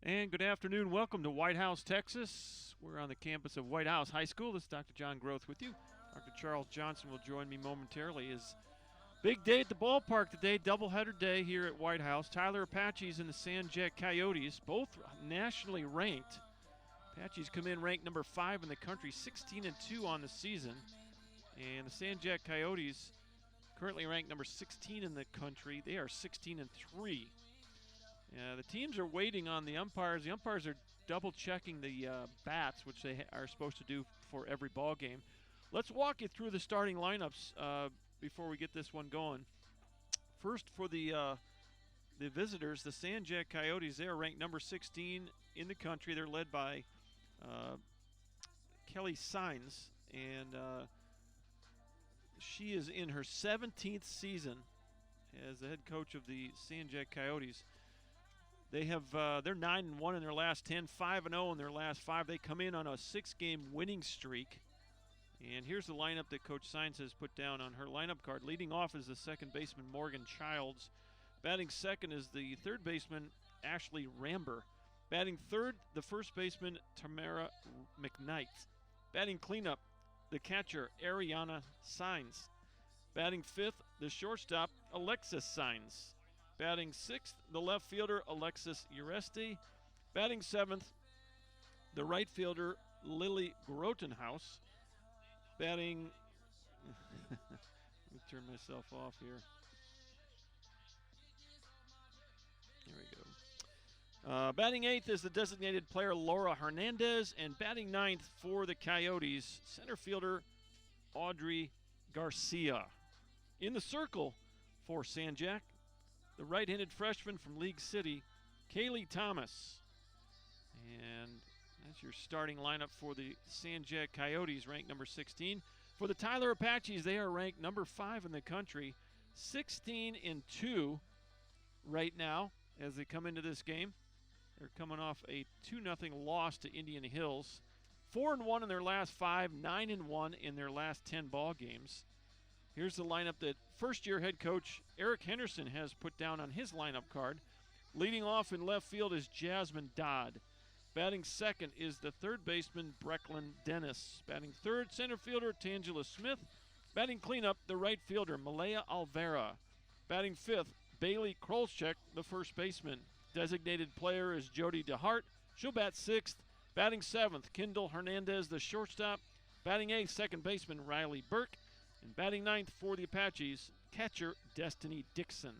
And good afternoon. Welcome to Whitehouse, Texas. We're on the campus of Whitehouse High School. This is Dr. John Groth with you. Dr. Charles Johnson will join me momentarily. It's big day at the ballpark today, doubleheader day here at Whitehouse. Tyler Apaches and the San Jac Coyotes, both nationally ranked. Apaches come in ranked number 5 in the country, 16-2 on the season. And the San Jac Coyotes, currently ranked number 16 in the country, they are 16-3. The teams are waiting on the umpires. The umpires are double-checking the bats, which they are supposed to do for every ball game. Let's walk you through the starting lineups before we get this one going. First, for the visitors, the San Jac Coyotes, they are ranked number 16 in the country. They're led by Kelly Sines, and she is in her 17th season as the head coach of the San Jac Coyotes. They're 9-1 in their last 10, 5-0 in their last 5. They come in on a 6-game winning streak. And here's the lineup that Coach Sines has put down on her lineup card. Leading off is the second baseman, Morgan Childs. Batting second is the third baseman, Ashley Ramber. Batting third, the first baseman, Tamara McKnight. Batting cleanup, the catcher, Ariana Sines. Batting fifth, the shortstop, Alexis Sines. Batting sixth, the left fielder, Alexis Uresti. Batting seventh, the right fielder, Lily Grotenhouse. Batting, let me turn myself off here. There we go. Batting eighth is the designated player, Laura Hernandez. And batting ninth for the Coyotes, center fielder, Audrey Garcia. In the circle for San Jac, the right-handed freshman from League City, Kaylee Thomas. And that's your starting lineup for the San Jac Coyotes, ranked number 16. For the Tyler Apaches, they are ranked number 5 in the country, 16-2 right now as they come into this game. They're coming off a 2-0 loss to Indian Hills. 4-1 in their last 5, 9-1 in their last 10 ball games. Here's the lineup that first-year head coach Eric Henderson has put down on his lineup card. Leading off in left field is Jasmine Dodd. Batting second is the third baseman, Brecklin Dennis. Batting third, center fielder, Tangela Smith. Batting cleanup, the right fielder, Malaya Alvera. Batting fifth, Bailey Krolchek, the first baseman. Designated player is Jody DeHart. She'll bat sixth. Batting seventh, Kendall Hernandez, the shortstop. Batting eighth, second baseman, Riley Burke. And batting ninth for the Apaches, catcher Destiny Dixon.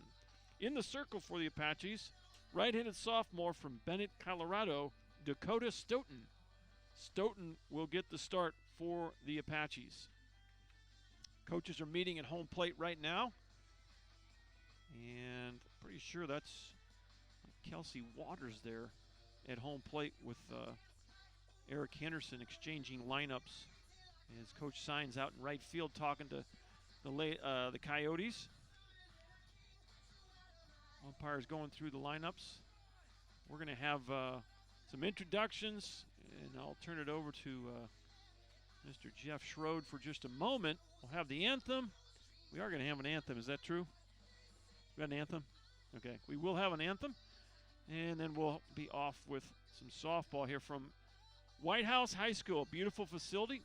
In the circle for the Apaches, right-handed sophomore from Bennett, Colorado, Dakota Stoughton. Stoughton will get the start for the Apaches. Coaches are meeting at home plate right now. And pretty sure that's Kelsey Waters there at home plate with Eric Henderson exchanging lineups. As Coach Sines out in right field talking to the Coyotes. Umpires going through the lineups. We're going to have some introductions, and I'll turn it over to Mr. Jeff Schroed for just a moment. We'll have the anthem. We are going to have an anthem. Is that true? We got an anthem? Okay. We will have an anthem, and then we'll be off with some softball here from Whitehouse High School. Beautiful facility.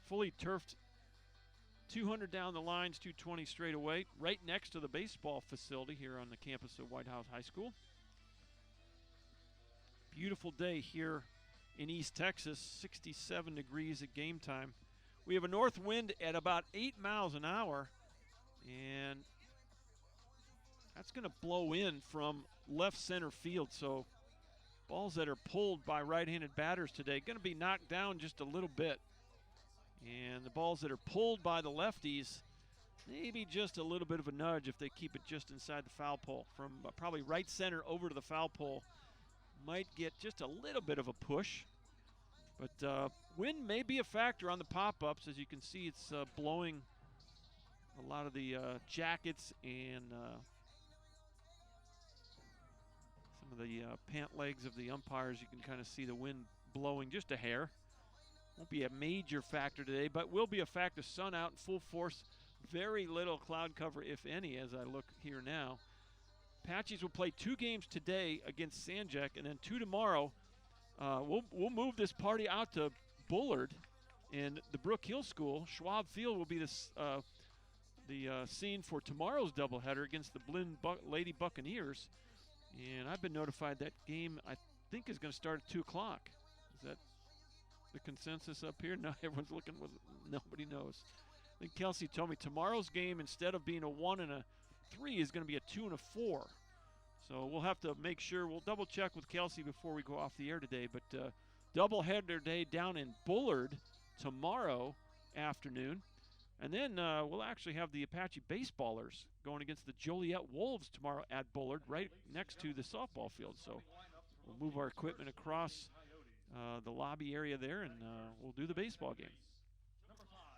Fully turfed, 200 down the lines, 220 straight away, right next to the baseball facility here on the campus of Whitehouse High School. Beautiful day here in East Texas, 67 degrees at game time. We have a north wind at about 8 miles an hour, and that's going to blow in from left center field. So balls that are pulled by right-handed batters today going to be knocked down just a little bit. And the balls that are pulled by the lefties, maybe just a little bit of a nudge if they keep it just inside the foul pole. From probably right center over to the foul pole, might get just a little bit of a push. But wind may be a factor on the pop-ups. As you can see, it's blowing a lot of the jackets and some of the pant legs of the umpires. You can kind of see the wind blowing just a hair. Won't be a major factor today, but will be a factor. Sun out in full force. Very little cloud cover, if any, as I look here now. Apaches will play 2 games today against San Jac, and then 2 tomorrow. We'll move this party out to Bullard, and the Brook Hill School. Schwab Field will be the scene for tomorrow's doubleheader against the Blinn Lady Buccaneers. And I've been notified that game, I think, is going to start at 2 o'clock. Is that the consensus up here? No, everyone's looking with, nobody knows. I think Kelsey told me tomorrow's game, instead of being a 1 and a 3, is going to be a 2 and a 4. So we'll have to make sure, we'll double check with Kelsey before we go off the air today. But doubleheader day down in Bullard tomorrow afternoon. And then we'll actually have the Apache baseballers going against the Joliet Wolves tomorrow at Bullard, right next to the softball field. So we'll move our equipment across the lobby area there, and we'll do the baseball game.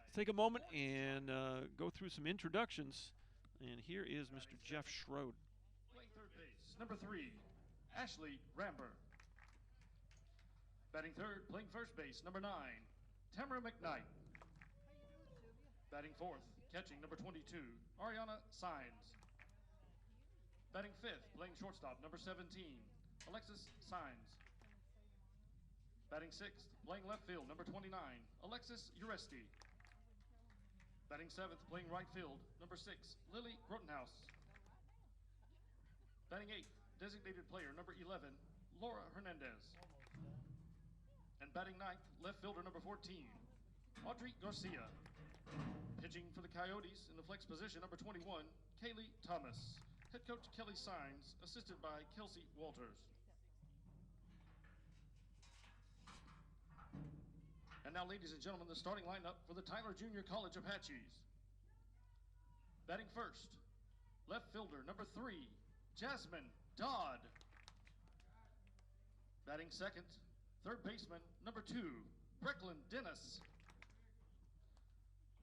Let's take a moment and go through some introductions. And here is Mr. Jeff Schroed. Playing third base, number 3, Ashley Ramber. Batting third, playing first base, number 9, Tamara McKnight. Batting fourth, catching number 22, Ariana Sines. Batting fifth, playing shortstop, number 17, Alexis Sines. Batting sixth, playing left field, number 29, Alexis Uresti. Batting seventh, playing right field, number 6, Lily Grotenhouse. Batting eighth, designated player, number 11, Laura Hernandez. And batting ninth, left fielder, number 14, Audrey Garcia. Pitching for the Coyotes in the flex position, number 21, Kaylee Thomas. Head coach Kelly Sines, assisted by Kelsey Walters. And now, ladies and gentlemen, the starting lineup for the Tyler Junior College Apaches. Batting first, left fielder, number 3, Jasmine Dodd. Batting second, third baseman, number 2, Brecklin Dennis.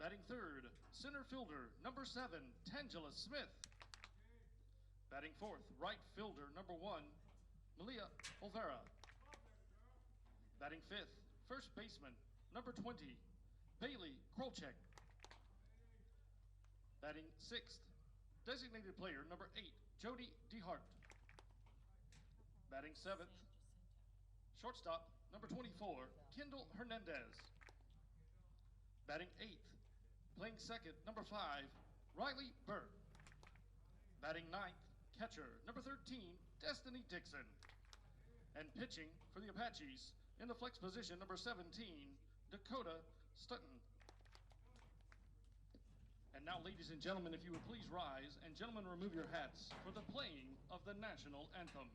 Batting third, center fielder, number 7, Tangela Smith. Batting fourth, right fielder, number 1, Malia Olvera. Batting fifth, first baseman, number 20, Bailey Krolchek. Batting sixth, designated player, number 8, Jody DeHart. Batting seventh, shortstop, number 24, Kendall Hernandez. Batting eighth, playing second, number 5, Riley Burke. Batting ninth, catcher, number 13, Destiny Dixon. And pitching for the Apaches in the flex position, number 17, Dakota Stutton. And now, ladies and gentlemen, if you would please rise, and gentlemen, remove your hats for the playing of the national anthem.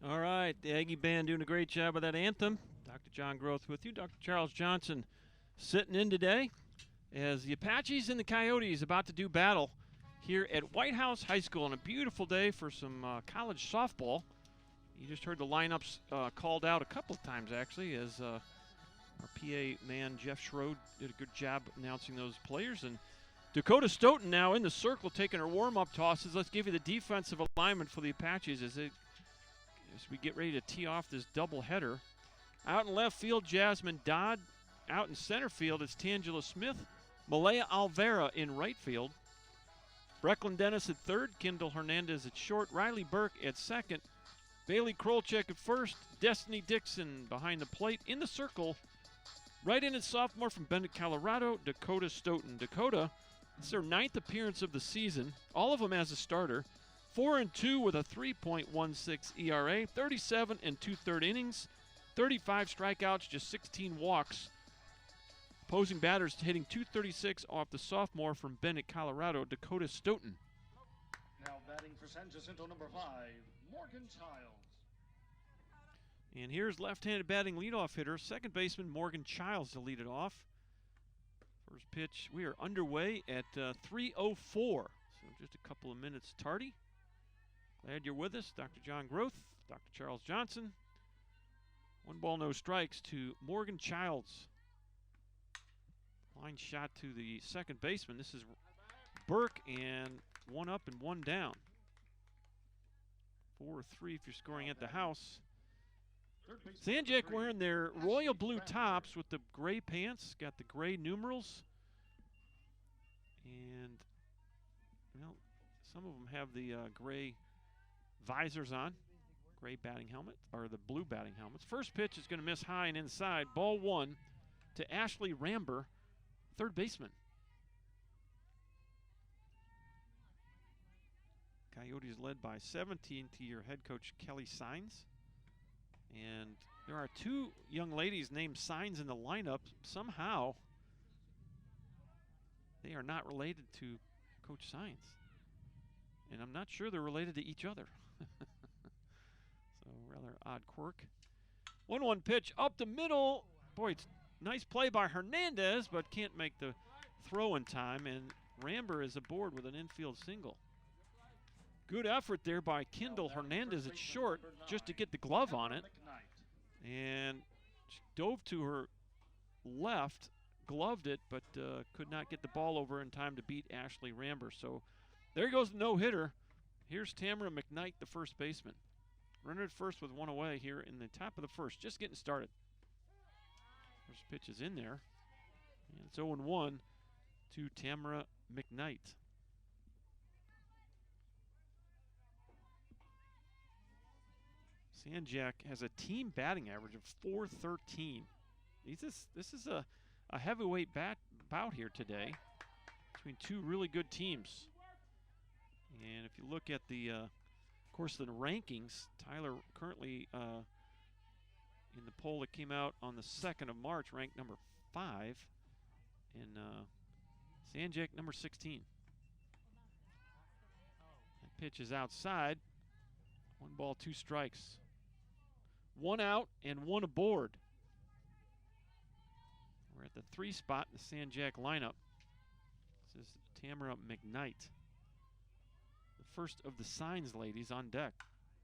All right, the Aggie Band doing a great job of that anthem. Dr. John Groth with you. Dr. Charles Johnson sitting in today as the Apaches and the Coyotes about to do battle here at Whitehouse High School on a beautiful day for some college softball. You just heard the lineups called out a couple of times, actually, as our PA man, Jeff Schroed, did a good job announcing those players. And Dakota Stoughton now in the circle taking her warm-up tosses. Let's give you the defensive alignment for the Apaches as we get ready to tee off this doubleheader. Out in left field, Jasmine Dodd. Out in center field, it's Tangela Smith. Malaya Alvera in right field. Brecklin Dennis at third, Kendall Hernandez at short, Riley Burke at second, Bailey Krolchek at first, Destiny Dixon behind the plate. In the circle, right in at sophomore from Bennett, Colorado, Dakota Stoughton. Dakota, it's their 9th appearance of the season, all of them as a starter. 4-2 with a 3.16 ERA, 37 2/3 innings, 35 strikeouts, just 16 walks. Opposing batters hitting .236 off the sophomore from Bennett, Colorado, Dakota Stoughton. Now batting for San Jacinto, number 5, Morgan Childs. And here's left-handed batting leadoff hitter, second baseman Morgan Childs to lead it off. First pitch, we are underway at 3:04, so just a couple of minutes tardy. Glad you're with us. Dr. John Groth, Dr. Charles Johnson. 1 ball, no strikes to Morgan Childs. Line shot to the second baseman. This is Burke, and 1 up and 1 down. 4-3 if you're scoring at the house. San Jac wearing their royal blue tops with the gray pants. Got the gray numerals. And, well, some of them have the gray visors on. Gray batting helmet, or the blue batting helmets. First pitch is going to miss high and inside. Ball 1 to Ashley Ramber, third baseman. Coyotes led by 17 to your head coach Kelly Sines. And there are 2 young ladies named Sines in the lineup. Somehow they are not related to Coach Sines. And I'm not sure they're related to each other. So rather odd quirk. 1-1 pitch up the middle. Boy, it's nice play by Hernandez, but can't make the throw in time. And Ramber is aboard with an infield single. Good effort there by Kendall Hernandez at short just to get the glove on it. And she dove to her left, gloved it, but could not get the ball over in time to beat Ashley Ramber. So there goes the no-hitter. Here's Tamara McKnight, the first baseman. Runner at first with 1 away here in the top of the first, just getting started. First pitch is in there. And it's 0-1 to Tamara McKnight. San Jac has a team batting average of .413. This is a heavyweight bout here today between 2 really good teams. And if you look at the, of course, the rankings, Tyler currently in the poll that came out on the 2nd of March, ranked number 5, and San Jac number 16. That pitch is outside. 1 ball, 2 strikes. 1 out and 1 aboard. We're at the 3 spot in the San Jac lineup. This is Tamara McKnight, the first of the Signs ladies on deck.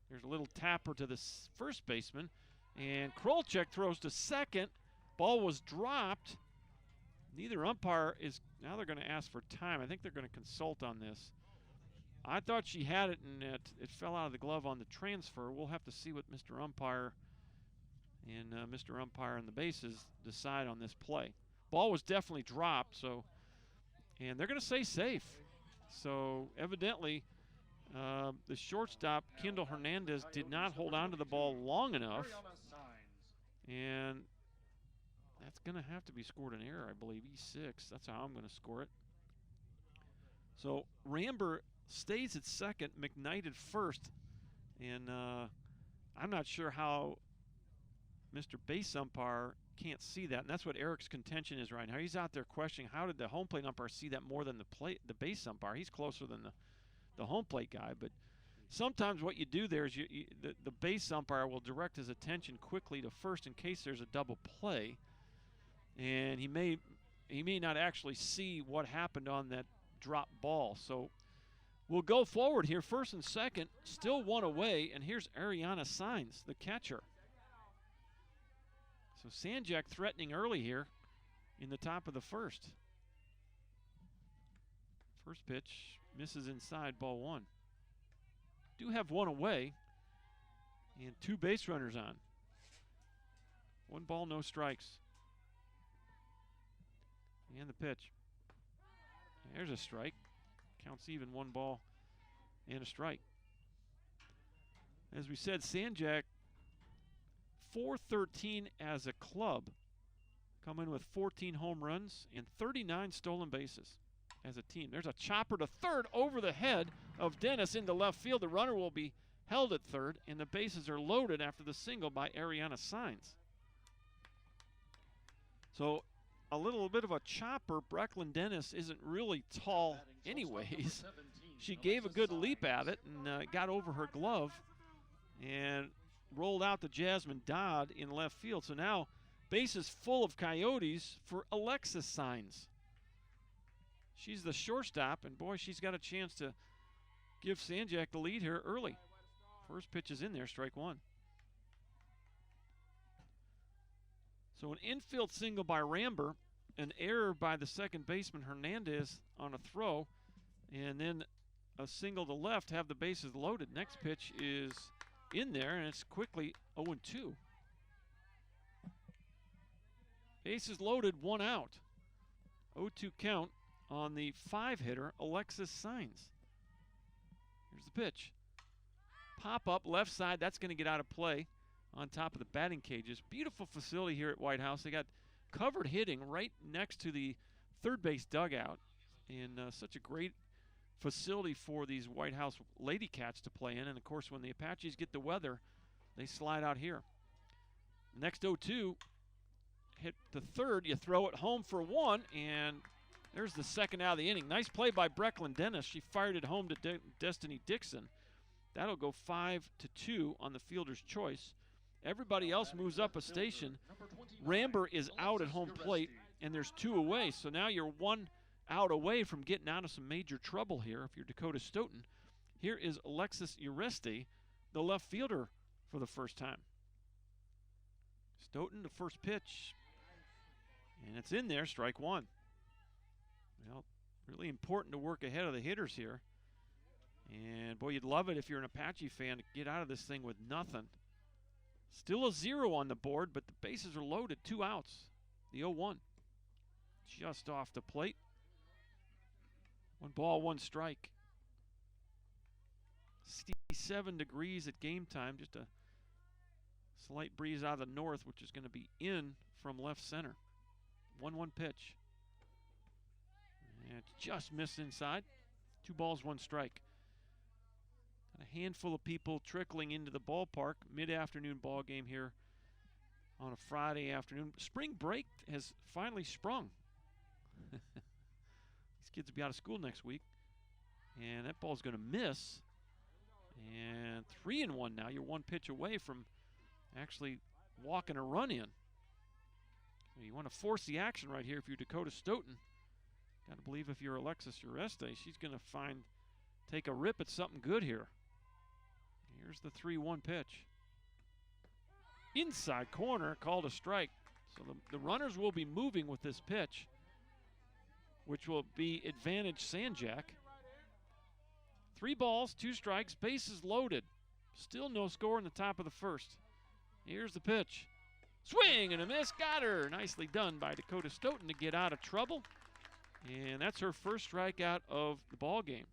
There's a little tapper to the first baseman, and Krolchek throws to second. Ball was dropped. Neither umpire is, now they're going to ask for time. I think they're going to consult on this. I thought she had it, and it fell out of the glove on the transfer. We'll have to see what Mr. Umpire and Mr. Umpire and the bases decide on this play. Ball was definitely dropped, so, and they're going to say safe. So evidently, the shortstop, Kendall Hernandez, did not hold on to the ball long enough, and that's going to have to be scored an error, I believe, E6. That's how I'm going to score it. So Ramber stays at second, McKnight at first, and I'm not sure how Mr. Base Umpire can't see that, and that's what Eric's contention is right now. He's out there questioning how did the home plate umpire see that more than the base umpire. He's closer than the home plate guy, but sometimes what you do there is the base umpire will direct his attention quickly to first in case there's a double play, and he may not actually see what happened on that drop ball. So we'll go forward here, first and second, still 1 away, and here's Ariana Sines, the catcher. So San Jac threatening early here in the top of the first. First pitch misses inside, ball 1. Do have 1 away and 2 base runners on. 1 ball, no strikes. And the pitch. There's a strike. Counts even, 1 ball and a strike. As we said, San Jac, 413 as a club, come in with 14 home runs and 39 stolen bases as a team. There's a chopper to third over the head of Dennis into left field. The runner will be held at third, and the bases are loaded after the single by Ariana Signs. So a little bit of a chopper. Brecklin Dennis isn't really tall anyways. She gave a good leap at it and got over her glove and rolled out to Jasmine Dodd in left field. So now bases full of Coyotes for Alexis Signs. She's the shortstop, and boy, she's got a chance to give San Jac the lead here early. First pitch is in there, strike 1. So an infield single by Ramber, an error by the second baseman Hernandez on a throw, and then a single to left, have the bases loaded. Next pitch is in there, and it's quickly 0-2. Bases loaded, 1 out. 0-2 count on the 5-hitter, Alexis Signs. Here's the pitch. Pop up left side, that's going to get out of play on top of the batting cages. Beautiful facility here at Whitehouse. They got covered hitting right next to the third base dugout, and such a great facility for these Whitehouse Lady Cats to play in. And of course, when the Apaches get the weather, they slide out here. Next 0-2, hit the third, you throw it home for 1, and there's the second out of the inning. Nice play by Brecklin Dennis. She fired it home to Destiny Dixon. That'll go 5-2 on the fielder's choice. Everybody else moves up a station. Ramber is out at home plate, and there's 2 away. So now you're 1 out away from getting out of some major trouble here if you're Dakota Stoughton. Here is Alexis Uresti, the left fielder for the first time. Stoughton, the first pitch, and it's in there, strike 1. Well, really important to work ahead of the hitters here. And boy, you'd love it if you're an Apache fan to get out of this thing with nothing. Still a 0 on the board, but the bases are loaded, 2 outs. The 0-1 just off the plate. 1 ball, 1 strike. 67 degrees at game time, just a slight breeze out of the north, which is going to be in from left center. 1-1 pitch. And it's just missed inside. 2 balls, 1 strike. A handful of people trickling into the ballpark. Mid-afternoon ball game here on a Friday afternoon. Spring break has finally sprung. These kids will be out of school next week. And that ball's going to miss. And 3-1 now. You're 1 pitch away from actually walking a run in. So you want to force the action right here if you're Dakota Stoughton. Got to believe if you're Alexis Uresti, she's going to take a rip at something good here. Here's the 3-1 pitch. Inside corner, called a strike. So the runners will be moving with this pitch, which will be advantage San Jac. 3 balls, 2 strikes, bases loaded. Still no score in the top of the first. Here's the pitch. Swing and a miss, got her. Nicely done by Dakota Stoughton to get out of trouble. And that's her first strikeout of the ball game.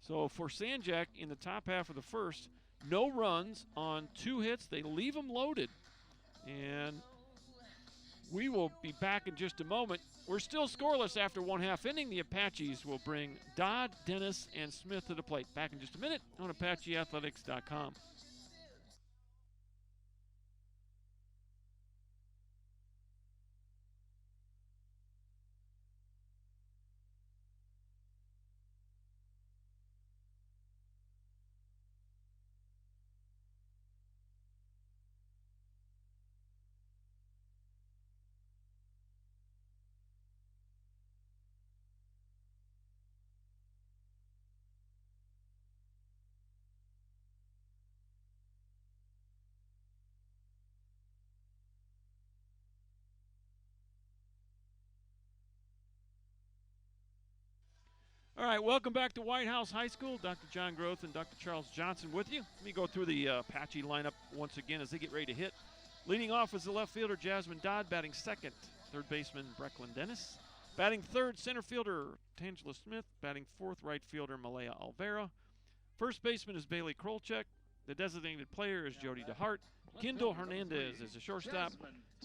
So for San Jac in the top half of the first, no runs on 2 hits. They leave them loaded. And we will be back in just a moment. We're still scoreless after 1/2 inning. The Apaches will bring Dodd, Dennis, and Smith to the plate. Back in just a minute on ApacheAthletics.com. All right, welcome back to Whitehouse High School. Dr. John Groth and Dr. Charles Johnson with you. Let me go through the Apache lineup once again as they get ready to hit. Leading off is the left fielder, Jasmine Dodd, batting second. Third baseman, Brecklin Dennis. Batting third, center fielder Tangela Smith. Batting fourth, right fielder Malaya Alvera. First baseman is Bailey Krolchek. The designated player is Jody DeHart. Kendall Hernandez is a shortstop.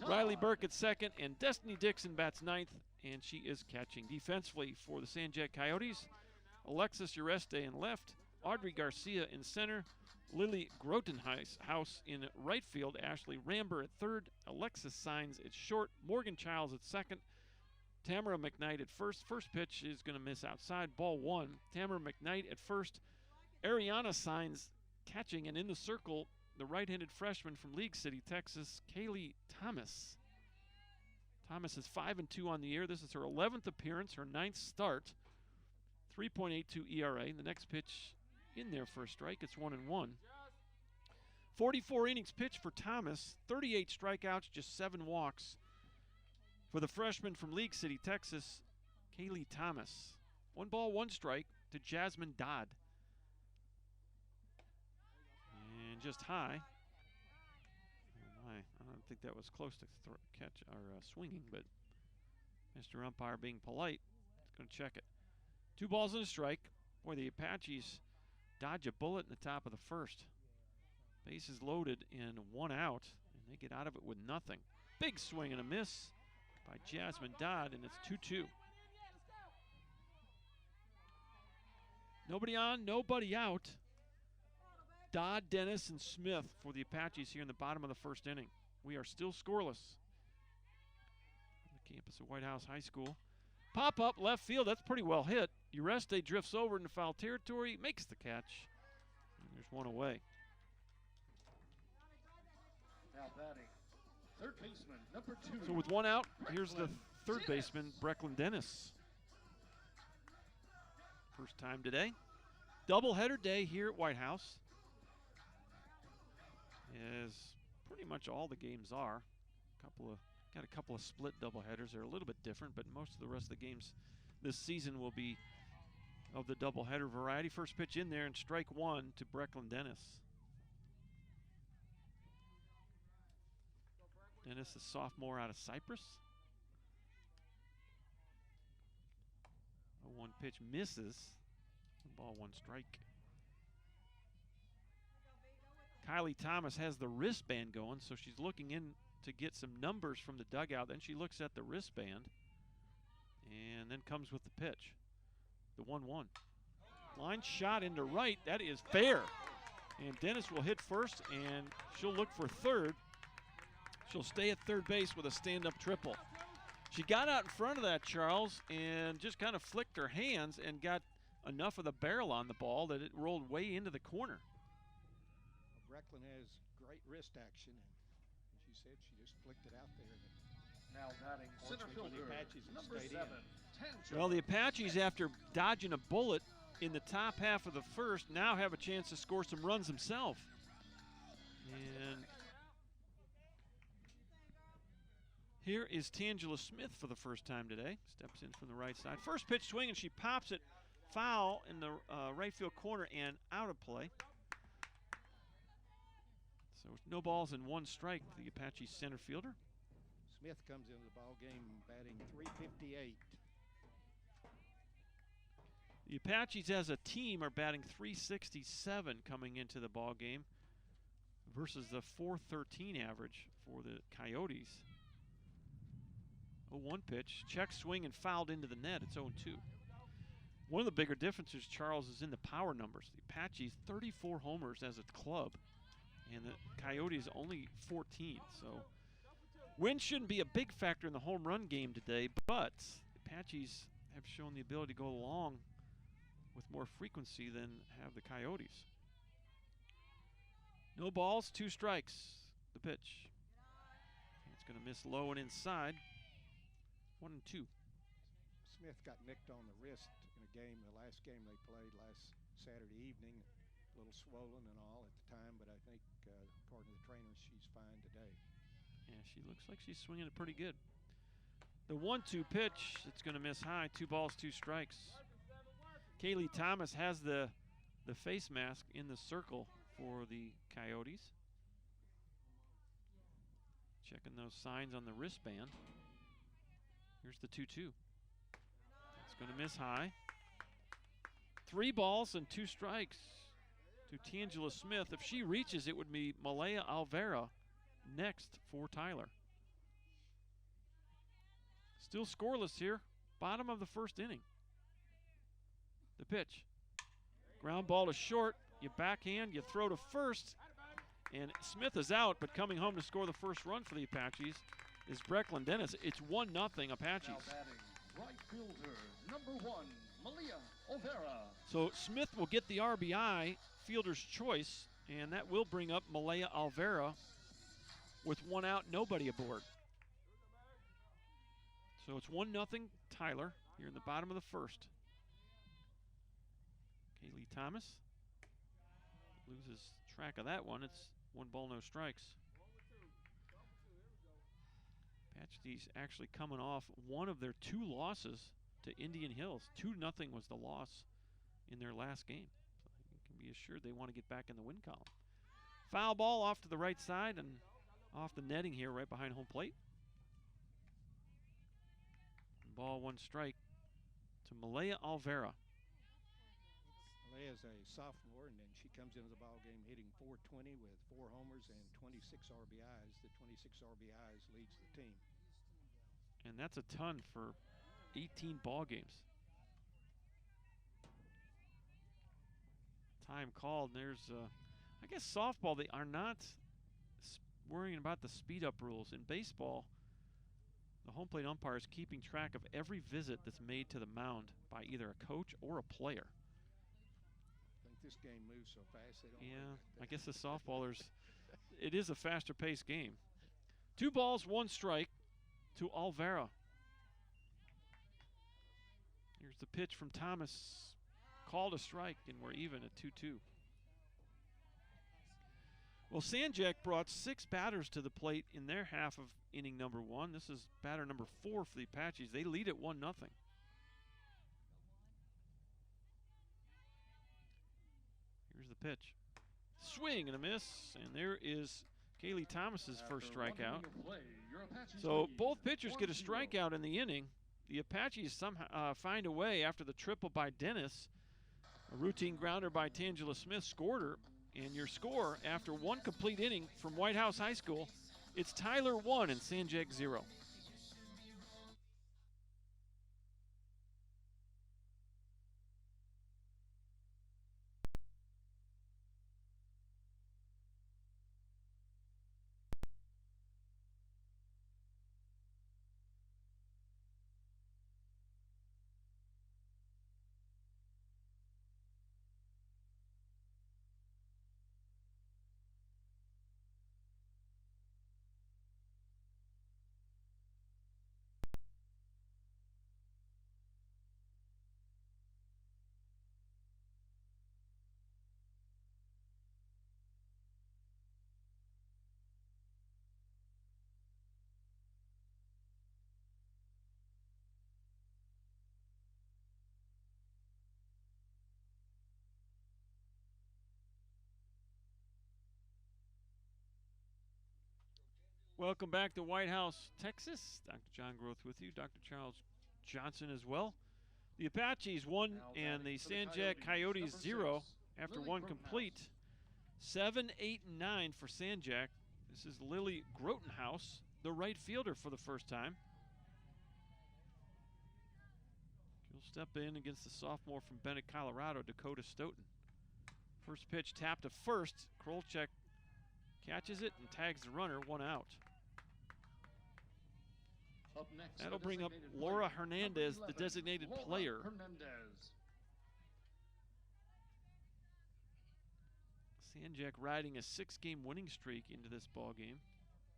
Riley Burke at second, and Destiny Dixon bats ninth, and she is catching. Defensively for the San Jac Coyotes, Alexis Ureste in left, Audrey Garcia in center, Lily Grotenhouse in right field, Ashley Ramber at third, Alexis Signs at short, Morgan Childs at second, Tamara McKnight at first. First pitch is going to miss outside, ball one. Tamara McKnight at first, Ariana Signs catching, and in the circle, the right-handed freshman from League City, Texas, Kaylee Thomas. Thomas is 5-2 on the year. This is her 11th appearance, her 9th start. 3.82 ERA. The next pitch in there for a strike. It's 1-1. 44 innings pitched for Thomas. 38 strikeouts, just 7 walks. For the freshman from League City, Texas, Kaylee Thomas. 1 ball, 1 strike to Jasmine Dodd. And just high. Oh my, I don't think that was close to catch or swinging, but Mr. Umpire being polite is going to check it. 2 balls and a strike. Boy, the Apaches dodge a bullet in the top of the first. Bases loaded and 1 out, and they get out of it with nothing. Big swing and a miss by Jasmine Dodd, and it's 2-2. Nobody on, nobody out. Dodd, Dennis, and Smith for the Apaches here in the bottom of the first inning. We are still scoreless. On the campus of Whitehouse High School. Pop up left field, that's pretty well hit. Ureste drifts over into foul territory, makes the catch. And there's 1 away. Now batting, third baseman, number 2. So with 1 out, here's the third baseman, Brecklin Dennis. First time today. Doubleheader day here at Whitehouse. As pretty much all the games are. Got a couple of split doubleheaders. They're a little bit different, but most of the rest of the games this season will be of the doubleheader variety. First pitch in there, and strike 1 to Brecklin Dennis. Dennis, a sophomore out of Cyprus. 0-1 pitch misses. 1 ball, 1 strike. Kylie Thomas has the wristband going, so she's looking in to get some numbers from the dugout. Then she looks at the wristband and then comes with the pitch. The 1-1. Line shot into right. That is fair. And Dennis will hit first, and she'll look for third. She'll stay at third base with a stand-up triple. She got out in front of that, Charles, and just kind of flicked her hands and got enough of the barrel on the ball that it rolled way into the corner. Brecklin has great wrist action, and she said she just flicked it out there. Now batting, center fielder, number 7. Well, the Apaches, after dodging a bullet in the top half of the first, now have a chance to score some runs themselves. And here is Tangela Smith for the first time today. Steps in from the right side. First pitch swing, and she pops it foul in the right field corner and out of play. So no balls and 1 strike to the Apache center fielder. Smith comes into the ball game batting .358. The Apaches as a team are batting .367 coming into the ball game versus the .413 average for the Coyotes. 0-1 pitch, check swing and fouled into the net. It's 0-2. One of the bigger differences, Charles, is in the power numbers. The Apaches 34 homers as a club, and the Coyotes only 14. So wind shouldn't be a big factor in the home run game today, but the Apaches have shown the ability to go long with more frequency than have the Coyotes. No balls, 2 strikes. The pitch. It's going to miss low and inside. 1-2. Smith got nicked on the wrist in a game, the last game they played last Saturday evening. A little swollen and all at the time, but I think according to the trainers, she's fine today. Yeah, she looks like she's swinging it pretty good. The 1-2 pitch, it's going to miss high. 2 balls, 2 strikes. Kaylee Thomas has the face mask in the circle for the Coyotes. Checking those signs on the wristband. Here's the 2-2. going to miss high. 3 balls and 2 strikes to Tangela Smith. If she reaches, it would be Malaya Alvera next for Tyler. Still scoreless here. Bottom of the first inning. The pitch. Ground ball to short. You backhand, you throw to first. And Smith is out, but coming home to score the first run for the Apaches is Brecklin Dennis. It's 1-0 Apaches. Now batting, right fielder, number 1, Malia Olvera. So Smith will get the RBI, fielder's choice, and that will bring up Malaya Alvera with 1 out, nobody aboard. So it's 1-0 Tyler here in the bottom of the first. Kaylee Thomas loses track of that one. It's 1 ball, no strikes. Apaches actually coming off one of their 2 losses to Indian Hills. 2-0 was the loss in their last game. So you can be assured they want to get back in the win column. Foul ball off to the right side and off the netting here right behind home plate. Ball, 1 strike to Malaya Alvera. Malaya's a sophomore, and then she comes into the ball game hitting .420 with 4 homers and 26 RBIs. The 26 RBIs leads the team. And that's a ton for 18 ball games. Time called. There's, I guess softball, they are not worrying about the speed up rules. In baseball, the home plate umpire is keeping track of every visit that's made to the mound by either a coach or a player. I think this game moves so fast they don't worry Yeah, about that. I guess the softballers, it is a faster paced game. 2 balls, 1 strike to Alvera. Here's the pitch from Thomas. Called a strike, and we're even at 2-2. Well, San Jac brought 6 batters to the plate in their half of inning number 1. This is batter number 4 for the Apaches. They lead at 1-0. Here's the pitch. Swing and a miss, and there is Kaylee Thomas's first strikeout. So both pitchers get a strikeout in the inning. The Apaches somehow find a way after the triple by Dennis. A routine grounder by Tangela Smith scored her. And your score after 1 complete inning from Whitehouse High School, it's Tyler 1 and San Jac 0. Welcome back to Whitehouse, Texas. Dr. John Groth with you. Dr. Charles Johnson as well. The Apaches 1 and the San Jac Coyotes 0 after 1 complete. 7, 8, and 9 for San Jac. This is Lily Grotenhouse, the right fielder for the first time. She'll step in against the sophomore from Bennett, Colorado, Dakota Stoughton. First pitch tapped to first. Krolchek catches it and tags the runner, 1 out. Up next, That'll bring up Laura Hernandez, the designated player. San Jac riding a 6-game winning streak into this ball game.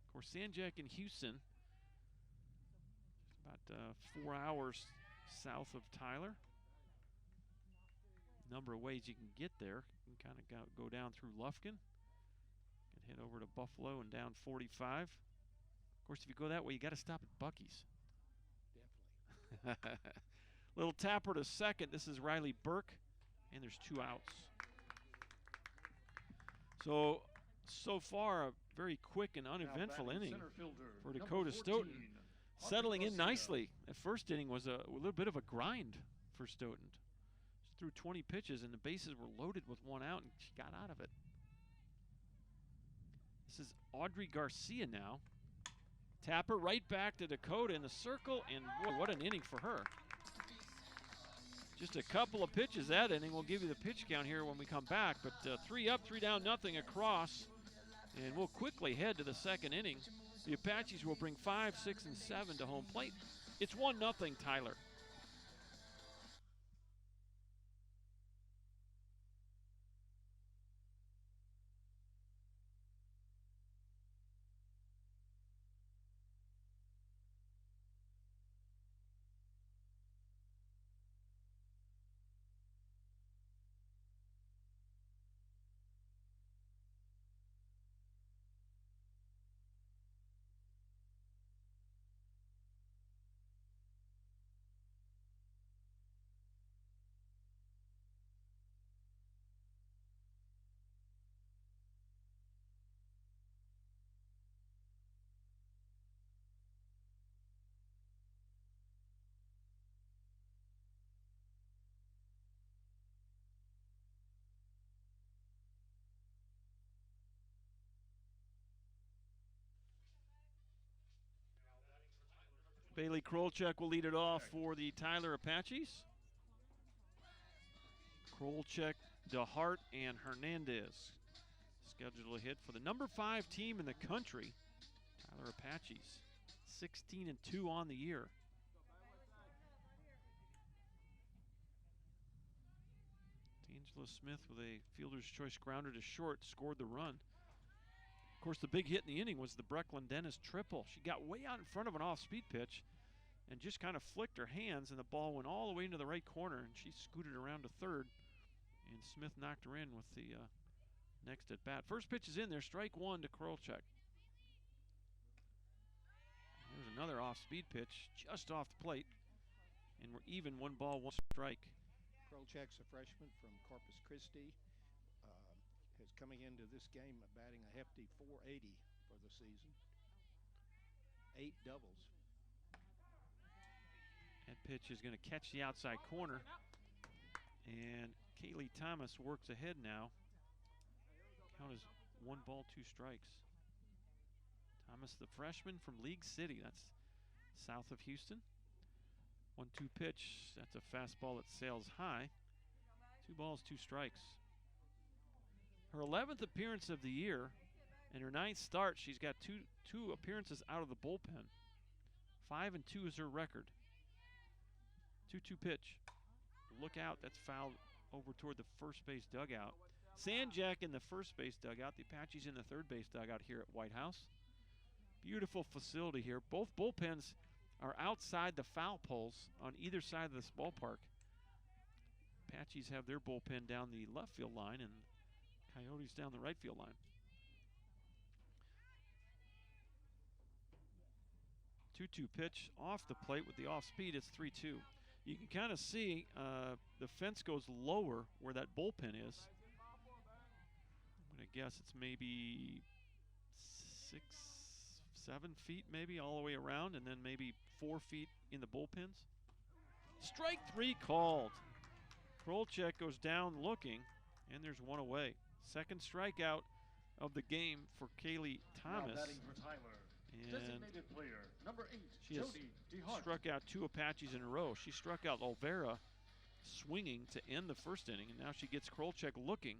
Of course, San Jac and Houston, about 4 hours south of Tyler. Number of ways you can get there. You can kind of go down through Lufkin, can head over to Buffalo and down 45. Of course, if you go that way, you got to stop at Buc-ee's. Definitely. Little tapper to second. This is Riley Burke, and there's 2 outs. So far, a very quick and uneventful inning for Dakota Stoughton. settling in nicely. The first inning was a little bit of a grind for Stoughton. She threw 20 pitches and the bases were loaded with one out and she got out of it. This is Audrey Garcia now. Tapper right back to Dakota in the circle, and boy, what an inning for her. Just a couple of pitches that inning. We'll give you the pitch count here when we come back, but 3 up, 3 down, nothing across. And we'll quickly head to the second inning. The Apaches will bring 5, 6, and 7 to home plate. It's 1-0 Tyler. Bailey Krolchek will lead it off for the Tyler Apaches. Krolchek, DeHart, and Hernandez scheduled to hit for the number 5 team in the country, Tyler Apaches. 16-2 on the year. D'Angelo Smith with a fielder's choice grounder to short scored the run. Of course, the big hit in the inning was the Brecklin Dennis triple. She got way out in front of an off-speed pitch and just kind of flicked her hands, and the ball went all the way into the right corner, and she scooted around to third, and Smith knocked her in with the next at bat. First pitch is in there, strike 1 to Krolchek. There's another off-speed pitch just off the plate, and we're even, 1 ball, 1 strike. Krolchek's a freshman from Corpus Christi. Is coming into this game batting a hefty .480 for the season. 8 doubles. That pitch is going to catch the outside corner, and Kaylee Thomas works ahead now. Count is 1 ball, 2 strikes. Thomas, the freshman from League City, that's south of Houston. 1-2 pitch, that's a fastball that sails high. 2 balls, 2 strikes. Her 11th appearance of the year, and her 9th start. She's got two appearances out of the bullpen. 5-2 is her record. 2-2 pitch. Look out, that's fouled over toward the first base dugout. San Jac in the first base dugout. The Apaches in the third base dugout here at Whitehouse. Beautiful facility here. Both bullpens are outside the foul poles on either side of this ballpark. Apaches have their bullpen down the left field line, and Coyotes down the right field line. 2-2 pitch off the plate with the off speed. It's 3-2. You can kind of see the fence goes lower where that bullpen is. I'm going to guess it's maybe 6, 7 feet maybe all the way around, and then maybe 4 feet in the bullpens. Strike 3 called. Krolchek goes down looking, and there's 1 away. Second strikeout of the game for Kaylee Thomas. Now batting for Tyler. And Designated player, number 8, she has Jody DeHart. struck out 2 Apaches in a row. She struck out Olvera swinging to end the first inning, and now she gets Krolchek looking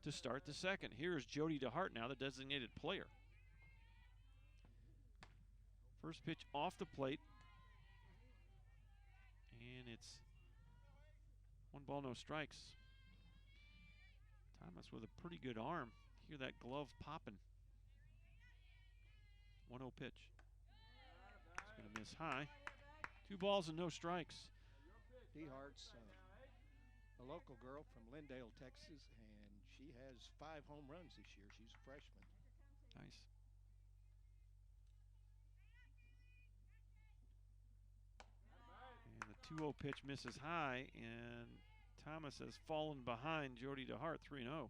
to start the second. Here's Jody DeHart now, the designated player. First pitch off the plate, and it's 1 ball, no strikes. Thomas with a pretty good arm. Hear that glove popping. 1-0 pitch. It's going to miss high. 2 balls and no strikes. DeHart's a local girl from Lindale, Texas, and she has 5 home runs this year. She's a freshman. Nice. And the 2-0 pitch misses high, and Thomas has fallen behind Jody DeHart, 3-0.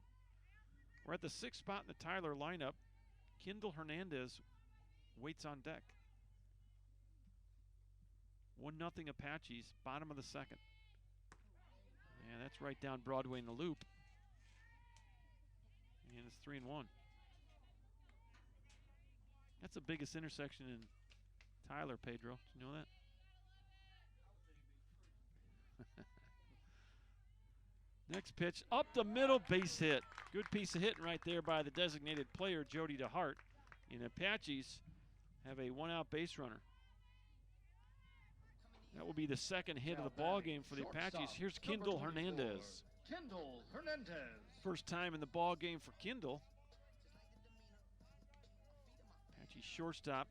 We're at the 6th spot in the Tyler lineup. Kendall Hernandez waits on deck. 1-0 Apaches, bottom of the second. And that's right down Broadway in the loop. And it's 3-1. That's the biggest intersection in Tyler, Pedro. Did you know that? Next pitch, up the middle, base hit. Good piece of hitting right there by the designated player, Jody DeHart. And Apaches have a 1-out base runner. That will be the second hit of the ball game for the Apaches. Here's Kendall Hernandez. Kendall Hernandez. First time in the ball game for Kendall. Apaches shortstop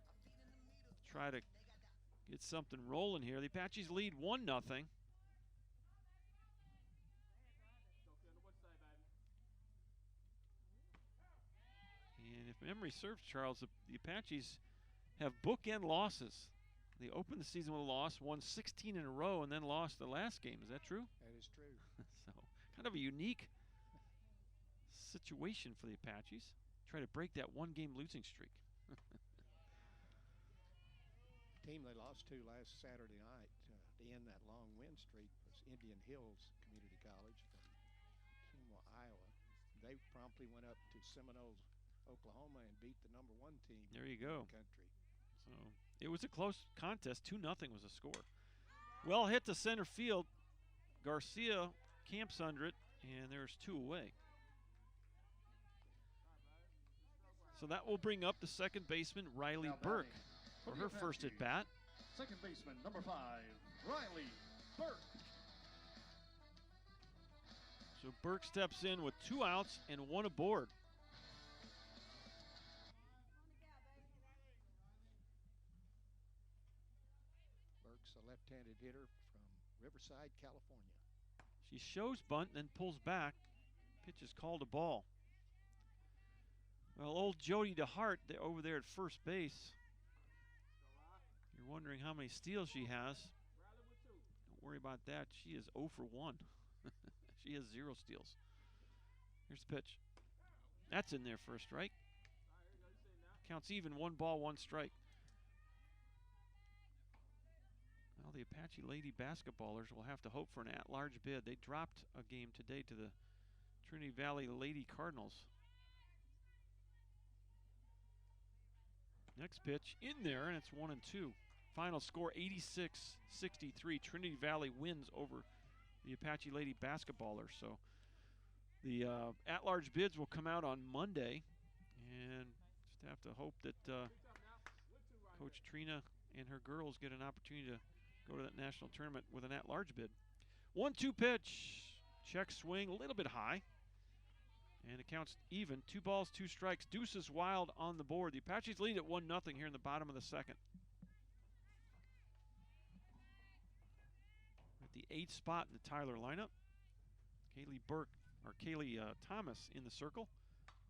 try to get something rolling here. The Apaches lead 1-0. And if memory serves, Charles, the Apaches have bookend losses. They opened the season with a loss, won 16 in a row, and then lost the last game. Is that true? That is true. So, kind of a unique situation for the Apaches. Try to break that one-game losing streak. Team they lost to last Saturday night to end that long win streak was Indian Hills Community College from Kenmore, Iowa. They promptly went up to Seminoles, Oklahoma, and beat the #1 team There you go. in the country. So it was a close contest. 2-0 was the score. Well hit to center field. Garcia camps under it, and there's 2 away. So that will bring up the second baseman, Riley Now Burke, batting for the her first at bat. Second baseman, number 5, Riley Burke. So Burke steps in with 2 outs and 1 aboard. Burke's a left-handed hitter from Riverside, California. She shows bunt, then pulls back. Pitch is called a ball. Well, old Jody DeHart over there at first base. You're wondering how many steals she has. Don't worry about that. She is 0 for 1. She has 0 steals. Here's the pitch. That's in there for a strike. Counts even, 1 ball, 1 strike. Well, the Apache Lady basketballers will have to hope for an at-large bid. They dropped a game today to the Trinity Valley Lady Cardinals. Next pitch in there, and it's 1-2. Final score 86-63. Trinity Valley wins over the Apache Lady basketballers. So the at-large bids will come out on Monday, and just have to hope that Coach Trina and her girls get an opportunity to go to that national tournament with an at-large bid. 1-2 pitch. Check swing, a little bit high. And it counts even. 2 balls, 2 strikes. Deuces Wild on the board. The Apaches lead at 1-0 here in the bottom of the second. At the 8th spot in the Tyler lineup, Kaylee Thomas in the circle.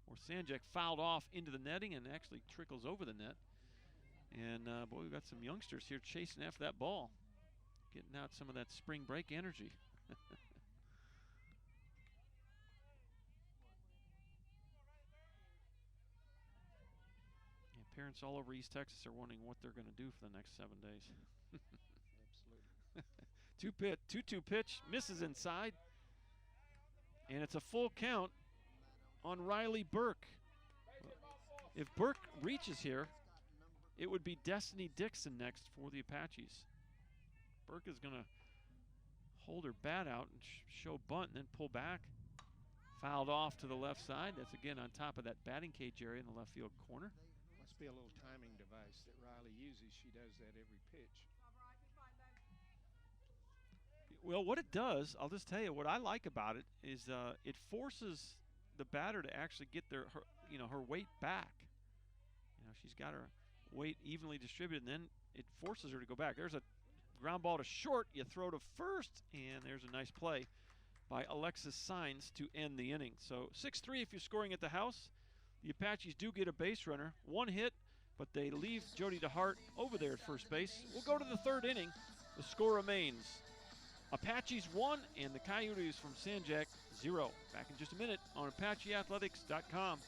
Or San Jac fouled off into the netting and actually trickles over the net. And boy, we've got some youngsters here chasing after that ball, getting out some of that spring break energy. Parents all over East Texas are wondering what they're going to do for the next 7 days. Absolutely. 2-2 pitch, misses inside. And it's a full count on Riley Burke. If Burke reaches here, it would be Destiny Dixon next for the Apaches. Burke is going to hold her bat out and show bunt and then pull back. Fouled off to the left side. That's again on top of that batting cage area in the left field corner. Must be a little timing device that Riley uses. She does that every pitch. Well, what it does, I'll just tell you, what I like about it is it forces the batter to actually get her weight back. She's got her weight evenly distributed, and then it forces her to go back. There's a ground ball to short. You throw to first, and there's a nice play by Alexis Saenz to end the inning. So 6-3 if you're scoring at the house. The Apaches do get a base runner. 1 hit, but they leave Jody DeHart over there at first base. We'll go to the 3rd inning. The score remains Apaches 1 and the Coyotes from San Jac 0. Back in just a minute on ApacheAthletics.com.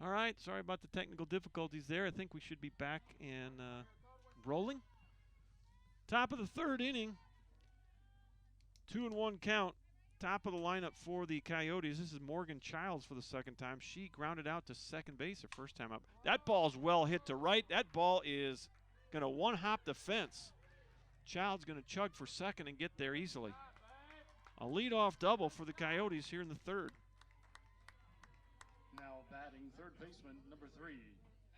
All right, sorry about the technical difficulties there. I think we should be back and rolling. Top of the third inning. 2-1 count. Top of the lineup for the Coyotes. This is Morgan Childs for the second time. She grounded out to second base her first time up. That ball's well hit to right. That ball is going to one-hop the fence. Childs going to chug for second and get there easily. A leadoff double for the Coyotes here in the third. Now batting third baseman number 3,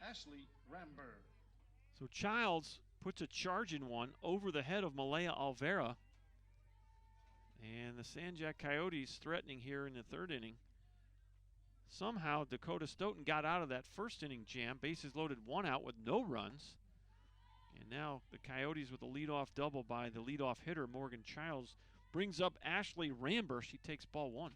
Ashley Ramber. So Childs puts a charging one over the head of Malaya Alvera. And the San Jac Coyotes threatening here in the third inning. Somehow Dakota Stoughton got out of that first inning jam. Bases loaded, 1 out with no runs. And now the Coyotes with a leadoff double by the leadoff hitter, Morgan Childs, brings up Ashley Ramber. She takes ball 1.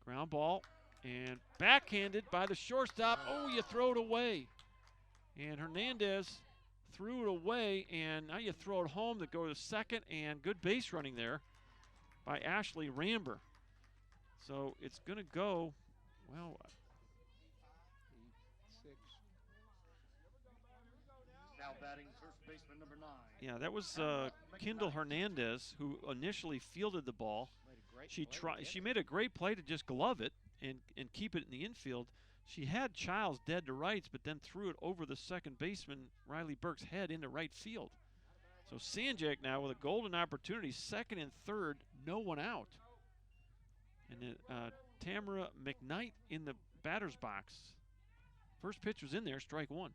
Ground ball and backhanded by the shortstop. Oh, you throw it away. And Hernandez threw it away, and now you throw it home to go to second, and good base running there by Ashley Ramber. So it's going to go, well, 6. Now batting first baseman number 9. yeah, that was Kendall Hernandez who initially fielded the ball. She made a great play to just glove it and keep it in the infield. She had Childs dead to rights, but then threw it over the second baseman, Riley Burke's head, into right field. So San Jac now with a golden opportunity, second and third, no one out. And then Tamara McKnight in the batter's box. First pitch was in there, strike 1.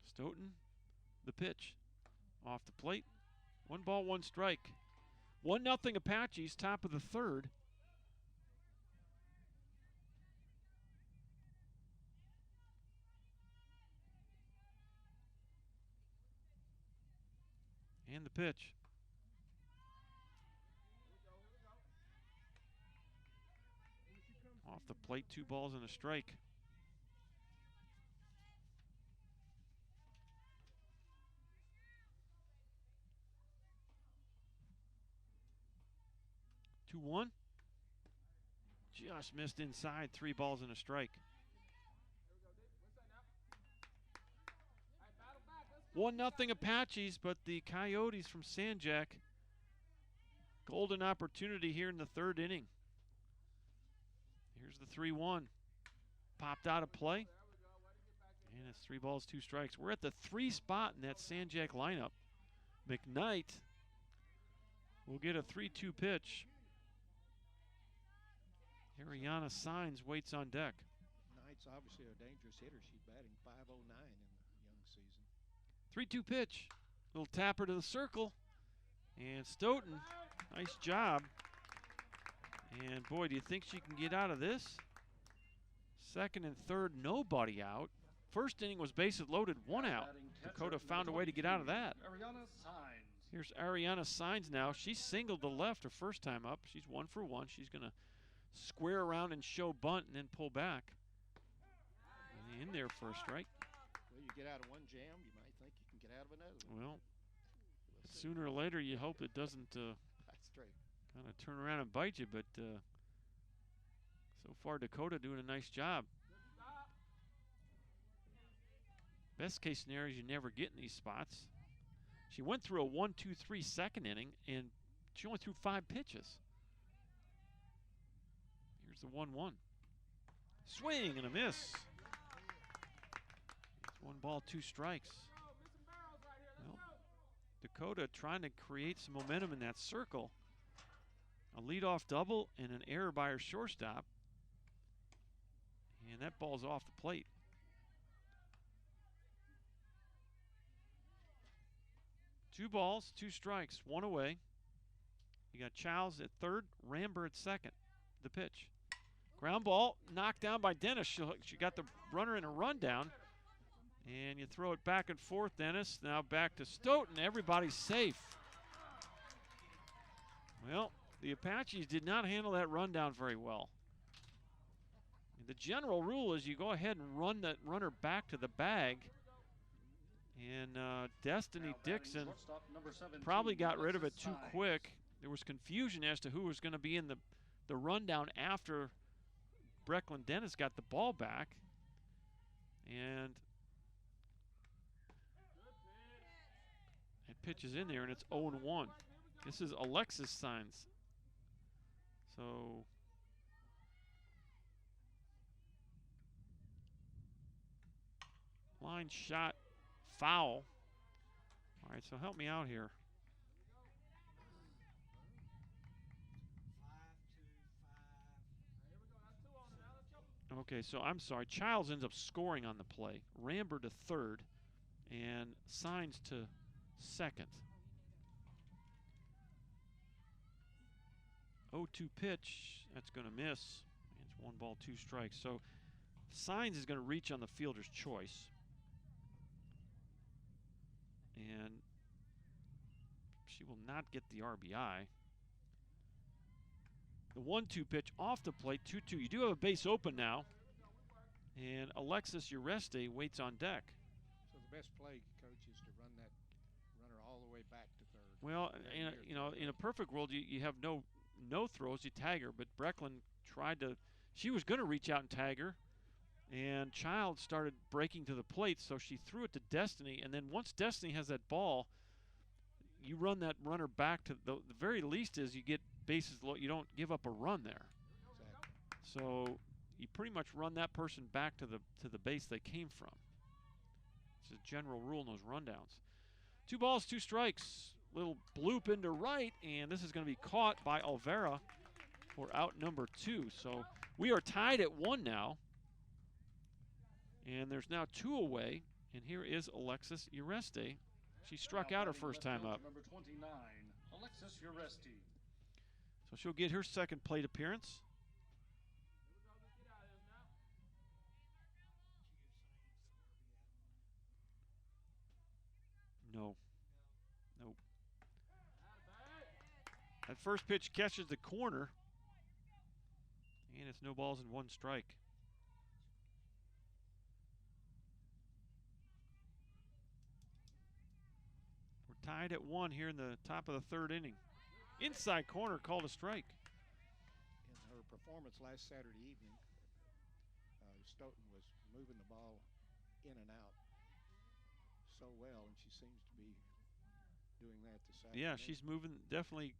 Stoughton, the pitch. Off the plate, 1 ball, 1 strike. 1-0 Apaches, top of the third. And the pitch. Off the plate, 2 balls and a strike. Two 1. Just missed inside, 3 balls and a strike. 1-0 Apaches, but the Coyotes from San Jac, golden opportunity here in the third inning. Here's the 3-1. Popped out of play. And it's 3 balls, 2 strikes. We're at the 3 spot in that San Jac lineup. McKnight will get a 3-2 pitch. Ariana Signs waits on deck. Knight's obviously a dangerous hitter. She's batting .509 in the young season. 3-2 pitch. Little tapper to the circle. And Stoughton, nice job. And boy, do you think she can get out of this? Second and third, nobody out. First inning was bases loaded, 1 out. Dakota found a way to get out of that. Ariana Signs. Here's Ariana Signs now. She singled to left her first time up. She's 1 for 1. She's going to square around and show bunt and then pull back. And in there for a strike. Well, you get out of one jam, you might think you can get out of another one. Well, sooner or later you hope it doesn't That's true. kind of turn around and bite you, but so far Dakota doing a nice job. Best case scenario is you never get in these spots. She went through a 1-2-3 second inning, and she only threw 5 pitches. Here's the 1-1. Swing and a miss. It's 1 ball, 2 strikes. Well, Dakota trying to create some momentum in that circle. A leadoff double and an error by her shortstop. And that ball's off the plate. Two balls, 2 strikes, 1 away. You got Childs at third, Ramber at second. The pitch. Ground ball, knocked down by Dennis. She got the runner in a rundown. And you throw it back and forth, Dennis. Now back to Stoughton. Everybody's safe. Well, the Apaches did not handle that rundown very well. The general rule is you go ahead and run that runner back to the bag. And Destiny Now batting Dixon shortstop number 17, probably got rid of it Alexis too Signs. quick. There was confusion as to who was going to be in the rundown after Brecklin Dennis got the ball back. And it pitches in there, and it's 0-1. This is Alexis Signs. So line shot, foul. All right, so help me out here. Okay, so I'm sorry. Childs ends up scoring on the play. Ramber to third, and Signs to second. 0-2 pitch. That's going to miss. It's 1 ball, 2 strikes. So Signs is going to reach on the fielder's choice. And she will not get the RBI. The 1-2 pitch off the plate, 2-2. You do have a base open now. And Alexis Ureste waits on deck. So the best play, Coach, is to run that runner all the way back to third. Well, in a perfect world, you have no throws, you tag her. But Brecklin tried to. She was going to reach out and tag her, and Child started breaking to the plate, so she threw it to Destiny. And then once Destiny has that ball, you run that runner back to the very least is you get bases low. You don't give up a run there. Exactly. So you pretty much run that person back to the base they came from. It's a general rule in those rundowns. 2 balls, 2 strikes. Little bloop into right, and this is going to be caught by Olvera for out number 2. So we are tied at 1 now. And there's now 2 away. And here is Alexis Ureste. She struck Now out her batting first left time up. fielder Number 29, Alexis Ureste. So she'll get her second plate appearance. No. Nope. That first pitch catches the corner. And it's no balls and 1 strike. We're tied at 1 here in the top of the 3rd inning. Inside corner called a strike. In her performance last Saturday evening, Stoughton was moving the ball in and out so well, and she seems to be doing that this afternoon. Yeah, she's moving, definitely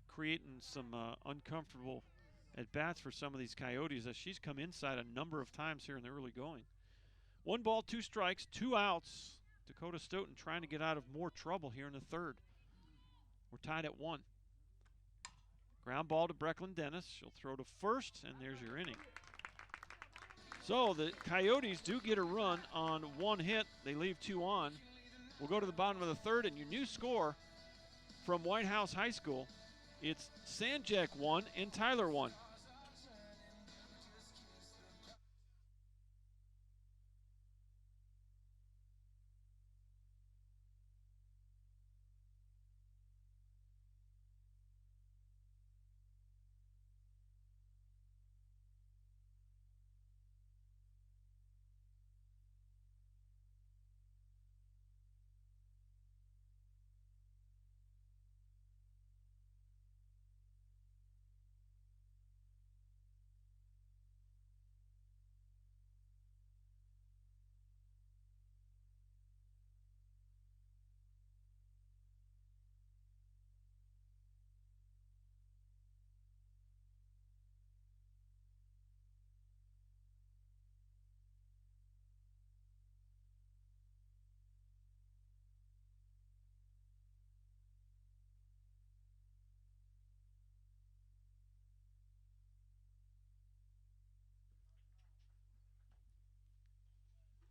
creating some uncomfortable at-bats for some of these Coyotes as she's come inside a number of times here in the early going. 1 ball, 2 strikes, 2 outs. Dakota Stoughton trying to get out of more trouble here in the 3rd. We're tied at 1. Ground ball to Brecklin Dennis. She'll throw to first, and there's your inning. So the Coyotes do get a run on 1 hit. They leave 2 on. We'll go to the bottom of the 3rd, and your new score from Whitehouse High School, it's San Jac 1 and Tyler 1.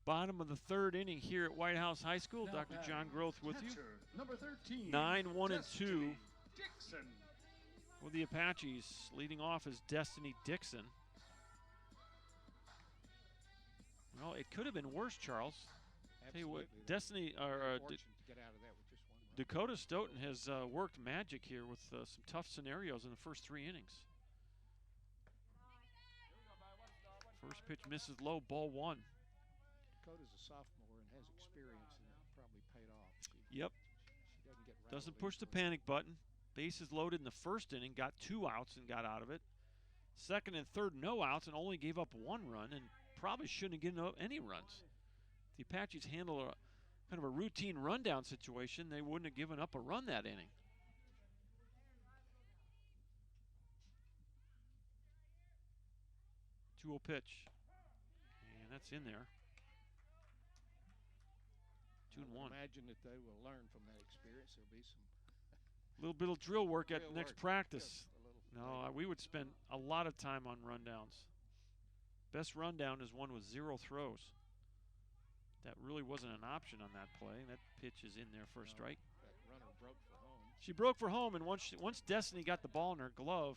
Bottom of the 3rd inning here at Whitehouse High School. Now Dr. batting, John Groth with you. catcher, number 13, 9-1 and 2 Destiny Dixon. with the Apaches. Leading off is Destiny Dixon. Well, it could have been worse, Charles. Tell you what, Absolutely. Destiny or Fortunate to get out of that with just 1 run. Dakota Stoughton has worked magic here with some tough scenarios in the first 3 innings. First pitch misses low, ball 1. Dakota's a sophomore and has experience, and that probably paid off. Yep. She doesn't get Doesn't rattled push the easily. panic button. Bases loaded in the first inning, got 2 outs and got out of it. Second and third, no outs, and only gave up 1 run, and probably shouldn't have given up any runs. The Apaches handle a kind of a routine rundown situation. They wouldn't have given up a run that inning. 2-0 pitch, and that's in there. 2-1. Imagine that they will learn from that experience. There'll be some Little bit of drill work at real next work, practice. just a little No, later. we would spend a lot of time on rundowns. Best rundown is one with 0 throws. That really wasn't an option on that play. That pitch is in there for a strike. That runner broke for home. She broke for home, and once Destiny got the ball in her glove,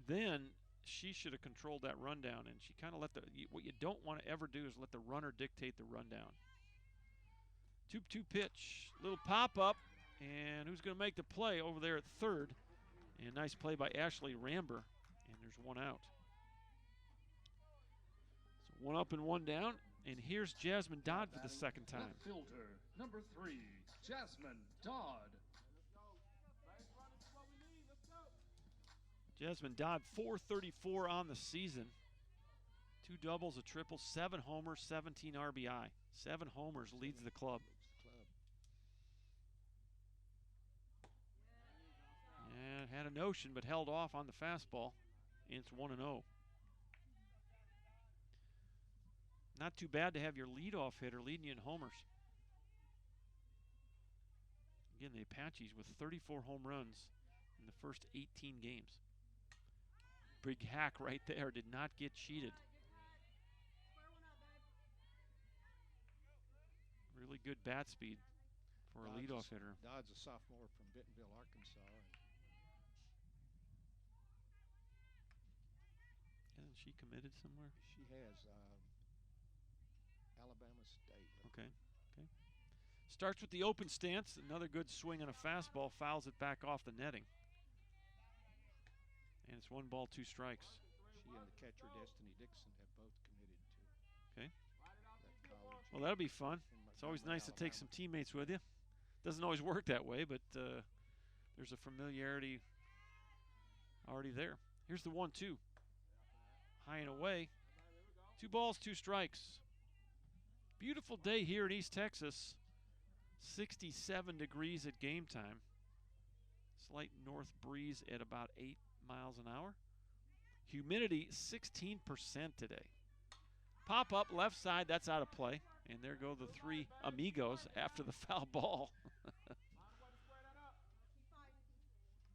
then she should have controlled that rundown, and she kind of let what you don't want to ever do is let the runner dictate the rundown. 2-2 pitch, little pop-up, and who's going to make the play over there at third? And nice play by Ashley Ramber, and there's 1 out. So 1 up and 1 down, and here's Jasmine Dodd for the second time. Left fielder, number 3, Jasmine Dodd. Jasmine Dodd, 434 on the season. 2 doubles, a triple, 7 homers, 17 RBI. 7 homers leads the club. And had a notion, but held off on the fastball. And it's 1-0. Not too bad to have your leadoff hitter leading you in homers. Again, the Apaches with 34 home runs in the first 18 games. Big hack right there, did not get cheated. Really good bat speed for a leadoff hitter. Dodd's a sophomore from Bentonville, Arkansas. Hasn't she committed somewhere? She has Alabama State. Okay. Starts with the open stance. Another good swing on a fastball. Fouls it back off the netting. And it's 1 ball, 2 strikes. She and the catcher, Destiny Dixon, have both committed to Okay. that college. Well, that'll be fun. It's always nice to take some teammates with you. Doesn't always work that way, but there's a familiarity already there. Here's the 1-2. High and away. 2 balls, 2 strikes. Beautiful day here in East Texas. 67 degrees at game time. Slight north breeze at about 8 miles an hour. Humidity 16% today. Pop up left side, that's out of play. And there go the 3 amigos after the foul ball.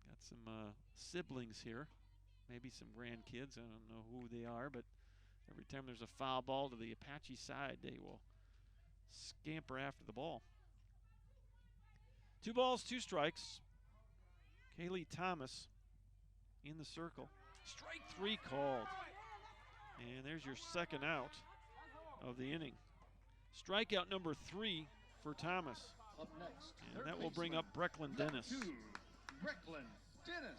Got some siblings here. Maybe some grandkids. I don't know who they are, but every time there's a foul ball to the Apache side, they will scamper after the ball. 2 balls, 2 strikes. Kaylee Thomas in the circle. Strike 3 called. And there's your second out of the inning. Strikeout number 3 for Thomas. Up next, and that will bring up Brecklin Dennis. 2, Brecklin Dennis.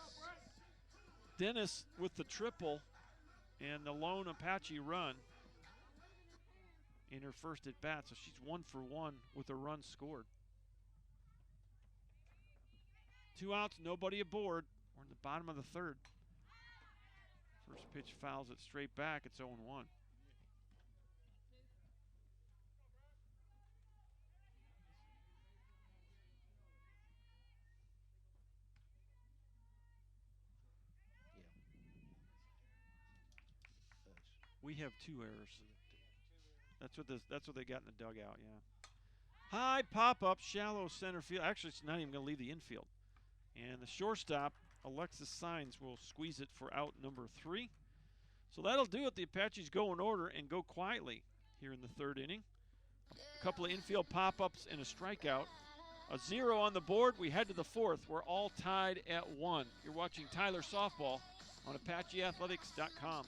Dennis with the triple and the lone Apache run in her first at bat. So she's 1 for 1 with a run scored. 2 outs, nobody aboard. We're in the bottom of the third. First pitch fouls it straight back. It's 0-1. We have 2 errors. That's what they got in the dugout, yeah. High pop-up, shallow center field. Actually, it's not even going to leave the infield. And the shortstop, Alexis Signs, will squeeze it for out number 3. So that'll do it. The Apaches go in order and go quietly here in the 3rd inning. A couple of infield pop-ups and a strikeout. A 0 on the board. We head to the 4th. We're all tied at 1. You're watching Tyler Softball on ApacheAthletics.com.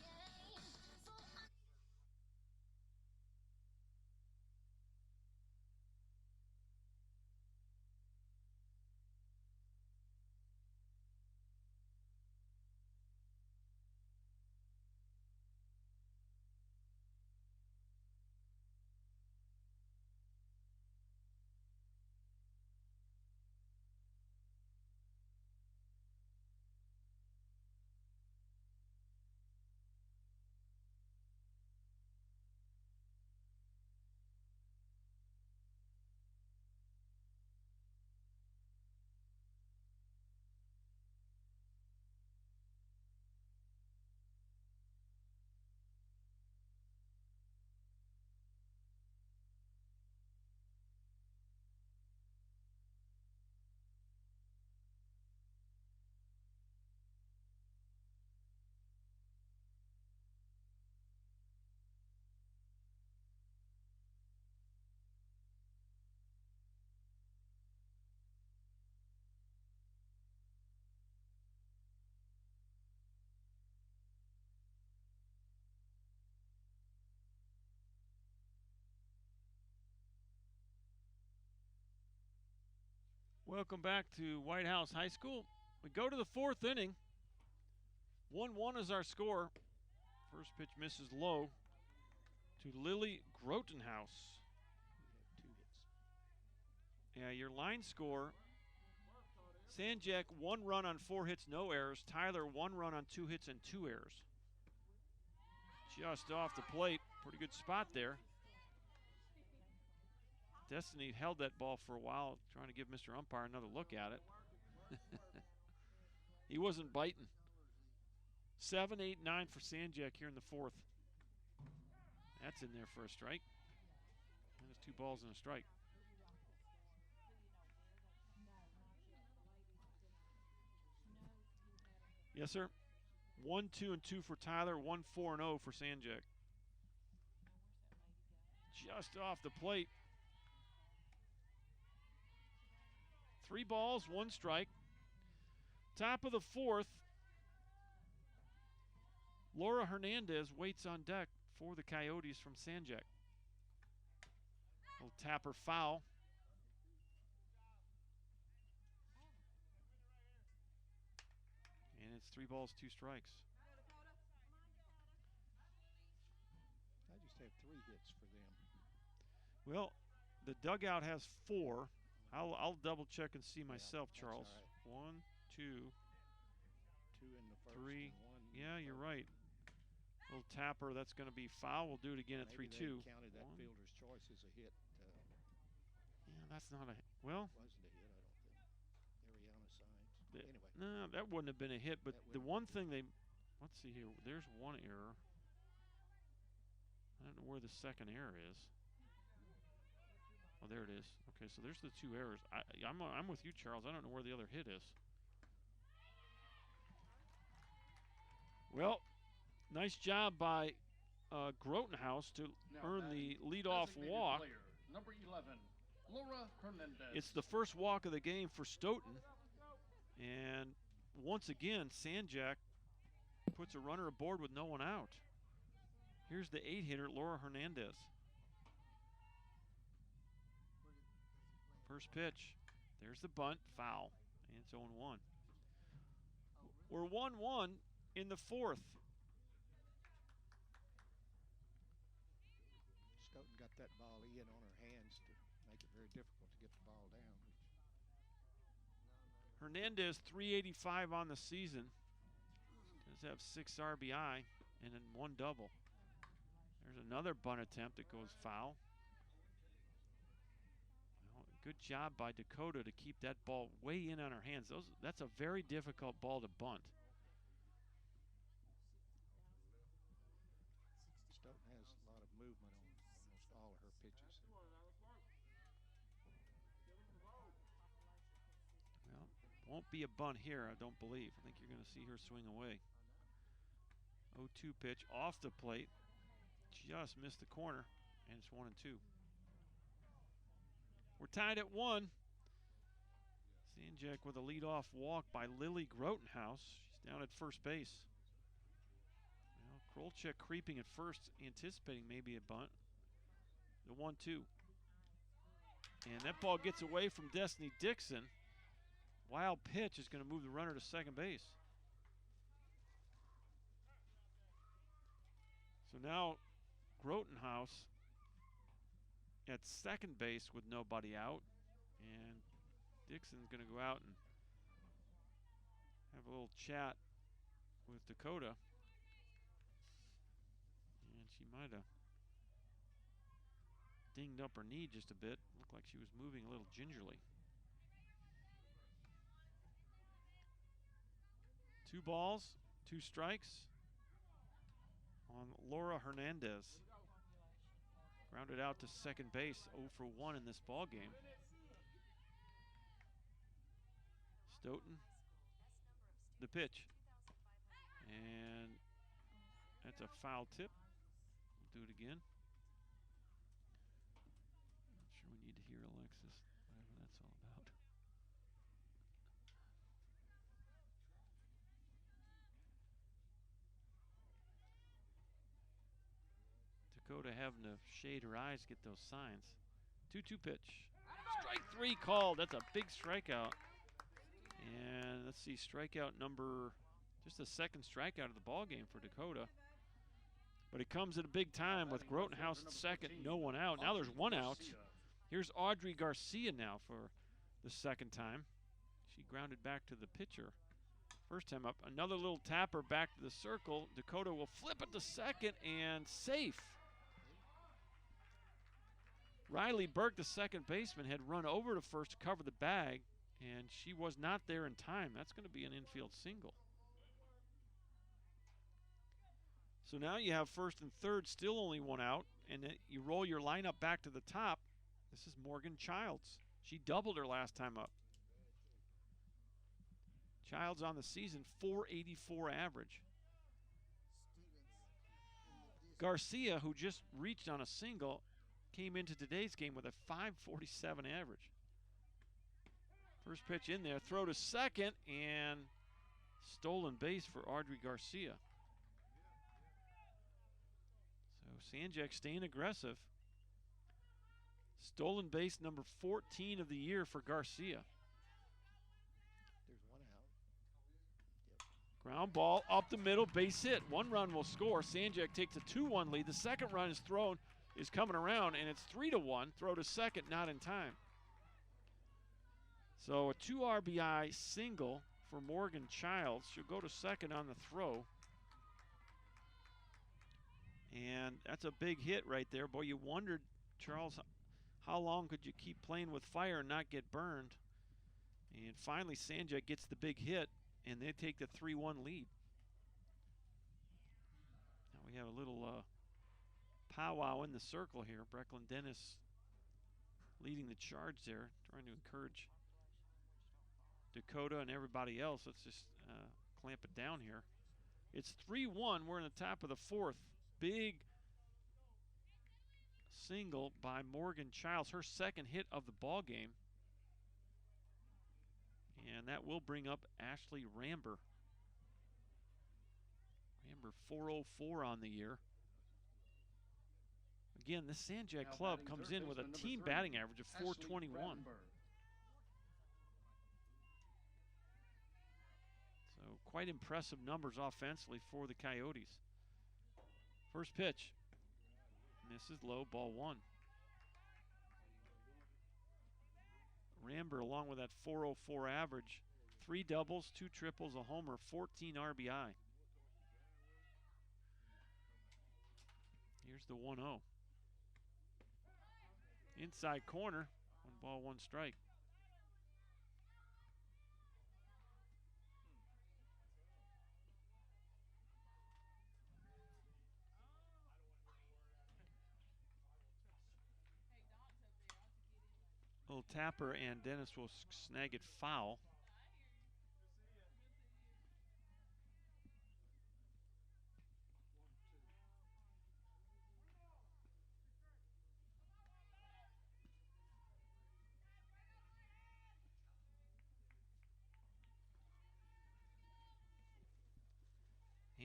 Welcome back to Whitehouse High School. We go to the fourth inning. 1-1 is our score. First pitch misses low to Lily Grotenhouse. We have 2 hits. Yeah, your line score, San Jac 1 run on 4 hits, no errors. Tyler 1 run on 2 hits and 2 errors. Just off the plate. Pretty good spot there. Destiny held that ball for a while, trying to give Mr. Umpire another look at it. He wasn't biting. 7, 8, 9 for San Jac here in the fourth. That's in there for a strike. And there's 2 balls and a strike. Yes, sir. 1, 2, and 2 for Tyler. 1, 4, and 0 for San Jac. Just off the plate. 3 balls, 1 strike. Top of the fourth. Laura Hernandez waits on deck for the Coyotes from San Jac. Little tapper foul. And it's 3 balls, 2 strikes. I just have 3 hits for them. Well, the dugout has 4. I'll double check and see myself, that's Charles. all right. 1, 2, 2 in the first. 3. And 1 in Yeah, the you're third. right. Little tapper, that's going to be foul. We'll do it again at Maybe 3-2. they counted that 1. fielder's choice as a hit. Yeah, that's not a well. Wasn't a hit, I don't think. Ariana signs. th- Anyway, No, that wouldn't have been a hit. But That the one thing they, let's see here. There's 1 error. I don't know where the second error is. Oh, there it is. Okay, so there's the 2 errors. I'm with you, Charles. I don't know where the other hit is. Well, nice job by Grotenhouse to Now earn batting, the leadoff designated walk. player, number 11, Laura Hernandez. It's the first walk of the game for Stoughton. And once again, San Jac puts a runner aboard with no one out. Here's the 8-hitter, Laura Hernandez. First pitch. There's the bunt, foul, and it's 0-1. We're 1-1 in the fourth. Stoughton got that ball in on her hands to make it very difficult to get the ball down. Hernandez, 385 on the season. Does have 6 RBI and then 1 double. There's another bunt attempt that goes foul. Well, good job by Dakota to keep that ball way in on her hands. That's a very difficult ball to bunt. Stoughton has a lot of movement on almost all of her pitches. Well, won't be a bunt here, I don't believe. I think you're going to see her swing away. 0-2 pitch off the plate. Just missed the corner, and it's 1-2. We're tied at 1. San Jac with a leadoff walk by Lily Grotenhouse. She's down at first base. Well, Krolchek creeping at first, anticipating maybe a bunt. The 1-2. And that ball gets away from Destiny Dixon. Wild pitch is going to move the runner to second base. So now Grotenhouse at second base with nobody out. And Dixon's going to go out and have a little chat with Dakota. And she might have dinged up her knee just a bit. Looked like she was moving a little gingerly. 2 balls, 2 strikes on Laura Hernandez. Grounded out to second base, 0 for 1 in this ball game. Stoughton, the pitch. And that's a foul tip. We'll do it again. I'm sure we need to hear Alexis, whatever that's all about. Dakota having to shade her eyes, get those signs. 2-2 pitch. Strike 3 called. That's a big strikeout. And let's see, strikeout number, just the second strikeout of the ball game for Dakota. But it comes at a big time with Grotenhouse at second, no one out. Now there's one out. Here's Audrey Garcia now for the second time. She grounded back to the pitcher first time up. Another little tapper back to the circle. Dakota will flip it to second and safe. Riley Burke, the second baseman, had run over to first to cover the bag, and she was not there in time. That's going to be an infield single. So now you have first and third, still only one out, and then you roll your lineup back to the top. This is Morgan Childs. She doubled her last time up. Childs on the season, 484 average. Garcia, who just reached on a single, came into today's game with a 547 average. First pitch in there, throw to second, and stolen base for Audrey Garcia. So San Jac staying aggressive. Stolen base number 14 of the year for Garcia. There's one out. Yep. Ground ball up the middle, base hit. One run will score. San Jac takes a 2-1 lead. The second run is thrown, is coming around, and it's 3-1. Throw to second, not in time. So a 2 RBI single for Morgan Childs. She'll go to second on the throw. And that's a big hit right there. Boy, you wondered, Charles, how long could you keep playing with fire and not get burned? And finally, San Jac gets the big hit, and they take the 3-1 lead. Now we have a little powwow in the circle here. Brecklin Dennis leading the charge there, trying to encourage Dakota and everybody else. Let's just clamp it down here. It's 3-1. We're in the top of the fourth. Big single by Morgan Childs, her second hit of the ball game. And that will bring up Ashley Ramber. Ramber 404 on the year. Again, the San Jac club comes in with a team batting average of 421. So quite impressive numbers offensively for the Coyotes. First pitch. Misses low, ball one. Ramber, along with that 404 average, 3 doubles, 2 triples, a homer, 14 RBI. Here's the 1-0. Inside corner, 1 ball, 1 strike. Little tapper, and Dennis will snag it foul.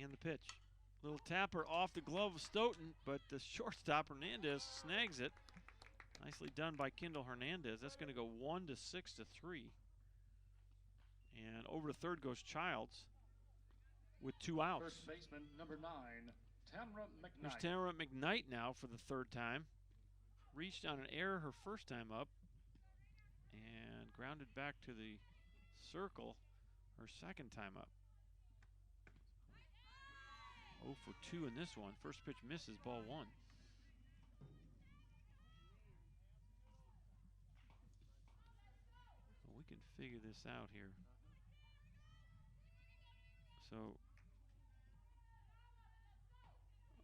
And the pitch. Little tapper off the glove of Stoughton, but the shortstop Hernandez snags it. Nicely done by Kendall Hernandez. That's going to go 1-6 to 3. And over to third goes Childs with 2 outs. First baseman, number 9, Tamara McKnight. There's Tamara McKnight now for the third time. Reached on an error her first time up and grounded back to the circle her second time up. 0 for 2 in this one. First pitch misses, ball 1. We can figure this out here. So,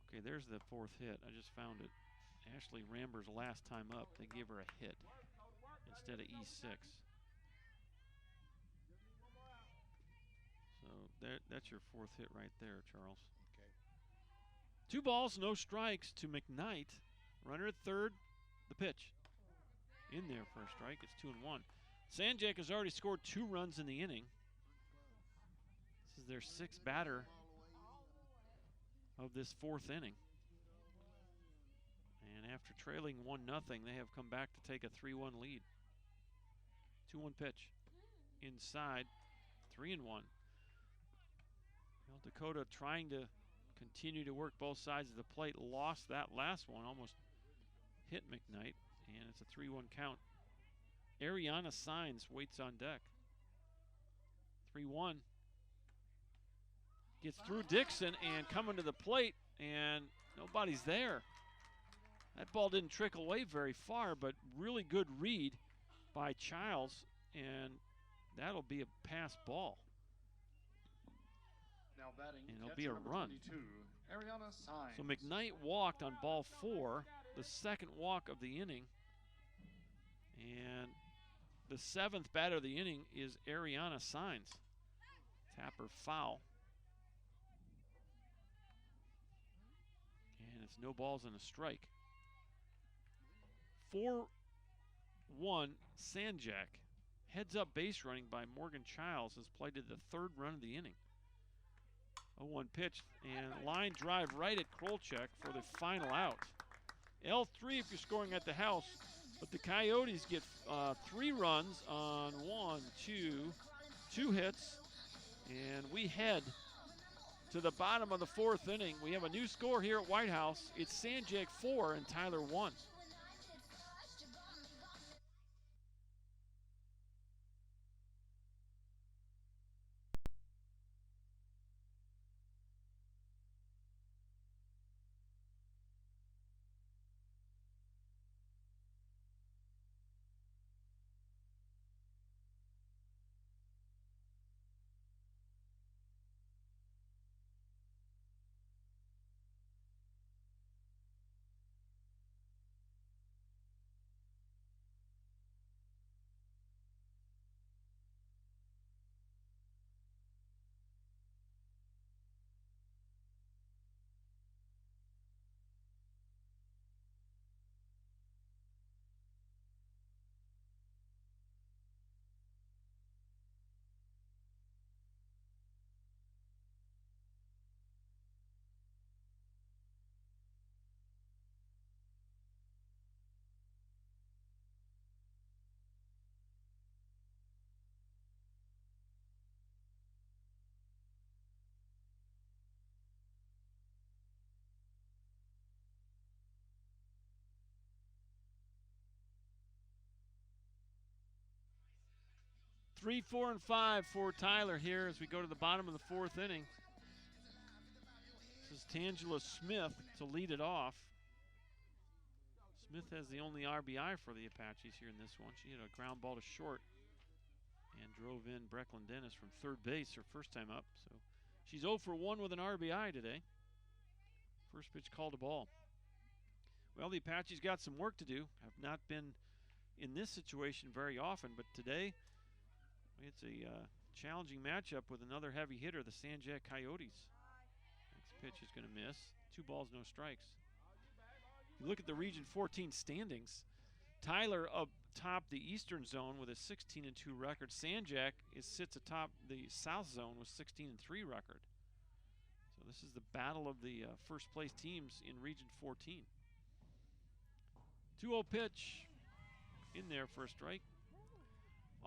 okay, there's the 4th hit. I just found it. Ashley Ramber's last time up, they gave her a hit instead of E6. So that's your 4th hit right there, Charles. Okay. 2 balls, no strikes to McKnight. Runner at third, the pitch. In there for a strike, it's 2-1. San Jac has already scored 2 runs in the inning. This is their 6th batter of this 4th inning. And after trailing 1-0, they have come back to take a 3-1 lead. 2-1 pitch. Inside, 3-1. Well, Dakota trying to continue to work both sides of the plate. Lost that last one, almost hit McKnight, and it's a 3-1 count. Ariana Signs waits on deck. 3-1. Gets through Dixon and coming to the plate, and nobody's there. That ball didn't trickle away very far, but really good read by Childs, and that'll be a pass ball. Now batting, and it'll be a run. 22, Ariana Signs. So McKnight walked on ball 4, the second walk of the inning. And the 7th batter of the inning is Ariana Signs. Tapper foul. And it's no balls and a strike. 4-1 San Jac. Heads up base running by Morgan Childs has played to the 3rd run of the inning. 0-1 pitch and line drive right at Krolchek for the final out. L3 if you're scoring at the house, but the Coyotes get 3 runs on 2 hits, and we head to the bottom of the 4th inning. We have a new score here at Whitehouse. It's San Jac 4 and Tyler 1. Three, 4, and 5 for Tyler here as we go to the bottom of the 4th inning. This is Tangela Smith to lead it off. Smith has the only RBI for the Apaches here in this one. She hit a ground ball to short and drove in Brecklin Dennis from 3rd base her first time up. So she's 0 for 1 with an RBI today. First pitch called a ball. Well, the Apaches got some work to do. Have not been in this situation very often, but today it's a challenging matchup with another heavy hitter, the San Jac Coyotes. Next pitch is going to miss. 2 balls, no strikes. You look at the Region 14 standings. Tyler up top the Eastern Zone with a 16-2 record. San Jac sits atop the South Zone with 16-3 record. So this is the battle of the first place teams in Region 14. 2-0 pitch in there for a strike.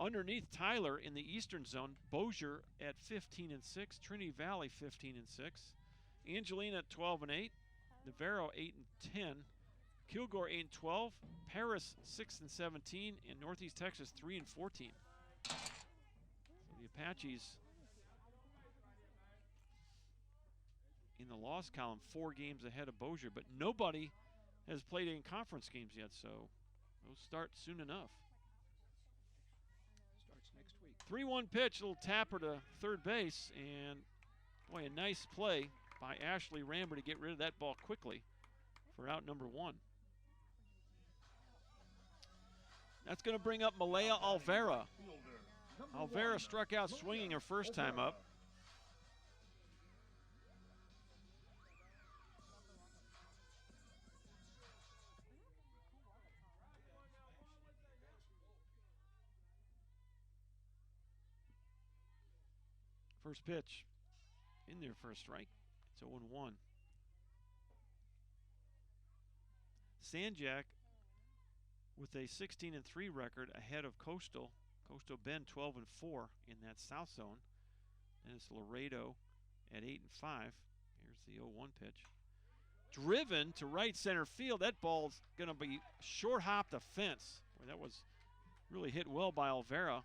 Underneath Tyler in the Eastern Zone, Bossier at 15-6, Trinity Valley 15-6, Angelina at 12-8, Navarro 8-10, Kilgore 8-12, Paris 6-17, and Northeast Texas 3-14. So the Apaches in the loss column 4 games ahead of Bossier, but nobody has played in conference games yet, so those start soon enough. 3-1 pitch, little tapper to 3rd base, and boy, a nice play by Ashley Ramber to get rid of that ball quickly for out number 1. That's going to bring up Malaya Alvera. Alvera struck out swinging her first time up. First pitch in there for a strike. It's 0-1. San Jac with a 16-3 record ahead of Coastal. Coastal Bend 12-4 in that south zone. And it's Laredo at 8-5. Here's the 0-1 pitch. Driven to right center field. That ball's going to be short hop the fence. Boy, that was really hit well by Olvera.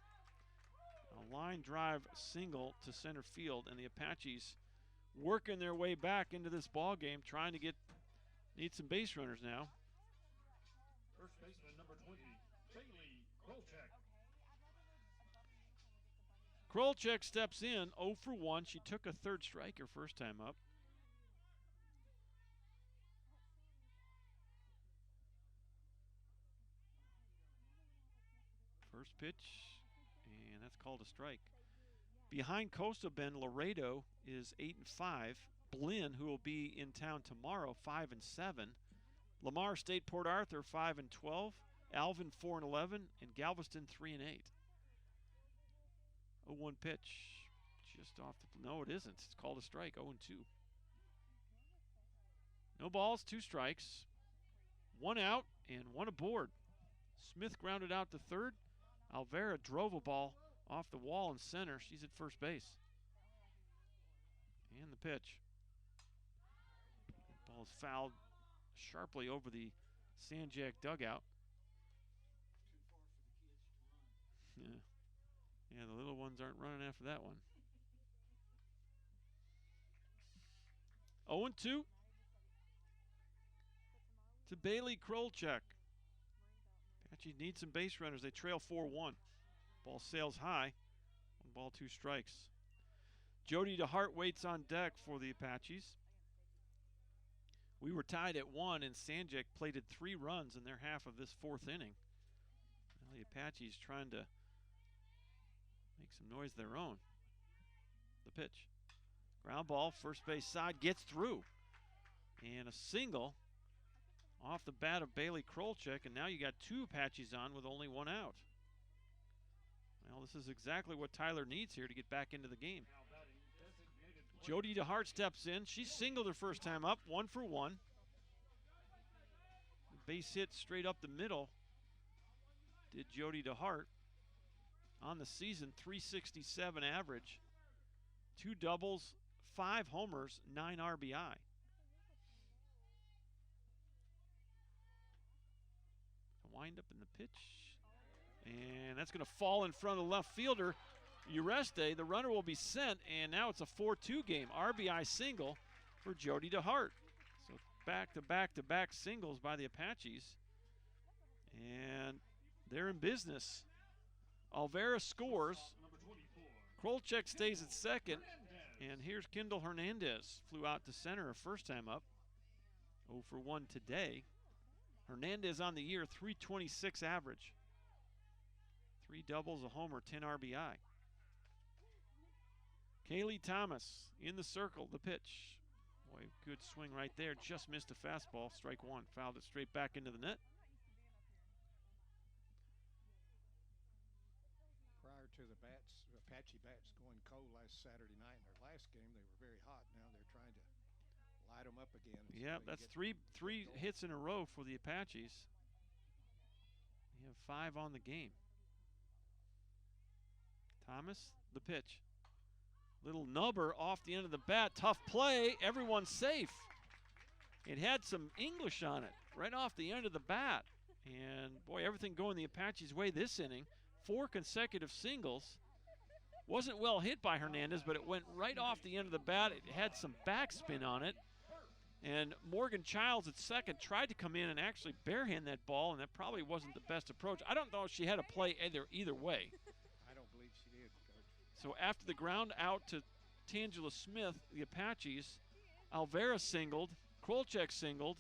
A line drive single to center field, and the Apaches working their way back into this ball game, trying to need some base runners now. First baseman number 20, Bailey Krolchek. Krolchek steps in 0 for 1. She took a third strike her first time up. First pitch, and that's called a strike. Behind Coastal Bend, Laredo is 8-5. Blinn, who will be in town tomorrow, 5-7. Lamar State Port Arthur 5-12. Alvin 4-11, and Galveston 3-8. 0-1 pitch, just off the. No, it isn't. It's called a strike. 0-2. No balls, 2 strikes, 1 out and 1 aboard. Smith grounded out to third. Olvera drove a ball off the wall in center. She's at first base. And the pitch. Ball is fouled sharply over the San Jac dugout. Yeah, the little ones aren't running after that one. 0-2 to Bailey Krolchek. Apaches need some base runners. They trail 4-1. Ball sails high. 1 ball, 2 strikes. Jody DeHart waits on deck for the Apaches. We were tied at 1, and San Jac plated 3 runs in their half of this 4th inning. Well, the Apaches trying to make some noise of their own. The pitch. Ground ball, first base side, gets through. And a single off the bat of Bailey Krolchek, and now you got 2 Apaches on with only 1 out. Well, this is exactly what Tyler needs here to get back into the game. Jody DeHart steps in. She singled her first time up, 1 for 1. Base hit straight up the middle did Jody DeHart. On the season, 367 average, 2 doubles, 5 homers, 9 RBI. Wind up in the pitch, and that's going to fall in front of the left fielder, Ureste. The runner will be sent, and now it's a 4-2 game. RBI single for Jody DeHart. So back-to-back-to-back singles by the Apaches, and they're in business. Olvera scores. Krolchek stays at second, and here's Kendall Hernandez. Flew out to center her first time up. 0 for 1 today. Hernandez on the year, 326 average. 3 doubles, a homer, 10 RBI. Kaylee Thomas in the circle, the pitch. Boy, good swing right there. Just missed a fastball, strike 1. Fouled it straight back into the net. Prior to the Apache bats going cold last Saturday night in their last game, they were very hot. Now they're trying to light them up again. Yeah, that's three hits in a row for the Apaches. You have 5 on the game. Thomas, the pitch. Little nubber off the end of the bat. Tough play. Everyone's safe. It had some English on it right off the end of the bat. And, boy, everything going the Apaches' way this inning. 4 consecutive singles. Wasn't well hit by Hernandez, but it went right off the end of the bat. It had some backspin on it. And Morgan Childs at second tried to come in and actually barehand that ball, and that probably wasn't the best approach. I don't know if she had a play either way. I don't believe she did, Coach. So after the ground out to Tangela Smith, the Apaches, Olvera singled, Krolchek singled,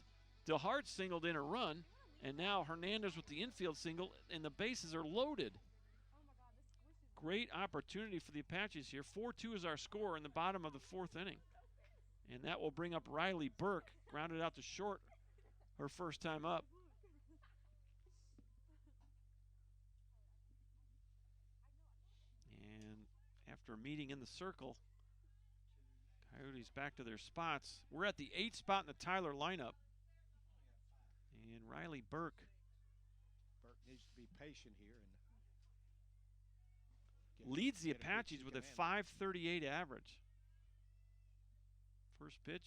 DeHart singled in a run, and now Hernandez with the infield single, and the bases are loaded. Great opportunity for the Apaches here. 4-2 is our score in the bottom of the 4th inning. And that will bring up Riley Burke, grounded out to short her first time up. And after a meeting in the circle, Coyotes back to their spots. We're at the 8th spot in the Tyler lineup. And Riley Burke needs to be patient here. leads the get a pitch Apaches to with a command it. .538 average. First pitch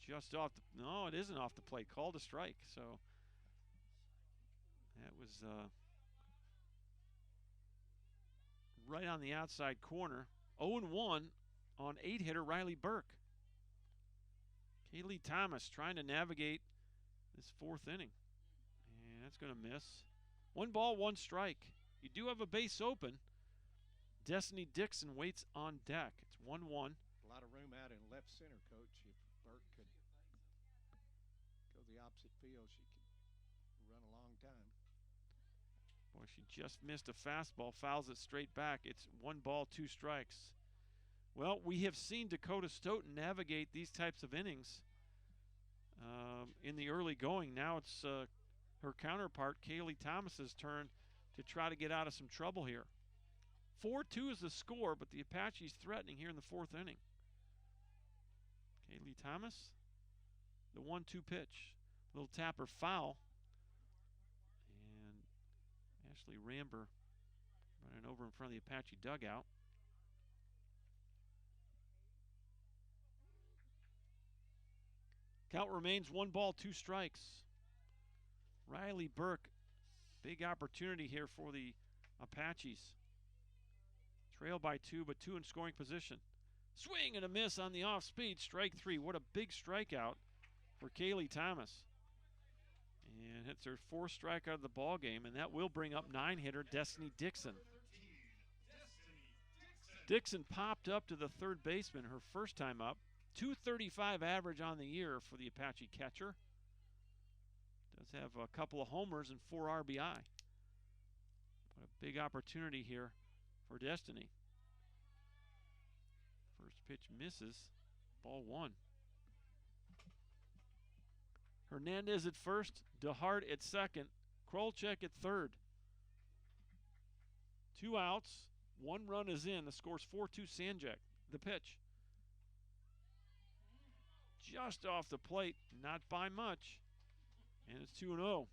just off the, no, it isn't off the plate. Called a strike. So that was right on the outside corner. 0-1 on 8-hitter Riley Burke. Kaylee Thomas trying to navigate this fourth inning. And that's going to miss. 1 ball, 1 strike. You do have a base open. Destiny Dixon waits on deck. It's 1-1. A lot of room out in left center, Coach. If Burke could go the opposite field, she could run a long time. Boy, she just missed a fastball, fouls it straight back. It's 1 ball, 2 strikes. Well, we have seen Dakota Stoughton navigate these types of innings in the early going. Now it's her counterpart, Kaylee Thomas's turn to try to get out of some trouble here. 4-2 is the score, but the Apaches threatening here in the fourth inning. Kaylee Thomas, the 1-2 pitch. Little tapper foul. And Ashley Ramber running over in front of the Apache dugout. Count remains 1 ball, 2 strikes. Riley Burke, big opportunity here for the Apaches. Trail by 2, but 2 in scoring position. Swing and a miss on the off speed. Strike 3. What a big strikeout for Kaylee Thomas. And hits her 4th strikeout of the ball game, and that will bring up 9-hitter Destiny Dixon. Dixon popped up to the third baseman her first time up. .235 average on the year for the Apache catcher. Does have a couple of homers and 4 RBI. What a big opportunity here for Destiny. First pitch misses. Ball 1. Hernandez at first. DeHart at second. Krolchek at third. 2 outs. 1 run is in. The score's 4-2 San Jac. The pitch. Just off the plate. Not by much. And it's 2-0.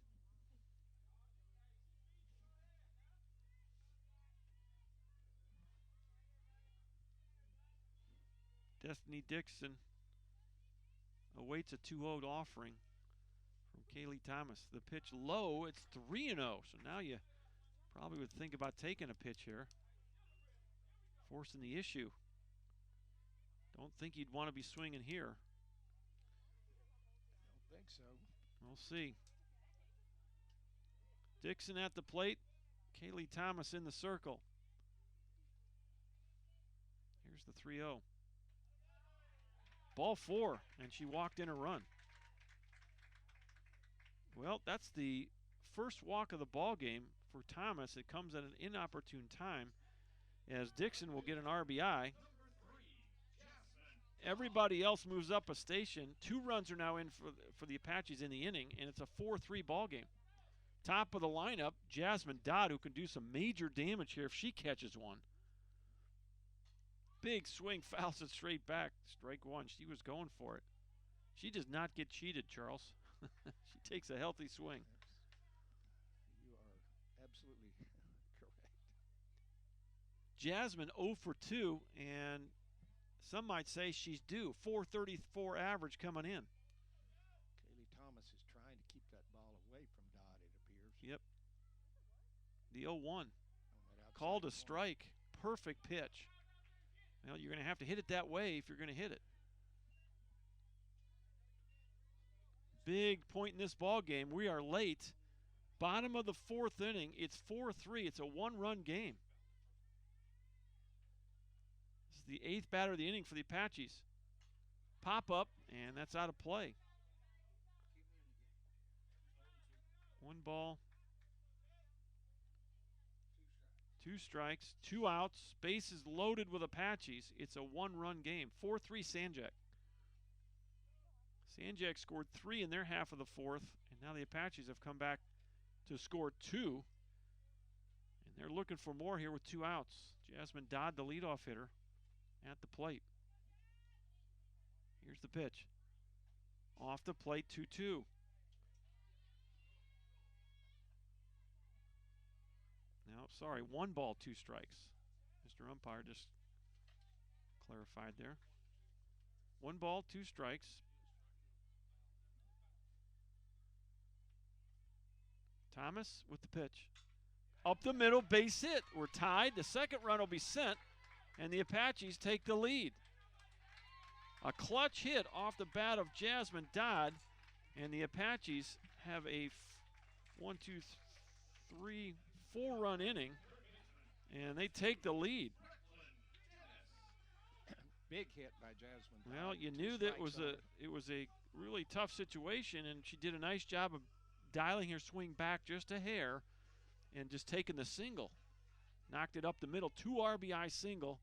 Destiny Dixon awaits a 2-0 offering from Kaylee Thomas. The pitch low, it's 3-0. So now you probably would think about taking a pitch here. Forcing the issue. Don't think you'd want to be swinging here. Don't think so. We'll see. Dixon at the plate. Kaylee Thomas in the circle. Here's the 3-0. Ball 4, and she walked in a run. Well, that's the first walk of the ball game for Thomas. It comes at an inopportune time as Dixon will get an RBI. Everybody else moves up a station. 2 runs are now in for the Apaches in the inning, and it's a 4-3 ball game. Top of the lineup, Jasmine Dodd, who can do some major damage here if she catches one. Big swing, fouls it straight back. Strike 1. She was going for it. She does not get cheated, Charles. She takes a healthy swing. You are absolutely correct. Jasmine 0 for 2, and some might say she's due. .434 average coming in. Kaylee Thomas is trying to keep that ball away from Dodd, it appears. Yep. The 0-1. On that outside Called a corner. strike. Perfect pitch. Well, you're going to have to hit it that way if you're going to hit it. Big point in this ball game. We are late. Bottom of the 4th inning. It's 4-3. It's a 1-run game. This is the 8th batter of the inning for the Apaches. Pop up, and that's out of play. 1 ball. 2 strikes, 2 outs, bases loaded with Apaches. It's a 1-run game. 4-3 San Jac. San Jac scored 3 in their half of the 4th, and now the Apaches have come back to score 2. And they're looking for more here with 2 outs. Jasmine Dodd, the leadoff hitter, at the plate. Here's the pitch. Off the plate, 2-2. Now, sorry, 1 ball, 2 strikes. Mr. Umpire just clarified there. 1 ball, 2 strikes. Thomas with the pitch. Up the middle, base hit. We're tied. The second run will be sent, and the Apaches take the lead. A clutch hit off the bat of Jasmine Dodd, and the Apaches have a 4-run inning, and they take the lead. Big hit by Jasmine Dodd. Well, you knew that it was a really tough situation, and she did a nice job of dialing her swing back just a hair and just taking the single. Knocked it up the middle. 2 RBI single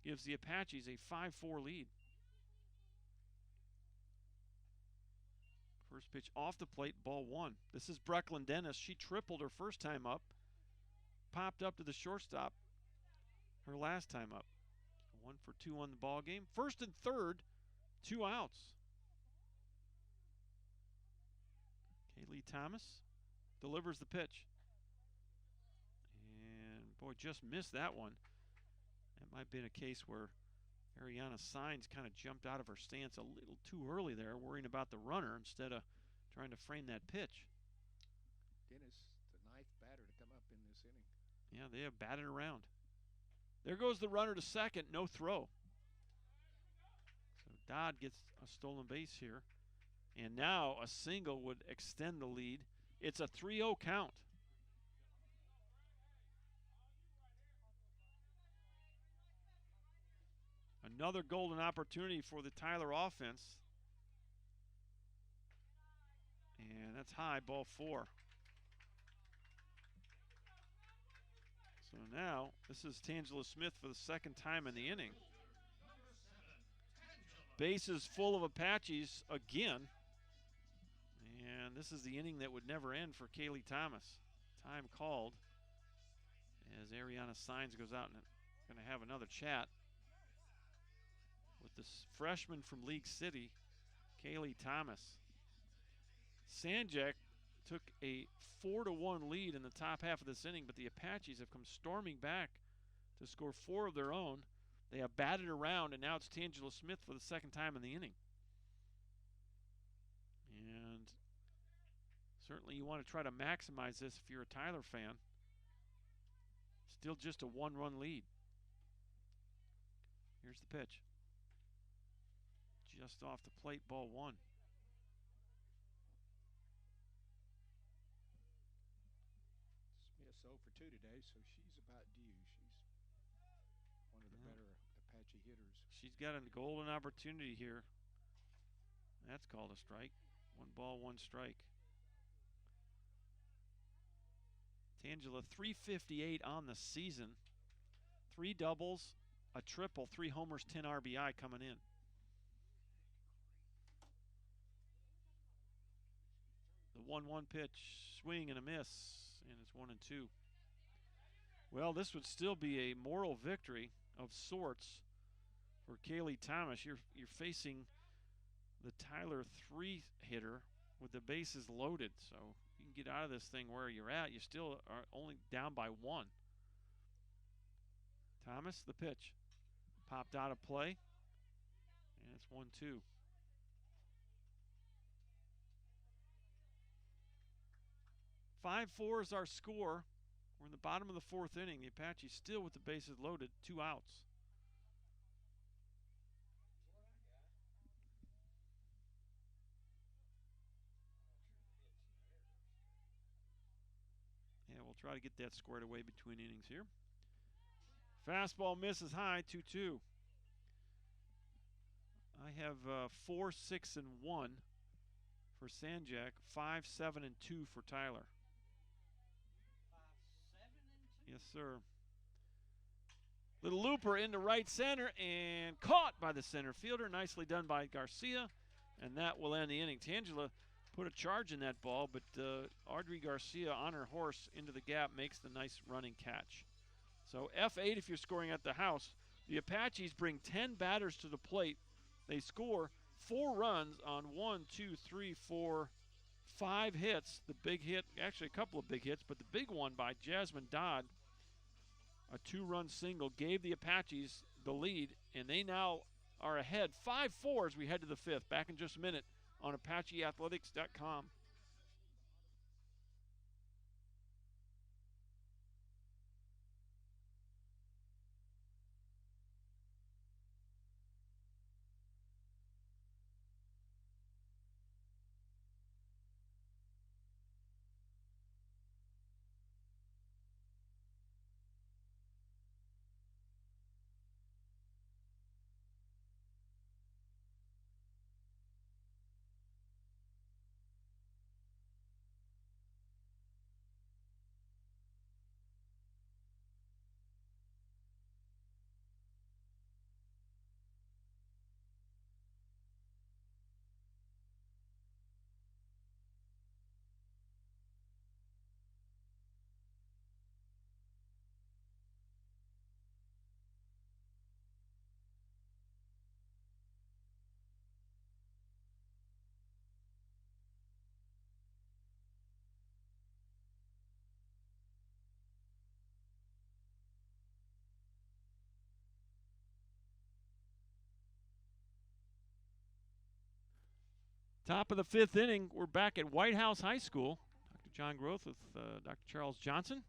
gives the Apaches a 5-4 lead. First pitch off the plate, ball 1. This is Brecklin Dennis. She tripled her first time up. Popped up to the shortstop her last time up. 1 for 2 on the ball game. First and third, 2 outs. Kaylee Thomas delivers the pitch. And boy, just missed that one. That might have been a case where Ariana Signs kind of jumped out of her stance a little too early there, worrying about the runner instead of trying to frame that pitch. Dennis, the 9th batter to come up in this inning. Yeah, they have batted around. There goes the runner to second, no throw. So Dodd gets a stolen base here. And now a single would extend the lead. It's a 3-0 count. Another golden opportunity for the Tyler offense. And that's high, ball 4. So now this is Tangela Smith for the second time in the inning. Bases full of Apaches again. And this is the inning that would never end for Kaylee Thomas. Time called as Ariana Signs goes out and going to have another chat with this freshman from League City, Kaylee Thomas. San Jac took a 4-1 lead in the top half of this inning, but the Apaches have come storming back to score 4 of their own. They have batted around, and now it's Tangela Smith for the second time in the inning. And certainly you want to try to maximize this if you're a Tyler fan. Still just a 1-run lead. Here's the pitch. Just off the plate, ball 1. Smith's 0 for 2 today, so she's about due. She's one of the better Apache hitters. She's got a golden opportunity here. That's called a strike. 1 ball, 1 strike. Tangela, 358 on the season. 3 doubles, a triple, 3 homers, 10 RBI coming in. The 1-1 pitch, swing and a miss, and it's 1-2. Well, this would still be a moral victory of sorts for Kaylee Thomas. You're facing the Tyler 3 hitter with the bases loaded, so you can get out of this thing where you're at. You still are only down by 1. Thomas, the pitch, popped out of play, and it's 1-2. 5-4 is our score. We're in the bottom of the 4th inning. The Apaches still with the bases loaded, 2 outs. Yeah, we'll try to get that squared away between innings here. Fastball misses high, 2-2. I have 4, 6, and 1 for San Jac, 5, 7, and 2 for Tyler. 5, 7, and 2? Yes, sir. Little looper into right center and caught by the center fielder. Nicely done by Garcia, and that will end the inning. Tangela put a charge in that ball, but Audrey Garcia on her horse into the gap makes the nice running catch. So F8 if you're scoring at the house. The Apaches bring 10 batters to the plate. They score 4 runs on 1, 2, 3, 4, 5 hits. The big hit, actually a couple of big hits, but the big one by Jasmine Dodd. A 2-run single gave the Apaches the lead, and they now are ahead 5-4 as we head to the 5th. Back in just a minute on ApacheAthletics.com. Top of the 5th inning, we're back at Whitehouse High School. Dr. John Groth with Dr. Charles Johnson.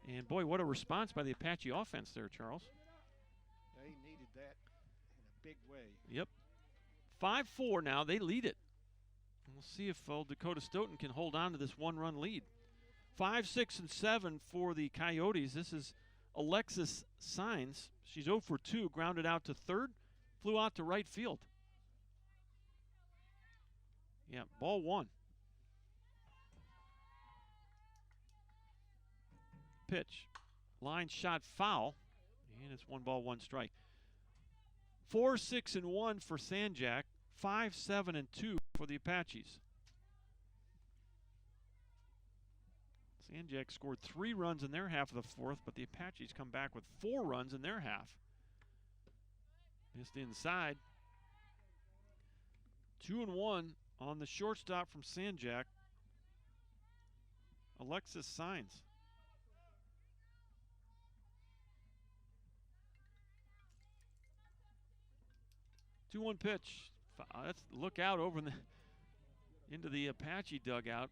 And boy, what a response by the Apache offense there, Charles. They needed that in a big way. Yep. 5-4 now, they lead it. We'll see if Dakota Stoughton can hold on to this 1-run lead. 5, 6, and 7 for the Coyotes. This is Alexis Signs. She's 0 for 2, grounded out to third, flew out to right field. Yeah, ball 1. Pitch. Line shot foul. And it's 1 ball, 1 strike. 4, 6, and 1 for San Jac. 5, 7, and 2 for the Apaches. San Jac scored 3 runs in their half of the 4th, but the Apaches come back with 4 runs in their half. Missed inside. 2-1 on the shortstop from San Jac, Alexis Signs. Two 2-1 pitch. Let's look out over into the Apache dugout.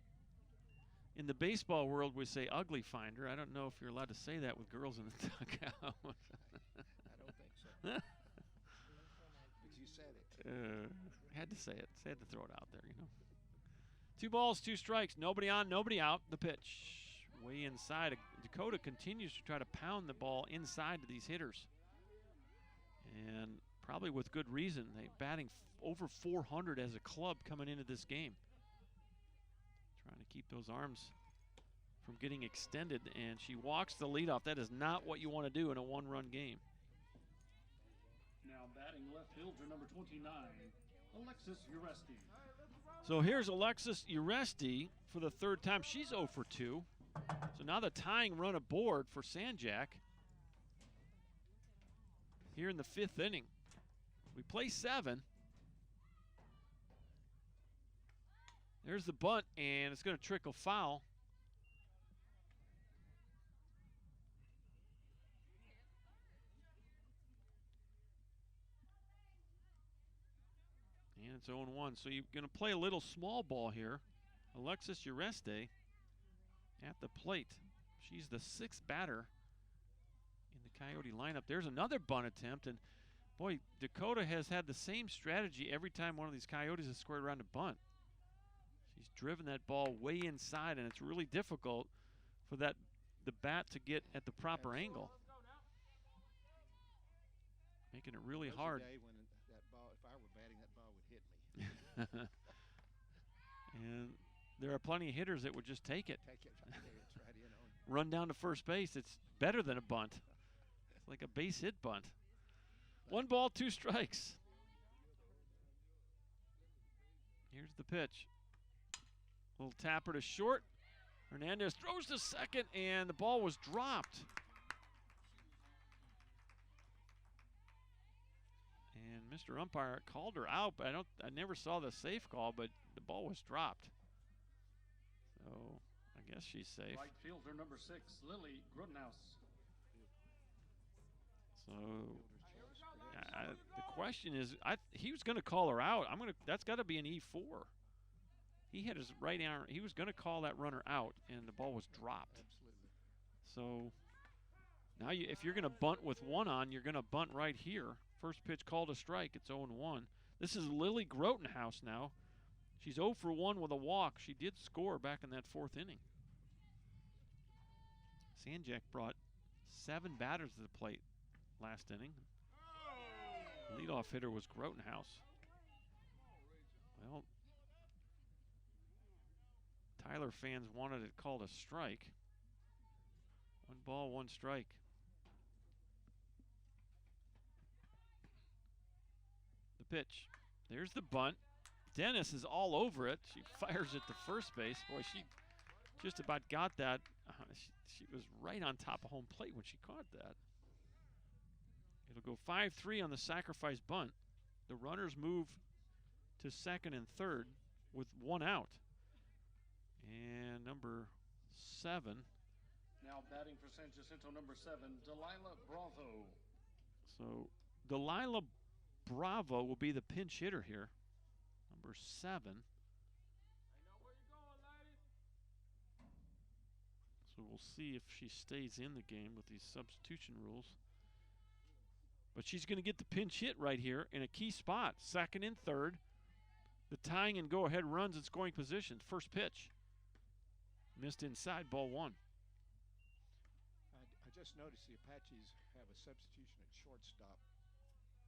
In the baseball world, we say ugly finder. I don't know if you're allowed to say that with girls in the dugout. I don't think so. But you said it. Had to say it. Had to throw it out there, you know. 2 balls, 2 strikes. Nobody on, nobody out. The pitch. Way inside. Dakota continues to try to pound the ball inside to these hitters. And probably with good reason. They're batting over 400 as a club coming into this game. Trying to keep those arms from getting extended. And she walks the leadoff. That is not what you want to do in a 1-run game. Now batting left fielder number 29, Alexis Uresti. So here's Alexis Uresti for the 3rd time. She's 0 for 2. So now the tying run aboard for San Jac here in the 5th inning. We play 7. There's the bunt, and it's going to trickle foul. And it's 0-1. So you're going to play a little small ball here. Alexis Uresti at the plate. She's the 6th batter in the Coyote lineup. There's another bunt attempt, and boy, Dakota has had the same strategy every time one of these Coyotes has squared around a bunt. She's driven that ball way inside, and it's really difficult for the bat to get at the proper angle. Making it really hard. Day when that ball, if I were batting, that ball would hit me. And there are plenty of hitters that would just take it. Take it right there. It's right in on. Run down to first base. It's better than a bunt. It's like a base hit bunt. 1 ball, 2 strikes. Here's the pitch. Little tapper to short. Hernandez throws to second, and the ball was dropped. And Mr. Umpire called her out, but I never saw the safe call, but the ball was dropped. So I guess she's safe. Right fielder number 6, Lily Grudenhouse. So the question is, he was going to call her out. That's got to be an E4. He had his right arm. He was going to call that runner out, and the ball was dropped. Absolutely. So now, if you're going to bunt with one on, you're going to bunt right here. First pitch called a strike. It's 0-1. This is Lily Grotenhouse now. She's 0 for 1 with a walk. She did score back in that 4th inning. San Jac brought 7 batters to the plate last inning. Leadoff hitter was Grotenhouse. Well, Tyler fans wanted it called a strike. 1 ball, 1 strike. The pitch. There's the bunt. Dennis is all over it. She fires it to first base. Boy, she just about got that. She was right on top of home plate when she caught that. It'll go 5-3 on the sacrifice bunt. The runners move to 2nd and 3rd with 1 out. And number 7. Now batting for San Jacinto, number 7, Delilah Bravo. So Delilah Bravo will be the pinch hitter here. Number 7. So we'll see if she stays in the game with these substitution rules. But she's going to get the pinch hit right here in a key spot. 2nd and 3rd. The tying and go-ahead runs in scoring position. First pitch. Missed inside, ball 1. I just noticed the Apaches have a substitution at shortstop.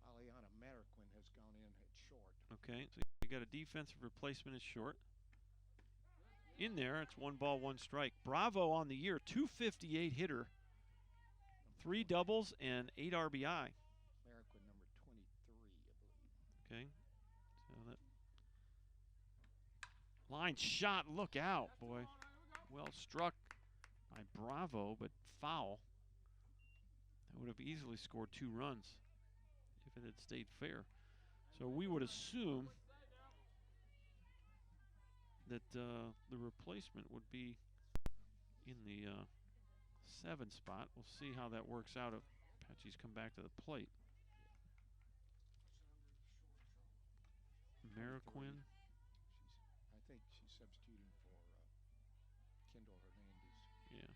Aliana Mariquin has gone in at short. Okay, so you got a defensive replacement at short. In there, it's 1 ball, 1 strike. Bravo on the year, 258 hitter, 3 doubles and 8 RBI. Mariquin, number 23, I believe. Okay, so that line shot, look out, boy. Well struck by Bravo, but foul. That would have easily scored 2 runs if it had stayed fair. So we would assume that the replacement would be in the 7 spot. We'll see how that works out if Apaches come back to the plate. Mariquin. I think she's substituting for Kendall Hernandez. Yeah.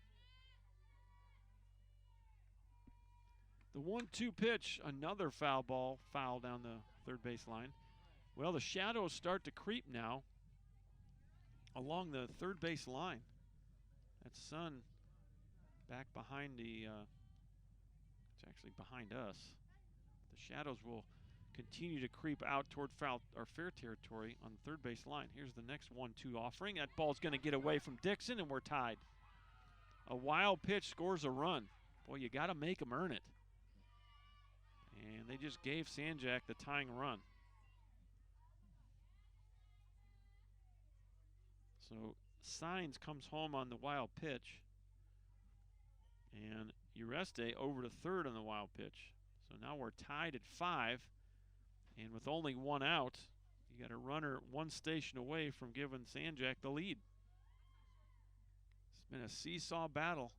The 1-2 pitch, another foul ball, foul down the third base line. Well, the shadows start to creep now along the third base line. That sun back behind it's actually behind us. The shadows will continue to creep out toward foul or fair territory on the third base line. Here's the next 1-2 offering. That ball's going to get away from Dixon, and we're tied. A wild pitch scores a run. Boy, you got to make them earn it. And they just gave San Jac the tying run. So Signs comes home on the wild pitch. And Ureste over to third on the wild pitch. So now we're tied at 5. And with only 1 out, you got a runner 1 station away from giving San Jac the lead. It's been a seesaw battle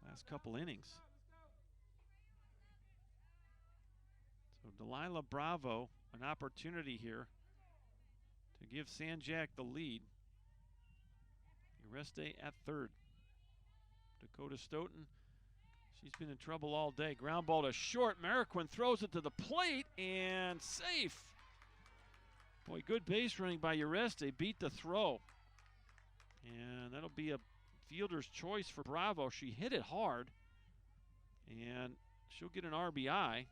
last couple innings. So Delilah Bravo, an opportunity here to give San Jac the lead. Ureste at third. Dakota Stoughton, she's been in trouble all day. Ground ball to short. Mariquin throws it to the plate and safe. Boy, good base running by Ureste. Beat the throw. And that'll be a fielder's choice for Bravo. She hit it hard. And she'll get an RBI.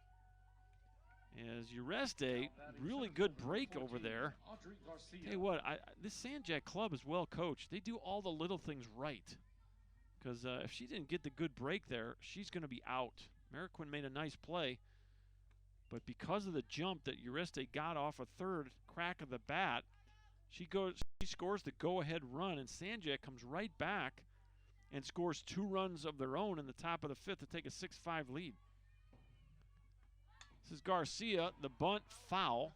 As Ureste, really good break over there. Tell you what, this San Jac club is well coached. They do all the little things right. Because if she didn't get the good break there, she's going to be out. Mariquin made a nice play. But because of the jump that Ureste got off a third crack of the bat, she scores the go-ahead run, and San Jac comes right back and scores 2 runs of their own in the top of the 5th to take a 6-5 lead. This is Garcia, the bunt foul.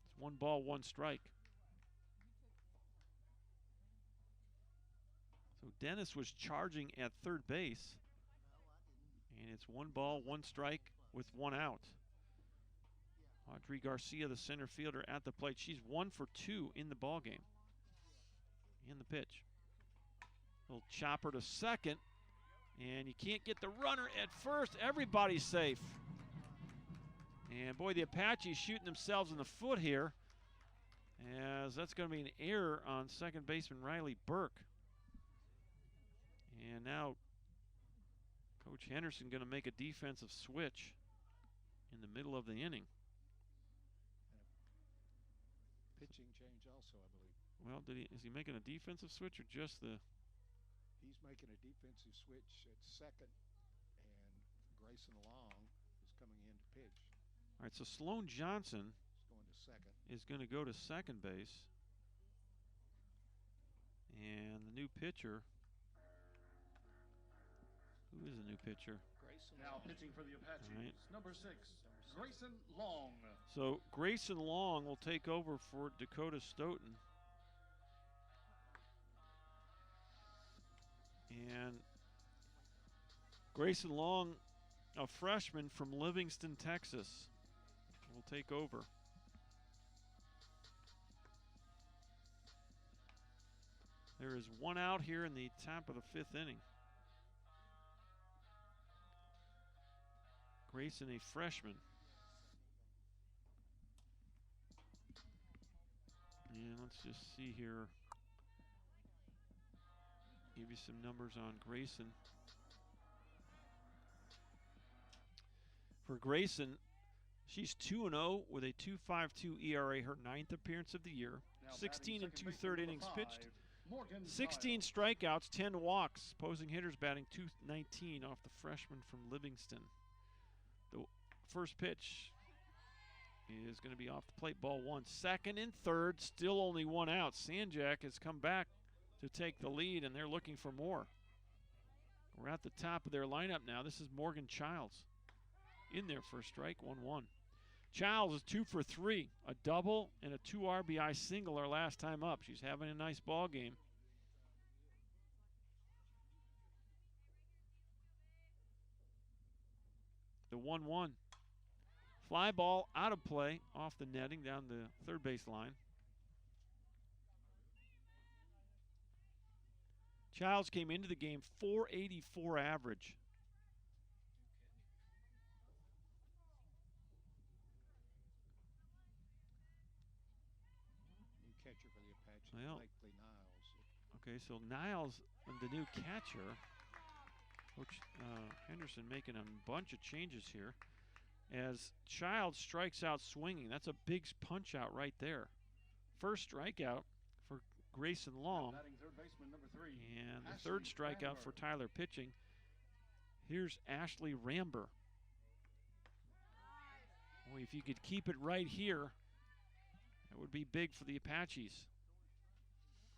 It's 1 ball, 1 strike. So Dennis was charging at third base. And it's 1 ball, 1 strike with 1 out. Audrey Garcia, the center fielder, at the plate. She's 1 for 2 in the ball game. In the pitch. Little chopper to second. And you can't get the runner at first. Everybody's safe. And boy, the Apaches shooting themselves in the foot here, as that's going to be an error on second baseman Riley Burke. And now Coach Henderson going to make a defensive switch in the middle of the inning. Pitching change also, I believe. Well, is he making a defensive switch or just the? He's making a defensive switch at second, and Grayson Long is coming in to pitch. All right, so Sloan Johnson is going to go to second base. And the new pitcher. Who is the new pitcher? Grayson now pitching for the Apaches. Right. Number 6, Grayson Long. So Grayson Long will take over for Dakota Stoughton. And Grayson Long, a freshman from Livingston, Texas, will take over. There is 1 out here in the top of the 5th inning. Grayson, a freshman. And let's just see here. Give you some numbers on Grayson. For Grayson, she's 2-0 with a 2.52 ERA, her 9th appearance of the year. Now 16 and batting 2/3 second innings base, pitched. number 5, Morgan 16 Kyle. strikeouts, 10 walks. Opposing hitters batting .219 off the freshman from Livingston. The first pitch is going to be off the plate, ball 1. Second and third, still only 1 out. San Jac has come back to take the lead, and they're looking for more. We're at the top of their lineup now. This is Morgan Childs in there for a strike, 1-1. Childs is 2 for 3, a double and a 2 RBI single our last time up. She's having a nice ball game. The 1-1. Fly ball out of play, off the netting down the third base line. Childs came into the game .484 average. New catcher for the Apaches, Well, Blakely Niles. Okay, so Niles, the new catcher. Coach Henderson making a bunch of changes here. As Childs strikes out swinging. That's a big punch out right there. First strikeout for Grayson Long. Batting third baseman, number 3, And the Ashley third strikeout Ramber. for Tyler pitching. Here's Ashley Ramber. Boy, if you could keep it right here, that would be big for the Apaches.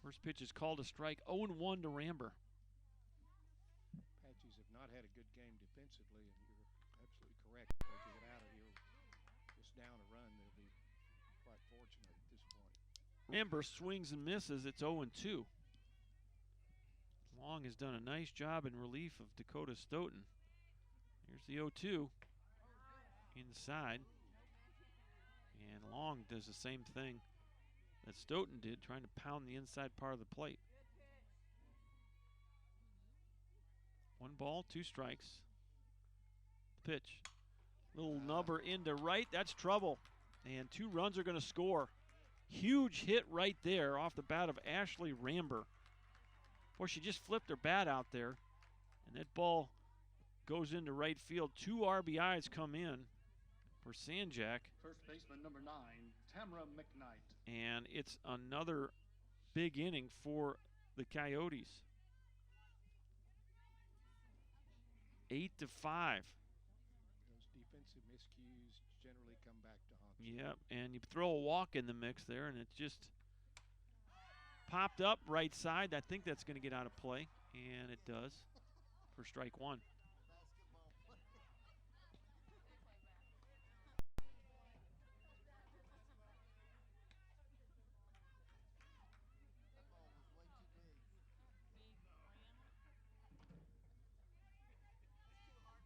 First pitch is called a strike. 0-1 to Ramber. Apaches have not had a good game defensively, and you're absolutely correct. If they can get out of here just down a run, they'll be quite fortunate at this point. Ramber swings and misses. It's 0-2. Long has done a nice job in relief of Dakota Stoughton. Here's the 0-2 inside. And Long does the same thing that Stoughton did, trying to pound the inside part of the plate. 1 ball, 2 strikes. Pitch. Little number into right. That's trouble. And 2 runs are going to score. Huge hit right there off the bat of Ashley Ramber. Boy, she just flipped her bat out there. And that ball goes into right field. 2 RBIs come in for San Jac. First baseman, number 9, Tamara McKnight. And it's another big inning for the Coyotes. 8-5. Those defensive miscues generally come back to haunt you. Yep, and you throw a walk in the mix there, and it just popped up right side. I think that's going to get out of play, and it does for strike 1.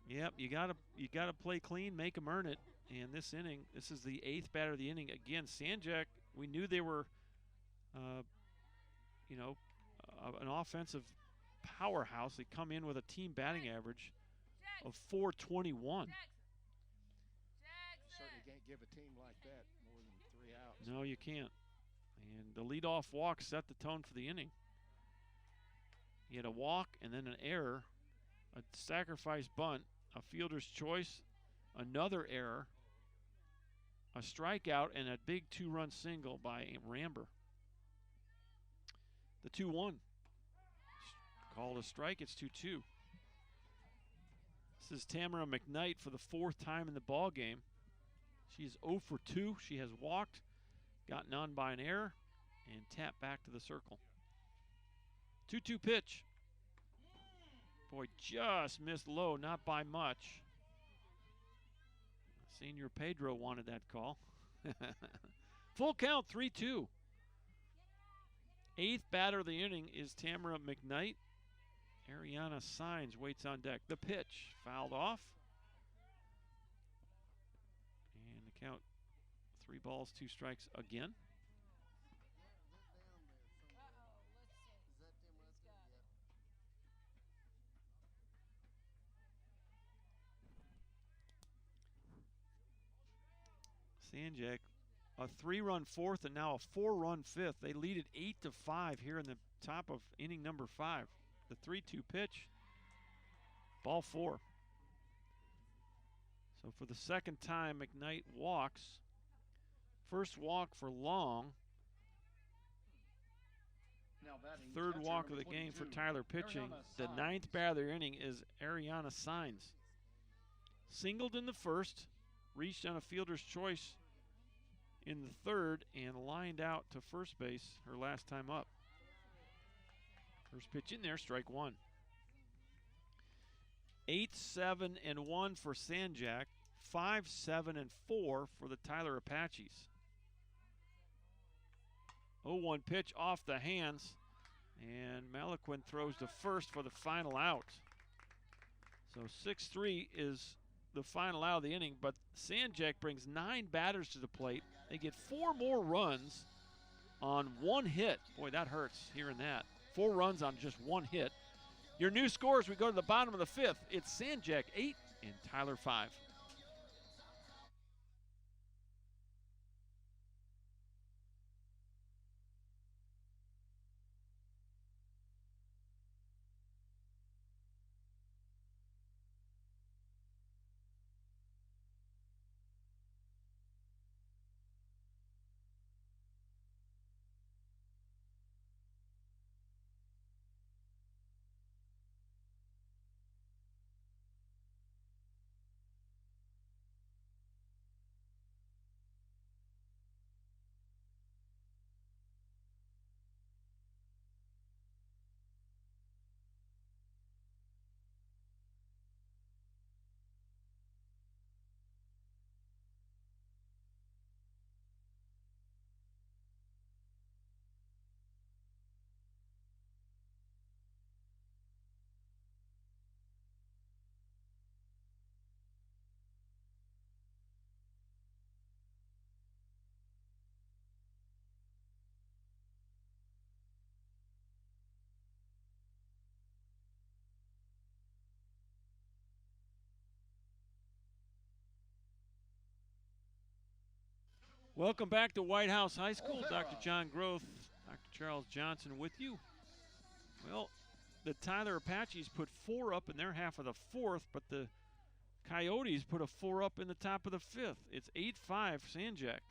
Yep, you gotta play clean, make them earn it. And this inning, this is the 8th batter of the inning. Again, San Jac, we knew they were, you know, an offensive powerhouse. They come in with a team batting average of 421. Certainly can't give a team like that more than 3 outs. No, you can't. And the leadoff walk set the tone for the inning. He had a walk and then an error, a sacrifice bunt, a fielder's choice, another error, a strikeout, and a big 2-run single by Ramber. The 2-1. Called a strike, it's 2-2. This is Tamara McKnight for the 4th time in the ball game. She is 0 for 2. She has walked, gotten on by an error, and tapped back to the circle. 2-2 pitch. Boy, just missed low, not by much. Senior Pedro wanted that call. Full count, 3-2. 8th batter of the inning is Tamara McKnight. Ariana Signs waits on deck. The pitch, fouled off. And the count, 3 balls, 2 strikes again. San Jac, a 3-run 4th and now a 4-run 5th. They lead it 8-5 here in the top of inning number 5. The 3-2 pitch, ball 4. So for the second time, McKnight walks. First walk for Long. Now batting, Third walk of the game for Tyler pitching. The 9th batter of the inning is Ariana Signs. Singled in the first, reached on a fielder's choice in the 3rd, and lined out to first base her last time up. First pitch in there, strike 1. 8-7-1 for San Jac, 5-7-4 for the Tyler Apaches. 0-1 pitch off the hands, and Malaquin throws to first for the final out. So 6-3 is the final out of the inning, but San Jac brings 9 batters to the plate. They get 4 more runs on 1 hit. Boy, that hurts hearing that. 4 runs on just 1 hit. Your new scores, we go to the bottom of the 5th. It's San Jac 8 and Tyler 5. Welcome back to Whitehouse High School. Dr. John Groth, Dr. Charles Johnson with you. Well, the Tyler Apaches put 4 up in their half of the 4th, but the Coyotes put a 4 up in the top of the 5th. It's 8-5 San Jac.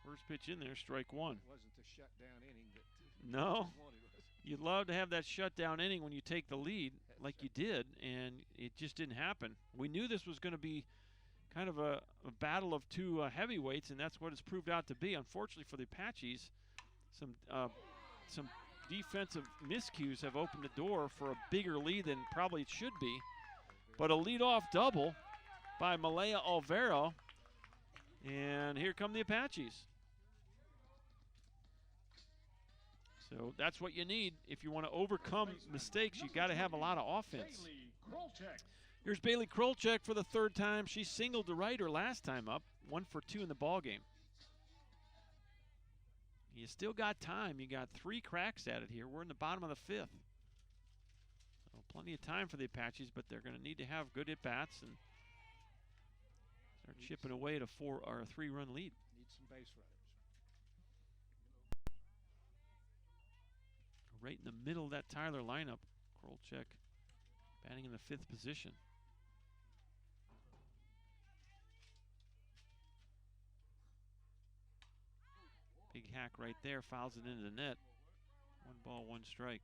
First pitch in there, strike 1. It wasn't the shutdown inning that No. wanted, was it? You'd love to have that shutdown inning when you take the lead like you did, and it just didn't happen. We knew this was going to be kind of a battle of 2 heavyweights, and that's what it's proved out to be. Unfortunately for the Apaches, some defensive miscues have opened the door for a bigger lead than probably it should be. But a leadoff double by Malaya Alvaro, and here come the Apaches. So that's what you need. If you want to overcome mistakes, you got to have a lot of offense. Here's Bailey Krolchek for the third time. She singled to right her last time up. 1 for 2 in the ball game. You still got time. You got 3 cracks at it here. We're in the bottom of the 5th. So plenty of time for the Apaches, but they're going to need to have good at-bats and start chipping away at a 3-run lead. Need some base runners. Right in the middle of that Tyler lineup. Krolchek batting in the 5th position. Big hack right there, fouls it into the net. 1 ball, 1 strike.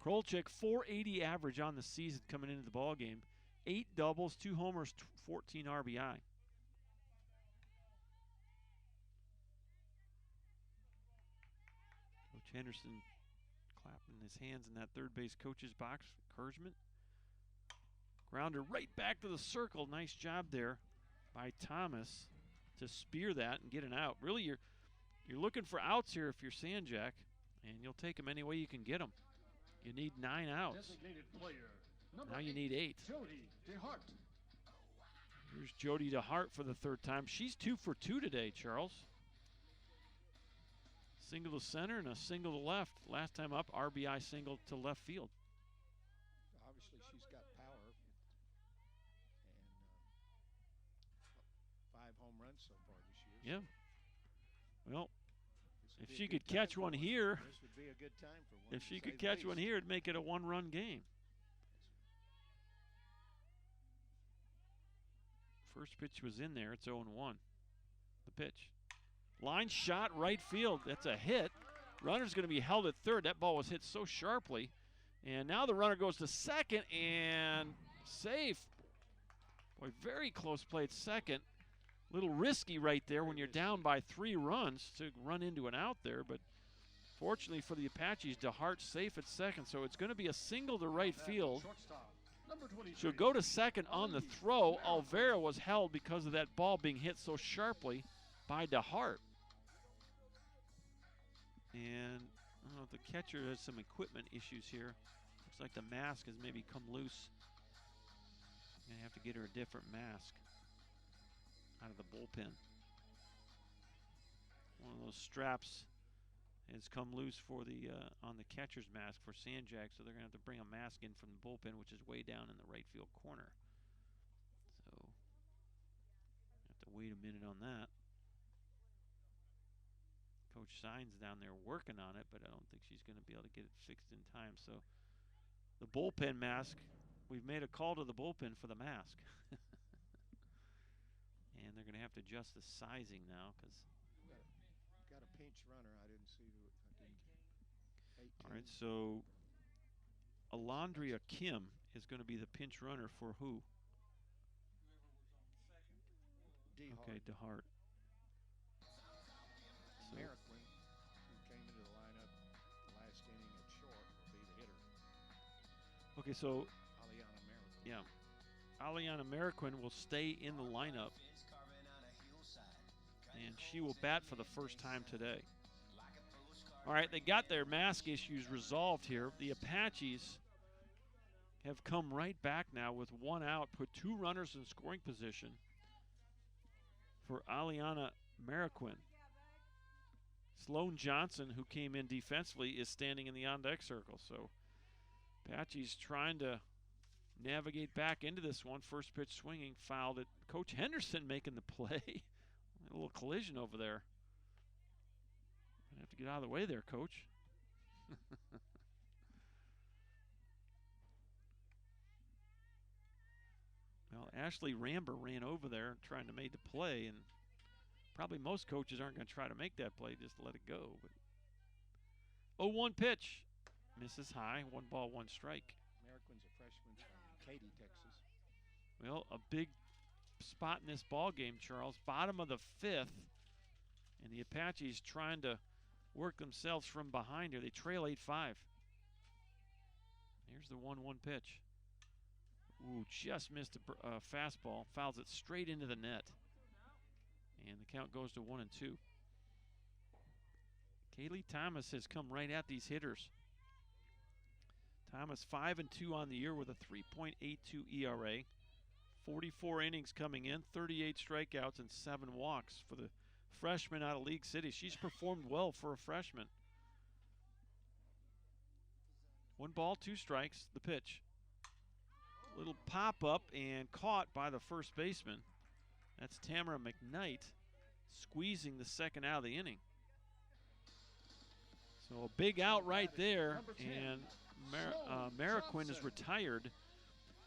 Krolchek, .480 average on the season coming into the ball game. 8 doubles, 2 homers, 14 RBI. Coach Henderson clapping his hands in that third base coach's box. Encouragement. Grounder right back to the circle. Nice job there by Thomas to spear that and get an out. Really, you're looking for outs here if you're San Jac, and you'll take them any way you can get them. You need 9 outs. Now you need 8. Jody DeHart. Here's Jody DeHart for the 3rd time. She's 2 for 2 today, Charles. Single to center and a single to left. Last time up, RBI single to left field. Obviously, she's got power. And 5 home runs so far this year. Yeah. Well, if she could catch one here, this would be a good time for one. if she could catch one here, it'd make it a 1-run game. First pitch was in there. It's 0-1. The pitch. Line shot right field. That's a hit. Runner's going to be held at third. That ball was hit so sharply. And now the runner goes to second and safe. Boy, very close play at second. Little risky right there when you're down by 3 runs to run into an out there. But fortunately for the Apaches, DeHart safe at second. So it's going to be a single to right field. She'll go to second on the throw. Alvera was held because of that ball being hit so sharply by DeHart. And I don't know if the catcher has some equipment issues here. Looks like the mask has maybe come loose. Gonna have to get her a different mask out of the bullpen. One of those straps has come loose for the on the catcher's mask for San Jac, so they're gonna have to bring a mask in from the bullpen, which is way down in the right field corner. So have to wait a minute on that. Coach Signs down there working on it, but I don't think she's going to be able to get it fixed in time. So the bullpen mask, we've made a call to the bullpen for the mask. And they're going to have to adjust the sizing now because got a pinch runner. I didn't see who. All right, so Alondria Kim is going to be the pinch runner for who? Okay, DeHart. Merriquin, who came into the lineup the last inning at short, will be the hitter. Okay, so Aliana Merriquin. Yeah, Aliana Merriquin will stay in the lineup, and she will bat for the first time today. All right, they got their mask issues resolved here. The Apaches have come right back now with 1 out, put 2 runners in scoring position for Aliana Merriquin. Sloan Johnson, who came in defensively, is standing in the on-deck circle. So Apache's trying to navigate back into this one. First pitch swinging, fouled it. Coach Henderson making the play. A little collision over there. Gonna have to get out of the way there, Coach. Well, Ashley Ramber ran over there trying to make the play, and probably most coaches aren't going to try to make that play, just let it go. But 0-1 pitch. Misses high. 1 ball, 1 strike. Merriquin's a freshman from Katy, Texas. Well, a big spot in this ball game, Charles. Bottom of the 5th, and the Apaches trying to work themselves from behind here. They trail 8-5. Here's the 1-1 pitch. Ooh, just missed a fastball. Fouls it straight into the net. And the count goes to 1-2. Kaylee Thomas has come right at these hitters. Thomas 5-2 on the year with a 3.82 ERA. 44 innings coming in, 38 strikeouts, and 7 walks for the freshman out of League City. She's performed well for a freshman. 1 ball, 2 strikes, the pitch. Little pop-up and caught by the first baseman. That's Tamara McKnight squeezing the second out of the inning. So a big out right there, and Mariquin is retired.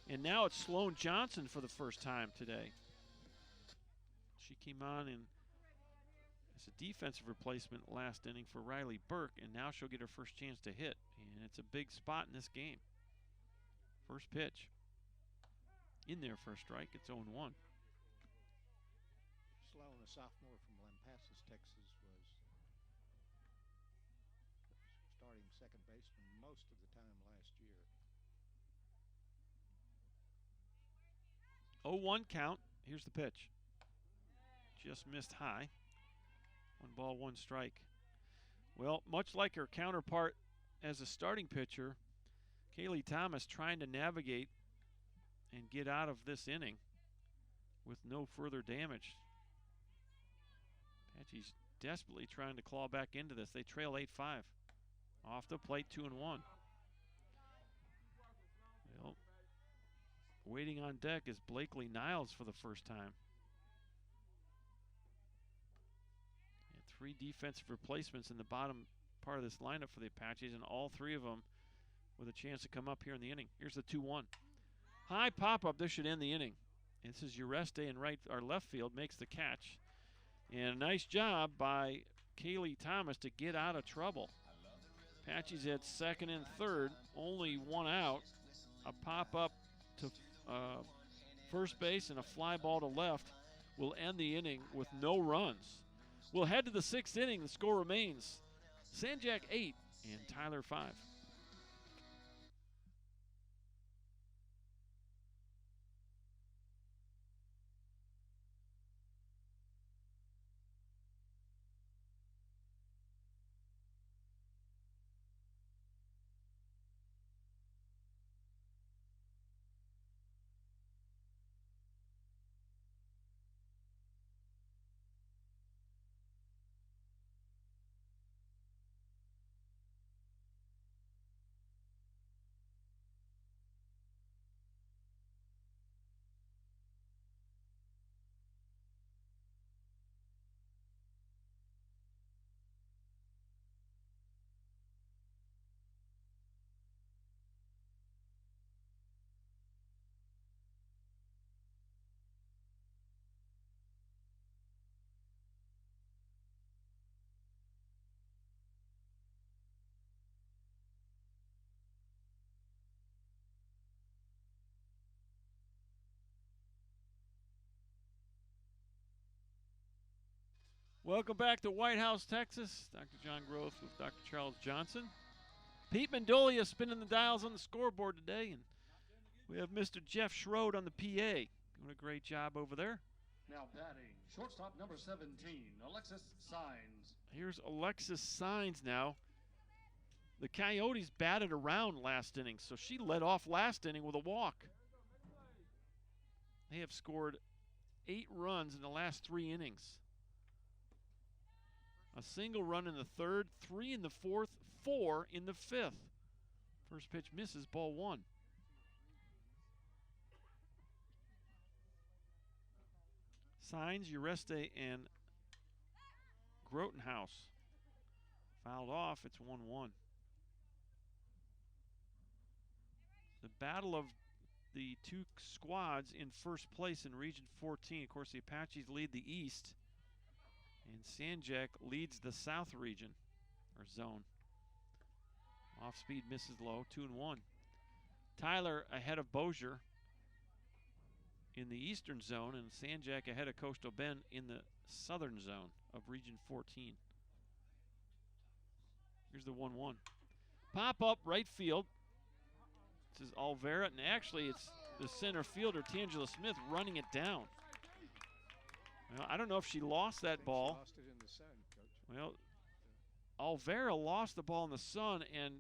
And now it's Sloan Johnson for the first time today. She came on as a defensive replacement last inning for Riley Burke, and now she'll get her first chance to hit. And it's a big spot in this game. First pitch. In there for a strike. It's 0-1. Sloan, a sophomore from Lampasas, Texas, was starting second baseman most of the time last year. 0-1 count. Here's the pitch. Just missed high. 1 ball, 1 strike. Well, much like her counterpart as a starting pitcher, Kaylee Thomas trying to navigate and get out of this inning with no further damage. Apache's desperately trying to claw back into this. They trail 8-5. Off the plate, 2-1. Well, waiting on deck is Blakely Niles for the first time. And 3 defensive replacements in the bottom part of this lineup for the Apaches, and all 3 of them with a chance to come up here in the inning. Here's the 2-1. High pop-up. This should end the inning. This is Ureste in right or left field, makes the catch. And a nice job by Kaylee Thomas to get out of trouble. Apaches at second and third, only 1 out. A pop-up to first base and a fly ball to left will end the inning with no runs. We'll head to the 6th inning. The score remains San Jac 8 and Tyler 5. Welcome back to Whitehouse, Texas. Dr. John Groth with Dr. Charles Johnson. Pete Mendolia spinning the dials on the scoreboard today, and we have Mr. Jeff Schroed on the PA. Doing a great job over there. Now batting, shortstop number 17, Alexis Signs. Here's Alexis Signs now. The Coyotes batted around last inning, so she led off last inning with a walk. They have scored 8 runs in the last 3 innings. A single run in the 3rd, 3 in the 4th, 4 in the 5th. First pitch misses, ball 1. Signs, Ureste, and Grotenhouse. Fouled off, it's 1-1. The battle of the 2 squads in first place in Region 14. Of course, the Apaches lead the East, and San Jac leads the South region, or zone. Off speed misses low, 2-1. Tyler ahead of Bossier in the eastern zone, and San Jac ahead of Coastal Bend in the southern zone of Region 14. Here's the 1-1. Pop up right field. This is Alvera, and actually it's the center fielder, Tangela Smith, running it down. Well, I don't know if she lost that ball. She lost it in the sun, Coach. Well, Alvera lost the ball in the sun, and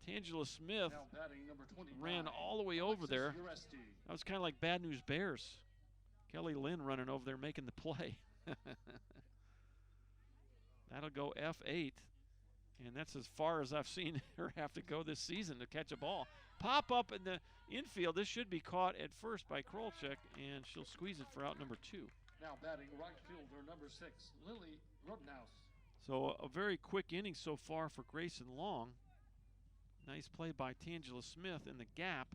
Tangela Smith Now batting number 29, ran all the way over there. Alexis Uresti. That was kind of like Bad News Bears. Kelly Lynn running over there making the play. That'll go F8. And that's as far as I've seen her have to go this season to catch a ball. Pop up in the infield. This should be caught at first by Krolchek, and she'll squeeze it for out number 2. Now batting right fielder number 6, Lily Rodenhouse. So a very quick inning so far for Grayson Long. Nice play by Tangela Smith in the gap.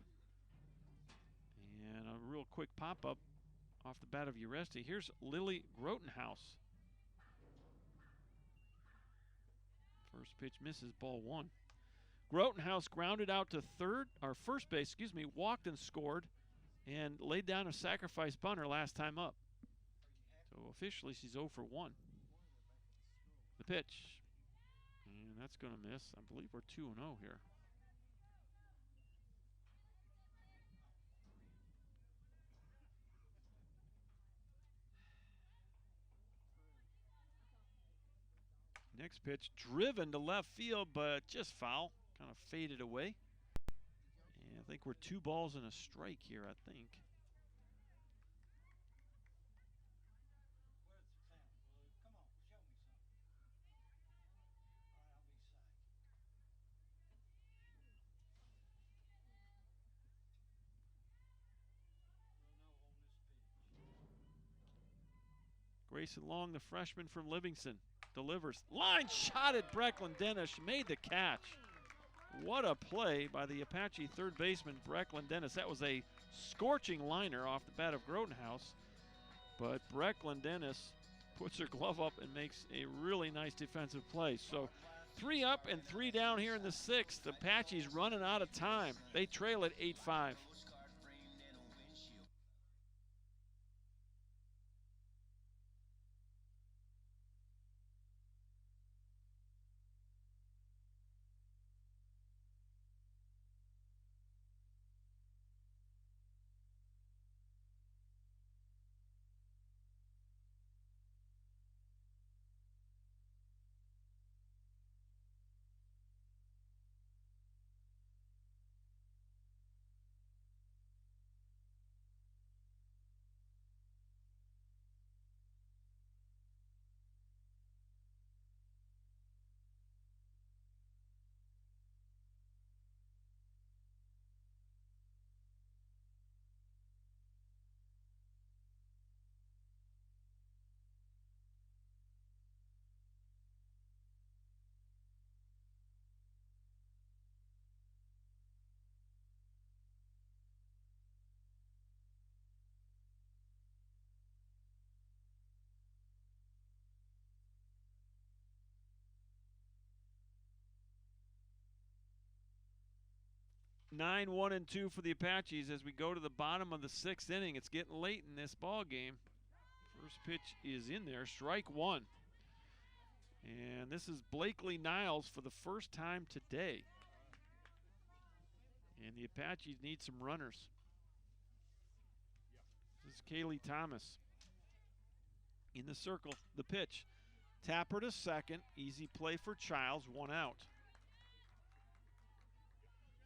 And a real quick pop-up off the bat of Uresti. Here's Lily Grotenhouse. First pitch misses, ball 1. Grotenhouse grounded out to first base, walked and scored, and laid down a sacrifice bunter last time up. So officially she's 0 for 1. The pitch. And that's going to miss. I believe we're 2-0 here. Next pitch, driven to left field, but just foul. Kind of faded away. And I think we're 2 balls and a strike here, I think. Grayson Long, the freshman from Livingston, delivers. Line shot at Brecklin Dennis. She made the catch. What a play by the Apache third baseman, Brecklin Dennis. That was a scorching liner off the bat of Grotenhouse. But Brecklin Dennis puts her glove up and makes a really nice defensive play. So 3 up and 3 down here in the 6th. The Apaches running out of time. They trail at 8-5. Nine, 1, and 2 for the Apaches as we go to the bottom of the 6th inning. It's getting late in this ball game. First pitch is in there, strike 1. And this is Blakely Niles for the first time today. And the Apaches need some runners. This is Kaylee Thomas. In the circle, the pitch. Tapper to second, easy play for Childs, 1 out.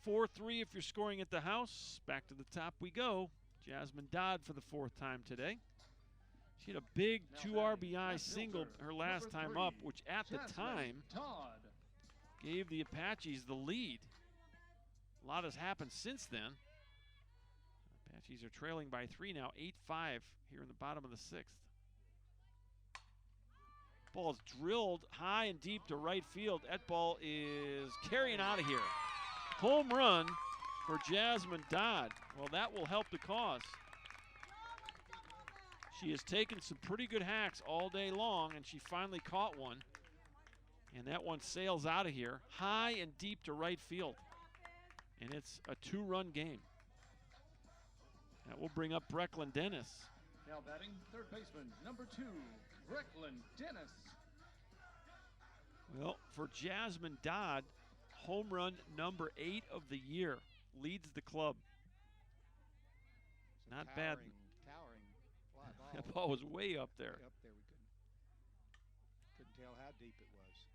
4-3 if you're scoring at the house. Back to the top we go. Jasmine Dodd for the 4th time today. She had a big 2 RBI single her last time up, which at the time gave the Apaches the lead. A lot has happened since then. Apaches are trailing by 3 now, 8-5 here in the bottom of the 6th. Ball is drilled high and deep to right field. That ball is carrying out of here. Home run for Jasmine Dodd. Well, that will help the cause. She has taken some pretty good hacks all day long, and she finally caught one. And that one sails out of here, high and deep to right field. And it's a 2-run game. That will bring up Brecklin Dennis. Now batting, third baseman, number 2, Brecklin Dennis. Well, for Jasmine Dodd, home run number 8 of the year, leads the club. Not bad. Towering fly ball. That ball was way up there. Up there, we couldn't tell how deep it was.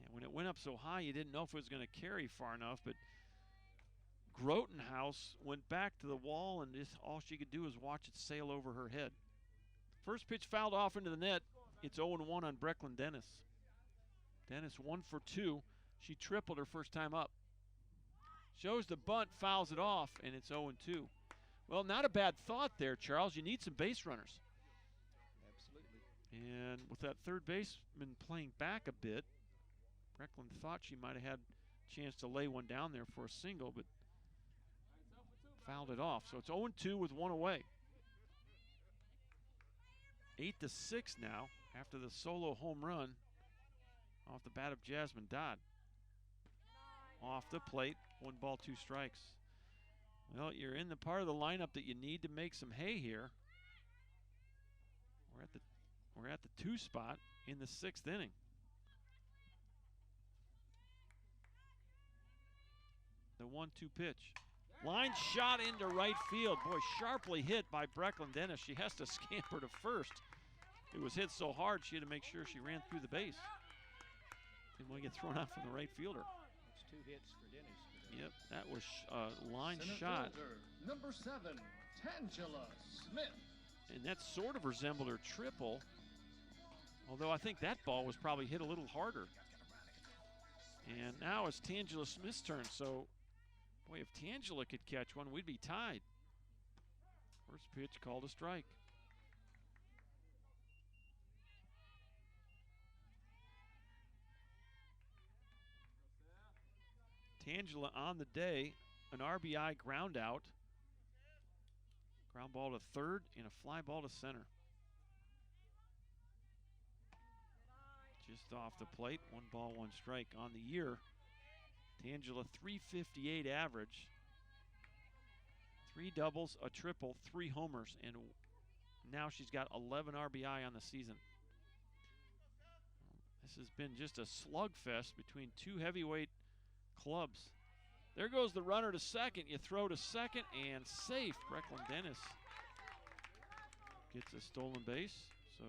And when it went up up so high you didn't know if it was going to carry far enough, but Grotenhouse went back to the wall, and just all she could do was watch it sail over her head. First pitch fouled off into the net. It's 0-1 on Brecklin Dennis. Dennis 1 for 2. She tripled her first time up. Shows the bunt, fouls it off, and it's 0-2. Well, not a bad thought there, Charles. You need some base runners. Absolutely. And with that third baseman playing back a bit, Brecklin thought she might have had a chance to lay one down there for a single, but fouled it off. So it's 0-2 with one away. 8-6 now after the solo home run off the bat of Jasmine Dodd. Off the plate, 1 ball, 2 strikes. Well, you're in the part of the lineup that you need to make some hay here. We're at the 2 spot in the 6th inning. The 1-2 pitch. Line shot into right field. Boy, sharply hit by Brecklin Dennis. She has to scamper to first. It was hit so hard she had to make sure she ran through the base. Didn't want to get thrown out from the right fielder. That's 2 hits for Dennis. Yep, that was a line Center shot. fielder, number 7, Tangela Smith. And that sort of resembled her triple. Although I think that ball was probably hit a little harder. And now it's Tangela Smith's turn. So, boy, if Tangela could catch one, we'd be tied. First pitch called a strike. Tangela on the day, an RBI ground out. Ground ball to third and a fly ball to center. Just off the plate, 1 ball, 1 strike. On the year, Tangela 358 average. 3 doubles, a triple, 3 homers, and now she's got 11 RBI on the season. This has been just a slugfest between 2 heavyweight clubs. There goes the runner to second. You throw to second and safe. Brecklin Dennis gets a stolen base. So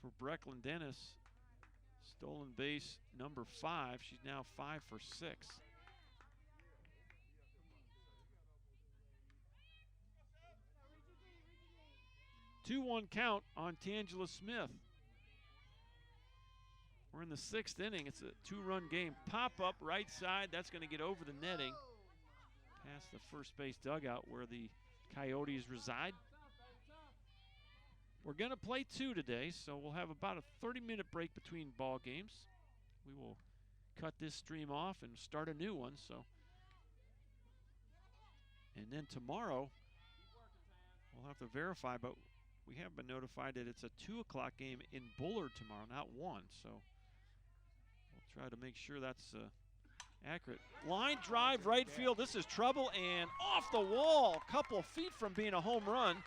for Brecklin Dennis, stolen base number 5. She's now 5 for 6. Two-one count on Tangela Smith. We're in the 6th inning. It's a 2-run game. Pop up right side. That's going to get over the netting. Past the first base dugout where the Coyotes reside. We're going to play 2 today, so we'll have about a 30-minute break between ball games. We will cut this stream off and start a new one. And then tomorrow, we'll have to verify, but we have been notified that it's a 2 o'clock game in Bullard tomorrow, not 1. So we'll try to make sure that's accurate. Line drive, right field. This is trouble, and off the wall, a couple feet from being a home run.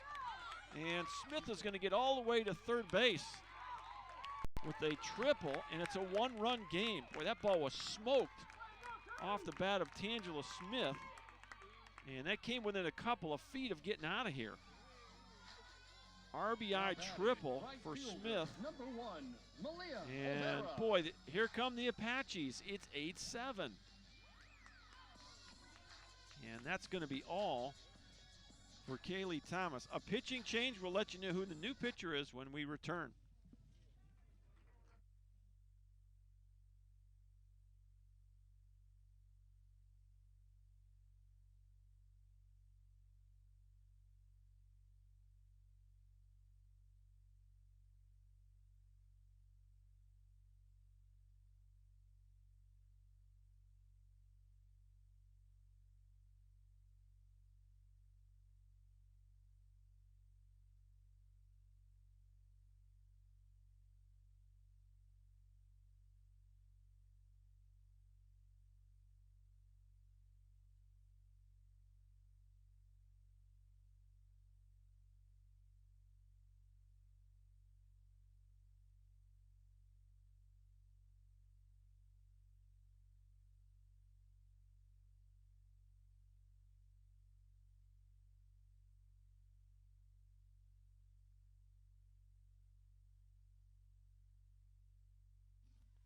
And Smith is going to get all the way to third base with a triple, and it's a 1-run game. Boy, that ball was smoked off the bat of Tangela Smith, and that came within a couple of feet of getting out of here. RBI triple for Smith. Number 1, Malia And O'Hara. boy, here come the Apaches. It's 8-7. And that's going to be all for Kaylee Thomas. A pitching change. We'll let you know who the new pitcher is when we return.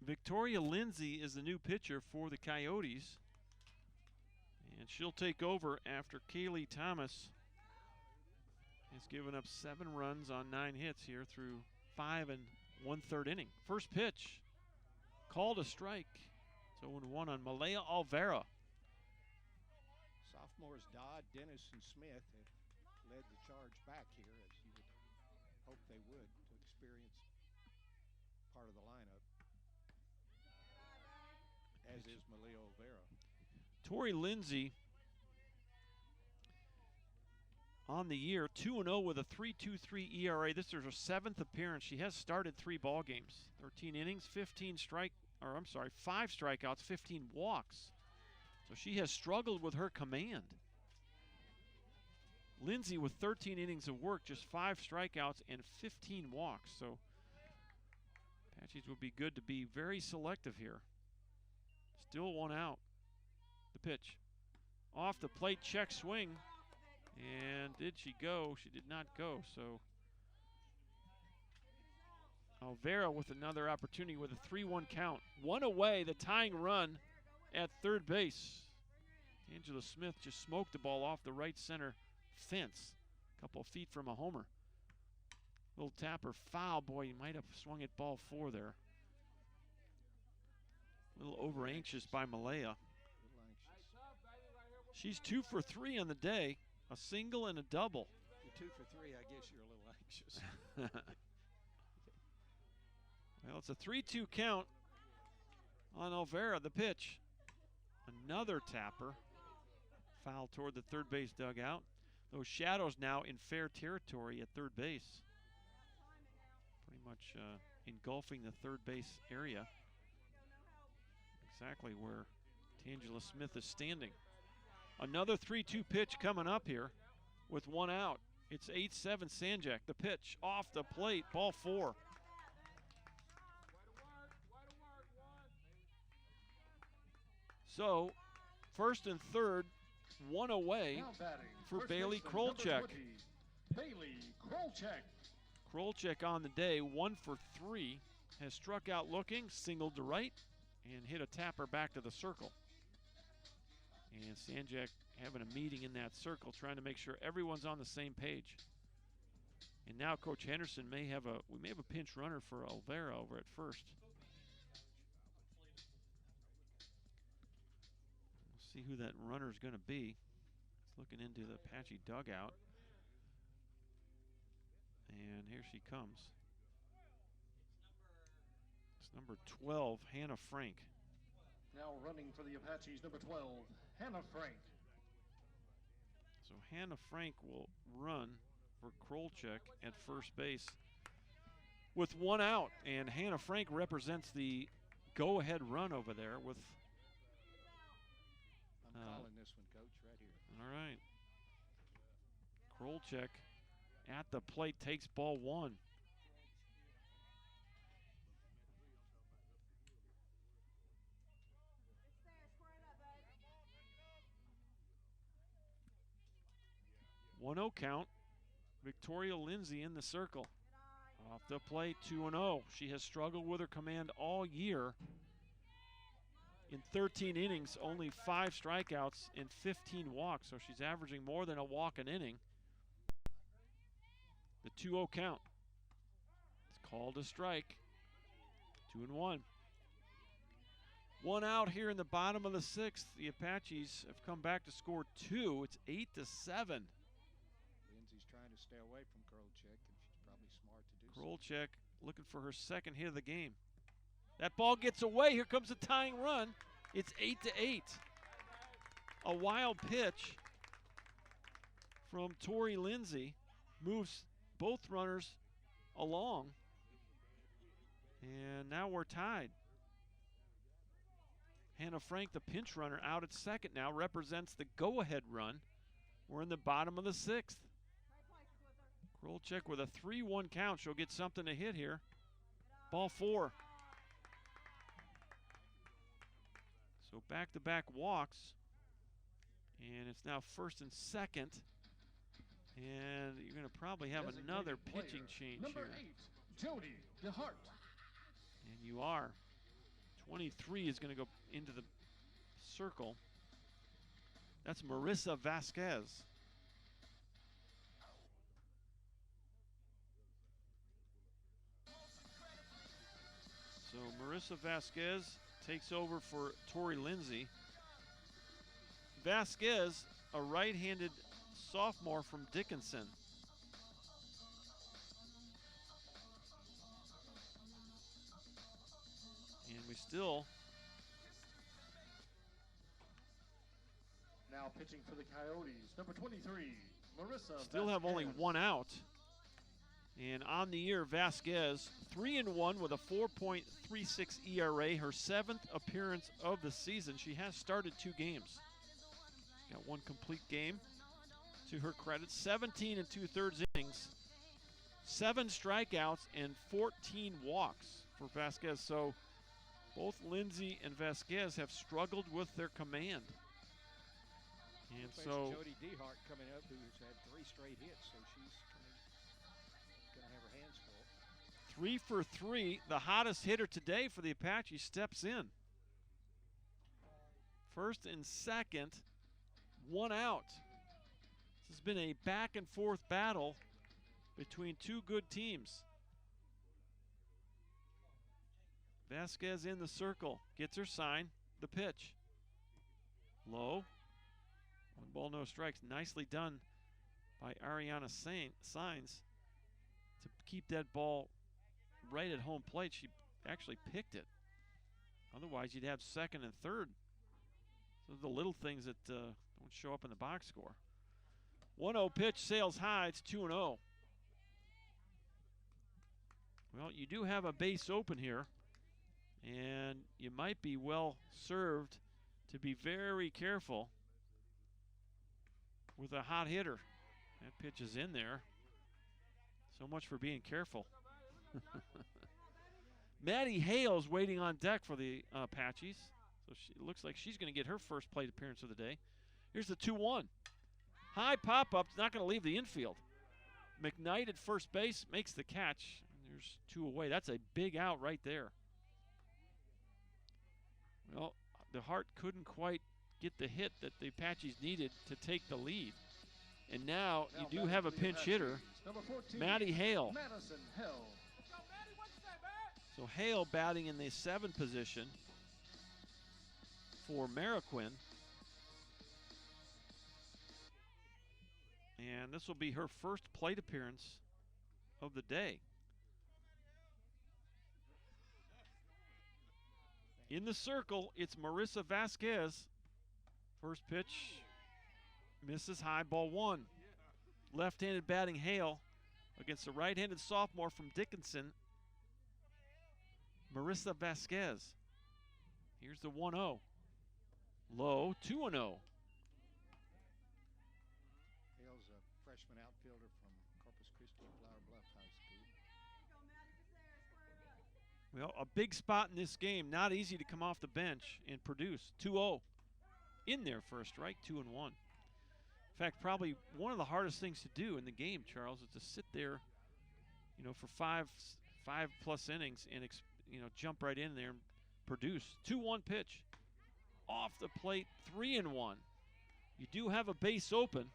Victoria Lindsay is the new pitcher for the Coyotes. And she'll take over after Kaylee Thomas has given up 7 runs on 9 hits here through 5 1/3 inning. First pitch, called a strike. So 0-1 on Malaya Olvera. Sophomores Dodd, Dennis, and Smith have led the charge back here, as you would hope they would, to experience part of the lineup, as is Malaya Olvera. Tori Lindsay on the year, 2-0 with a 3.23 ERA. This is her 7th appearance. She has started 3 ball games, 13 innings, 5 strikeouts, 15 walks. So she has struggled with her command. Lindsay with 13 innings of work, just 5 strikeouts and 15 walks. So Apaches would be good to be very selective here. Still 1 out. The pitch. Off the plate, check swing. And did she go? She did not go. So Olvera with another opportunity with a 3-1 count. 1 away, the tying run at third base. Angela Smith just smoked the ball off the right center fence. A couple of feet from a homer. Little tapper foul. Boy, he might have swung at ball 4 there. A little over anxious by Malaya. She's 2 for 3 on the day. A single and a double. You're 2 for 3, I guess you're a little anxious. Well, it's a 3-2 count on Olvera. The pitch. Another tapper. Foul toward the third base dugout. Those shadows now in fair territory at third base. Pretty much engulfing the third base area. Exactly where Tangela Smith is standing. Another 3-2 pitch coming up here with 1 out. It's 8-7 San Jac. The pitch off the plate, ball 4. So, first and third, 1 away for Bailey Krolchek. Bailey Krolchek. Krolchek on the day, 1 for 3. Has struck out looking, singled to right, and hit a tapper back to the circle. And San Jac having a meeting in that circle, trying to make sure everyone's on the same page. And now Coach Henderson may have a pinch runner for Olvera over at first. We'll see who that runner is going to be. He's looking into the Apache dugout. And here she comes. It's number 12, Hannah Frank. Now running for the Apaches, number 12, Hannah Frank. So Hannah Frank will run for Krolchek at first base with 1 out. And Hannah Frank represents the go-ahead run over there with... I'm calling this one, Coach, right here. All right. Krolchek at the plate takes ball 1. One 1-0 count. Victoria Lindsay in the circle. Off the plate, 2-0. She has struggled with her command all year. In 13 innings, only 5 strikeouts and 15 walks, so she's averaging more than a walk an inning. The 2-0 count. It's called a strike. 2-1. 1 out here in the bottom of the 6th. The Apaches have come back to score 2. It's 8-7. Lindsay's trying to stay away from Krolchek, and she's probably smart to do so. Krolchek looking for her second hit of the game. That ball gets away. Here comes the tying run. It's 8-8. A wild pitch from Tori Lindsay moves both runners along. And now we're tied. Hannah Frank, the pinch runner, out at second now, represents the go-ahead run. We're in the bottom of the 6th. Krolchek with a 3-1 count. She'll get something to hit here. Ball 4. So back-to-back walks. And it's now first and second. And you're going to probably have another pitching change number here. Number 8, Jody DeHart. And you are. 23 is going to go into the circle. That's Marissa Vasquez. So Marissa Vasquez takes over for Tori Lindsay. Vasquez, a right-handed sophomore from Dickinson. And we still now pitching for the Coyotes, number 23, Marissa still have only Vasquez. one out. And on the year, Vasquez 3-1 with a 4.36 ERA, her 7th appearance of the season. She has started 2 games. Got 1 complete game to her credit. 17 2/3 innings, 7 strikeouts, and 14 walks for Vasquez. So both Lindsay and Vasquez have struggled with their command. And so Jody DeHart coming up, who's had 3 straight hits, so she's going to have her hands full. 3 for 3. The hottest hitter today for the Apaches steps in. First and second, 1 out. This has been a back and forth battle between 2 good teams. Vasquez in the circle, gets her sign, the pitch. Low. 1 ball, no strikes. Nicely done by Ariana Signs to keep that ball right at home plate. She actually picked it. Otherwise, you'd have second and third. Those are the little things that don't show up in the box score. 1-0 pitch, sails high. It's 2-0. Well, you do have a base open here, and you might be well served to be very careful with a hot hitter. That pitch is in there. So much for being careful. Maddie Hale's waiting on deck for the Apaches. So it looks like she's going to get her first plate appearance of the day. Here's the 2-1. High pop-up, not going to leave the infield. McKnight at first base makes the catch. There's 2 away. That's a big out right there. Well, the Hart couldn't quite get the hit that the Apaches needed to take the lead. And now you do have a pinch hitter, Maddie Hale. Madison Hale. So Hale batting in the 7 position for Mariquin. And this will be her first plate appearance of the day. In the circle, it's Marissa Vasquez. First pitch, misses high, ball 1. Left-handed batting Hale against the right-handed sophomore from Dickinson, Marissa Vasquez. Here's the 1-0. Low, 2-0. Hale's a freshman outfielder from Corpus Christi Flower Bluff High School. Well, a big spot in this game. Not easy to come off the bench and produce. 2-0. In there for a strike, 2-1. In fact, probably one of the hardest things to do in the game, Charles, is to sit there, for five plus innings and jump right in there and produce. 2-1 pitch, off the plate, 3-1. You do have a base open.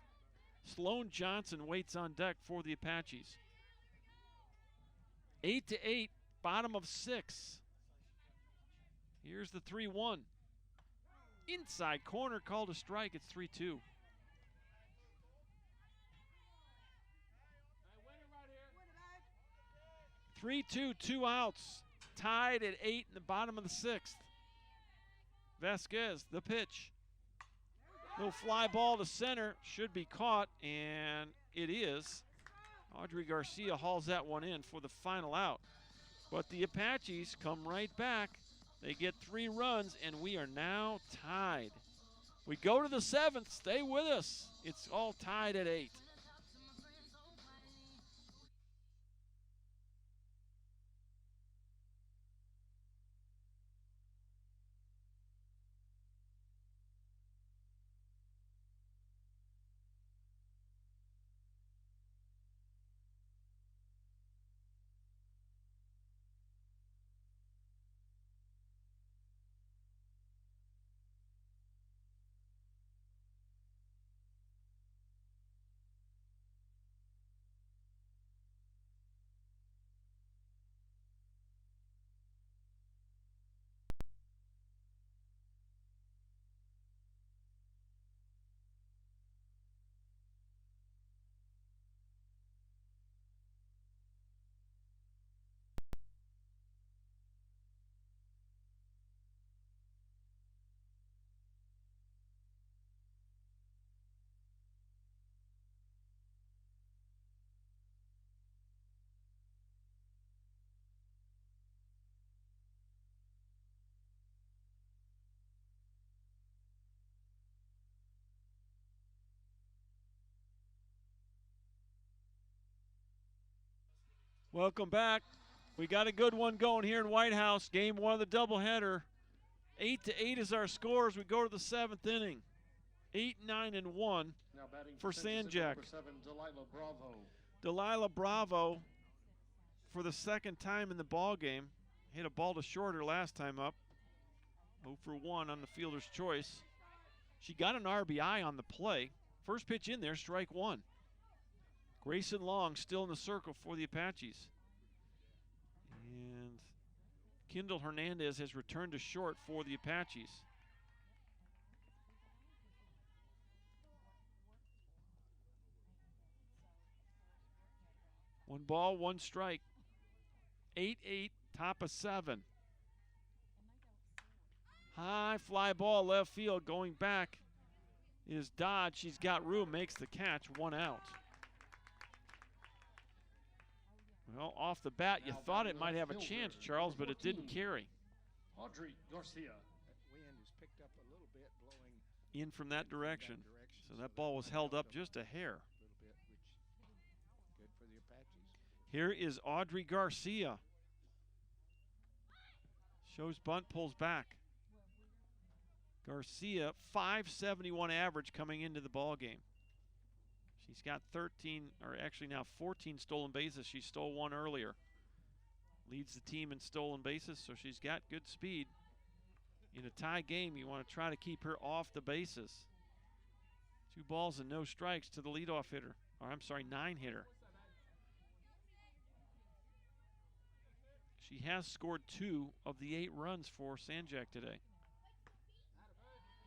Sloan Johnson waits on deck for the Apaches. 8-8, bottom of 6. Here's the 3-1. Inside corner, called a strike. It's 3-2. 3-2, 2 outs. Tied at 8 in the bottom of the 6th. Vasquez, the pitch. Little fly ball to center, should be caught, and it is. Audrey Garcia hauls that one in for the final out. But the Apaches come right back. They get 3 runs, and we are now tied. We go to the 7th. Stay with us. It's all tied at 8. Welcome back. We got a good one going here in Whitehouse. Game 1 of the doubleheader. 8-8 is our score as we go to the 7th inning. 8, 9, and 1 Now batting for San Jac. Number 7, Delilah Bravo. Delilah Bravo, for the second time in the ball game, hit a ball to shorter last time up. 0 for 1 on the fielder's choice. She got an RBI on the play. First pitch in there, strike 1. Grayson Long still in the circle for the Apaches. And Kendall Hernandez has returned to short for the Apaches. One ball, one strike. 8-8, top of 7. High fly ball left field going back is Dodge. She's got room, makes the catch, 1 out. Well, off the bat, you thought it might have a chance, Charles, but it didn't carry. Audrey Garcia. That wind has picked up a little bit, blowing In from that direction. So that ball was held up just a hair. a little bit, which good for the Apaches. Here is Audrey Garcia. Shows bunt, pulls back. Garcia, 571 average coming into the ball game. She's got 13, or actually now 14 stolen bases. She stole 1 earlier. Leads the team in stolen bases, so she's got good speed. In a tie game, you want to try to keep her off the bases. 2 balls and no strikes to the leadoff hitter, or I'm sorry, 9 hitter. She has scored 2 of the 8 runs for San Jac today.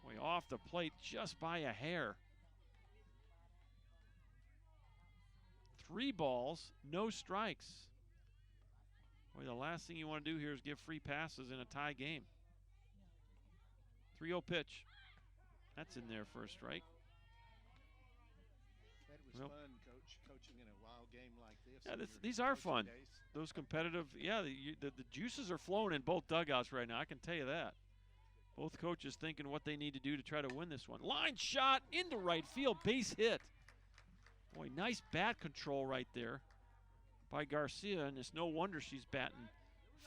Way off the plate just by a hair. 3 balls, no strikes. Boy, the last thing you want to do here is give free passes in a tie game. 3-0 pitch. That's in there for a strike. That was fun, Coach, coaching in a wild game like this. Yeah, in these your are coaching fun. days. Those competitive, yeah, the juices are flowing in both dugouts right now. I can tell you that. Both coaches thinking what they need to do to try to win this one. Line shot into right field, base hit. Boy, nice bat control right there by Garcia, and it's no wonder she's batting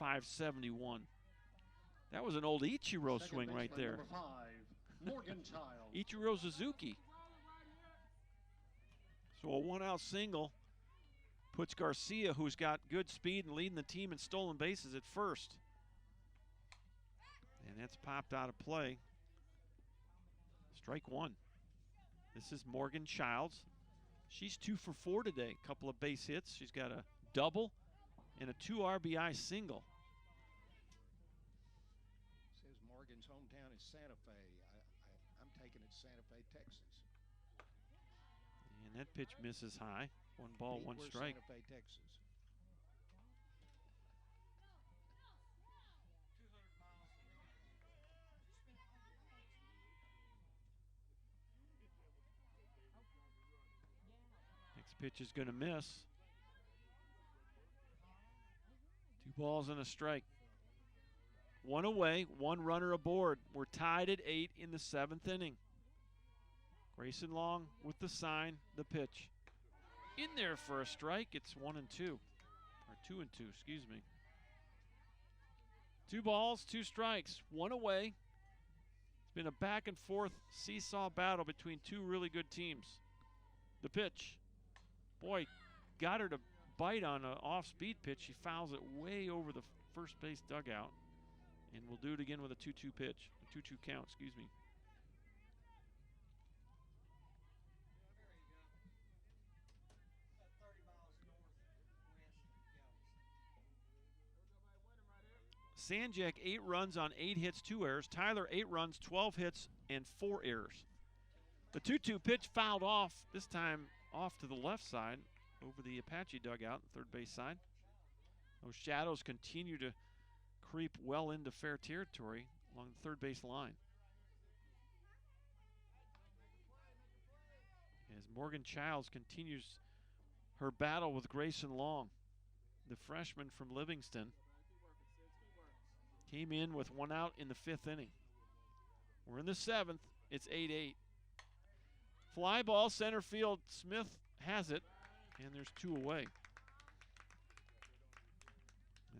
.571. That was an old Ichiro Second swing right baseman, there. Number 5, Morgan Child. Ichiro Suzuki. So a 1-out single puts Garcia, who's got good speed and leading the team in stolen bases, at first. And that's popped out of play. Strike 1. This is Morgan Childs. She's 2 for 4 today. A couple of base hits. She's got a double and a 2 RBI single. Says Morgan's hometown is Santa Fe. I'm taking it Santa Fe, Texas. And that pitch misses high. 1 ball, 1 Where's strike. Santa Fe, Texas. Next pitch is going to miss. 2 balls and a strike. 1 away, 1 runner aboard. We're tied at 8 in the 7th inning. Grayson Long with the sign, the pitch. In there for a strike. It's 1-2, or 2-2, excuse me. 2 balls, 2 strikes, 1 away. It's been a back and forth seesaw battle between 2 really good teams. The pitch. Boy, got her to bite on an off-speed pitch. She fouls it way over the first base dugout. And we'll do it again with a 2-2 pitch, a 2-2 count, excuse me. San Jac 8 runs on 8 hits, 2 errors. Tyler 8 runs, 12 hits, and 4 errors. The 2-2 pitch fouled off, this time off to the left side over the Apache dugout, third base side. Those shadows continue to creep well into fair territory along the third base line. As Morgan Childs continues her battle with Grayson Long, the freshman from Livingston. Came in with 1 out in the 5th inning. We're in the 7th. It's 8-8. Fly ball, center field. Smith has it, and there's 2 away.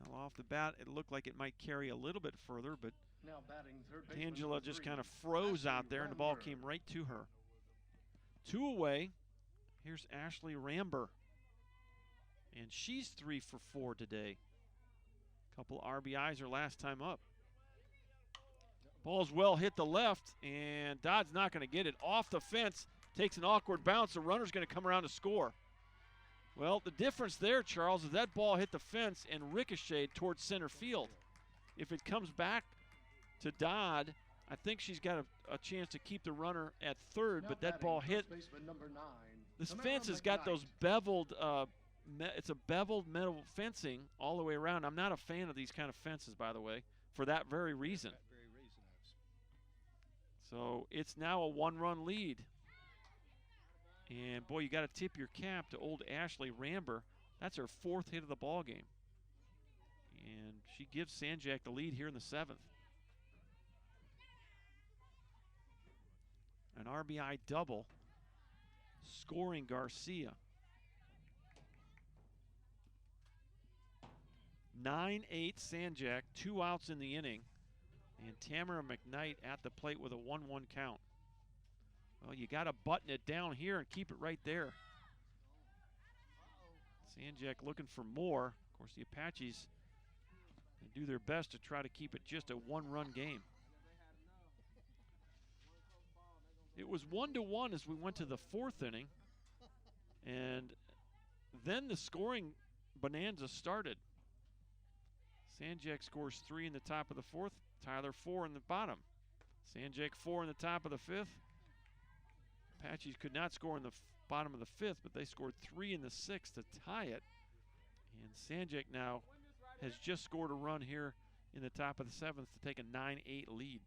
Well, off the bat, it looked like it might carry a little bit further, but Now batting third baseman Angela number just 3, kind of froze Ashley out there, and the ball Ramber. came right to her. 2 away. Here's Ashley Ramber. And she's 3 for 4 today. Couple RBIs her last time up. Ball's well hit the left, and Dodd's not going to get it. Off the fence, takes an awkward bounce. The runner's going to come around to score. Well, the difference there, Charles, is that ball hit the fence and ricocheted towards center field. If it comes back to Dodd, I think she's got a chance to keep the runner at third, Now but that batting ball first hit. baseman number 9, This Tamara fence has got McKnight. those beveled, it's a beveled metal fencing all the way around. I'm not a fan of these kind of fences, by the way, for that very reason. That very reason. So it's now a 1-run lead. And boy, you got to tip your cap to old Ashley Ramber. That's her 4th hit of the ball game. And she gives San Jac the lead here in the 7th. An RBI double, scoring Garcia. 9-8 San Jac, 2 outs in the inning. And Tamara McKnight at the plate with a 1-1 count. Well, you got to button it down here and keep it right there. San Jac looking for more. Of course, the Apaches do their best to try to keep it just a 1-run game. It was 1-1 as we went to the 4th inning. And then the scoring bonanza started. San Jac scores 3 in the top of the 4th. Tyler 4 in the bottom. San Jac 4 in the top of the 5th. Apaches could not score in the bottom of the 5th, but they scored 3 in the 6th to tie it. And San Jac now has just scored a run here in the top of the 7th to take a 9-8 lead.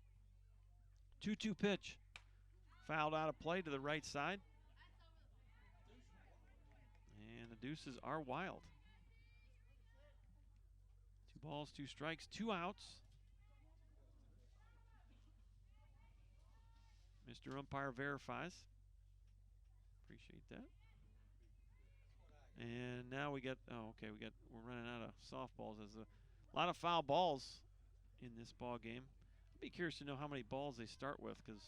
2-2 pitch. Fouled out of play to the right side. And the deuces are wild. 2 balls, 2 strikes, 2 outs. Mr. Umpire verifies. Appreciate that. And now we got, we're running out of softballs. There's a lot of foul balls in this ball game. I'd be curious to know how many balls they start with, because